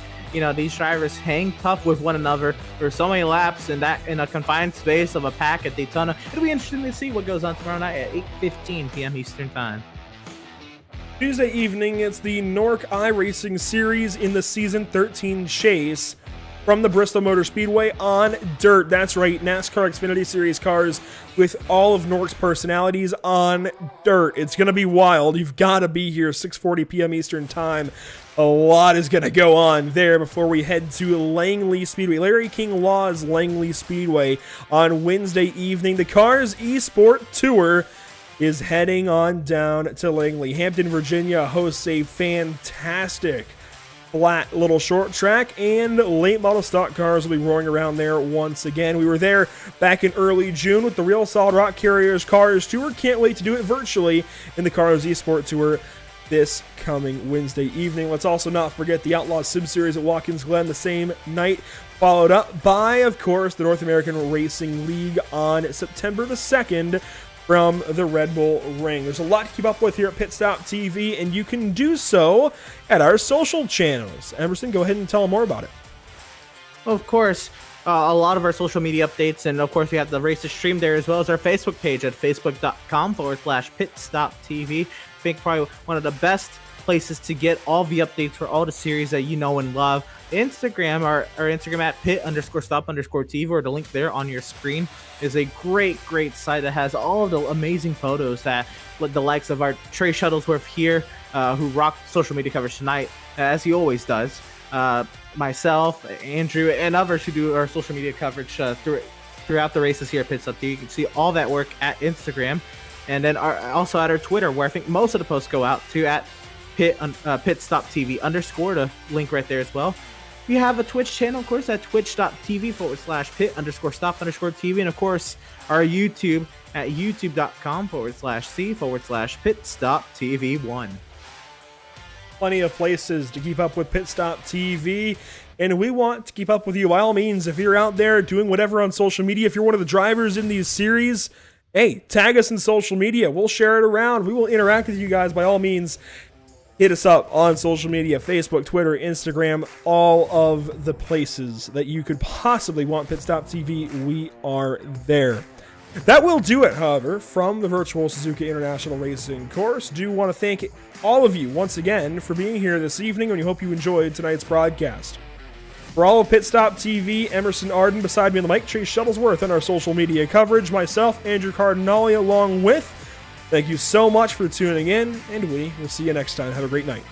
S9: these drivers hang tough with one another for so many laps in a confined space of a pack at Daytona? It'll be interesting to see what goes on tomorrow night at 8:15 p.m. Eastern Time.
S8: Tuesday evening, it's the Nork iRacing Series in the Season 13 chase from the Bristol Motor Speedway on dirt. That's right, NASCAR Xfinity Series cars with all of Nork's personalities on dirt. It's going to be wild. You've got to be here, 6:40 p.m. Eastern Time. A lot is going to go on there before we head to Langley Speedway. Larry King Law's Langley Speedway on Wednesday evening. The Cars Esport Tour is heading on down to Langley. Hampton, Virginia hosts a fantastic flat little short track, and late model stock cars will be roaring around there once again. We were there back in early June with the Real Solid Rock Carriers Cars Tour. Can't wait to do it virtually in the Cars Esport Tour this coming Wednesday evening. Let's also not forget the Outlaw Sim Series at Watkins Glen the same night, followed up by, of course, the North American Racing League on September the 2nd from the Red Bull Ring. There's a lot to keep up with here at PitStopTV, and you can do so at our social channels. Emerson, go ahead and tell them more about it.
S9: Of course, a lot of our social media updates, and of course we have the races streamed there, as well as our Facebook page at facebook.com/PitStopTV. I think probably one of the best places to get all the updates for all the series that you know and love. Instagram, our Instagram at pit_stop_TV, or the link there on your screen, is a great site that has all of the amazing photos that the likes of our Trey Shuttlesworth here, who rocked social media coverage tonight, as he always does, myself, Andrew, and others who do our social media coverage throughout the races here at PitStopTV. You can see all that work at Instagram, and then also at our Twitter, where I think most of the posts go out to, at PitStopTV _, the link right there as well. We have a Twitch channel, of course, at twitch.tv/pit_stop_TV, and of course our YouTube at youtube.com/c/pitstoptv1.
S8: Plenty of places to keep up with PitStopTV, and we want to keep up with you. By all means, if you're out there doing whatever on social media, if you're one of the drivers in these series, hey, tag us in social media. We'll share it around. We will interact with you guys. By all means, hit us up on social media, Facebook, Twitter, Instagram, all of the places that you could possibly want PitStopTV. We are there. That will do it, however, from the virtual Suzuka International Racing Course. Do want to thank all of you once again for being here this evening, and we hope you enjoyed tonight's broadcast. For all of PitStopTV, Emerson Arden, beside me on the mic, Chase Shuttlesworth, and our social media coverage, myself, Andrew Cardinale, along with, thank you so much for tuning in, and we will see you next time. Have a great night.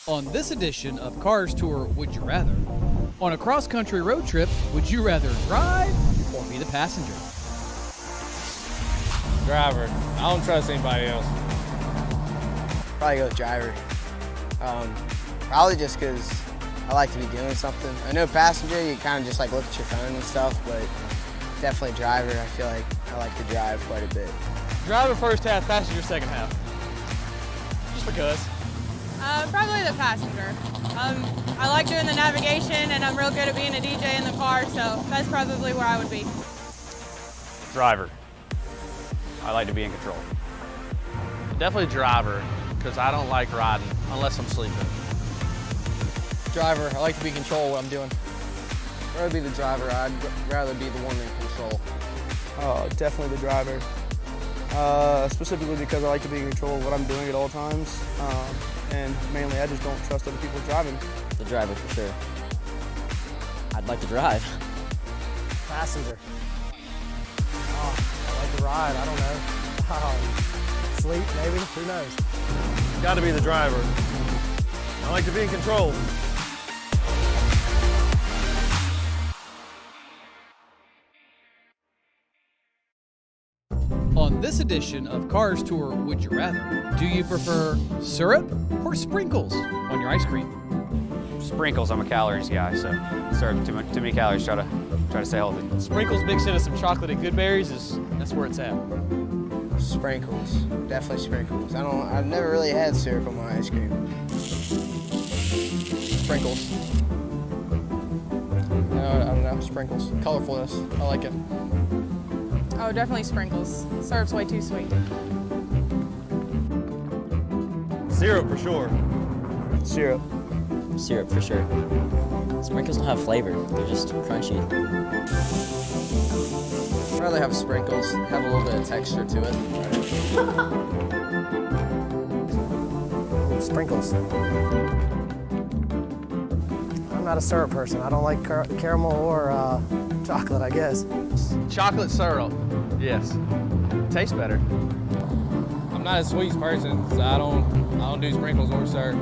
S2: On this edition of Cars Tour Would You Rather, on a cross-country road trip, would you rather drive or be the passenger?
S16: Driver. I don't trust anybody else.
S17: Probably go with driver. Probably just because I like to be doing something. I know passenger, you kind of just like look at your phone and stuff, but definitely driver. I feel like I like to drive quite a bit.
S16: Driver first half, passenger second half. Just because.
S18: Probably the passenger. I like doing the navigation and I'm real good at being a DJ in the car, so that's probably where I would be.
S19: Driver. I like to be in control.
S20: Definitely driver, because I don't like riding unless I'm sleeping.
S21: Driver. I like to be in control of what I'm doing. I'd rather be the driver. I'd rather be the one in control.
S22: Definitely the driver. Specifically because I like to be in control of what I'm doing at all times. And mainly, I just don't trust other people driving.
S23: The driver, for sure. I'd like to drive.
S24: Passenger. I like to ride, I don't know. Sleep, maybe, who knows?
S16: Got to be the driver. I like to be in control.
S2: On this edition of Cars Tour Would You Rather, do you prefer syrup or sprinkles on your ice cream?
S19: Sprinkles. I'm a calories guy, so syrup too many calories. Try to stay healthy.
S16: Sprinkles mixed into some chocolate and good berries that's where it's at.
S17: Sprinkles. Definitely sprinkles. I've never really had syrup on my ice cream.
S22: Sprinkles. I don't know, sprinkles. Colorfulness, I like it.
S18: Oh, definitely sprinkles. Syrup's way too sweet.
S16: Syrup for sure.
S22: Syrup.
S23: Syrup, for sure. Sprinkles don't have flavor. They're just crunchy.
S17: I'd rather have sprinkles, have a little bit of texture to it.
S24: Sprinkles. I'm not a syrup person. I don't like caramel or chocolate, I guess.
S20: Chocolate syrup, yes. Tastes better.
S16: I'm not a sweets person, so I don't do sprinkles or syrup.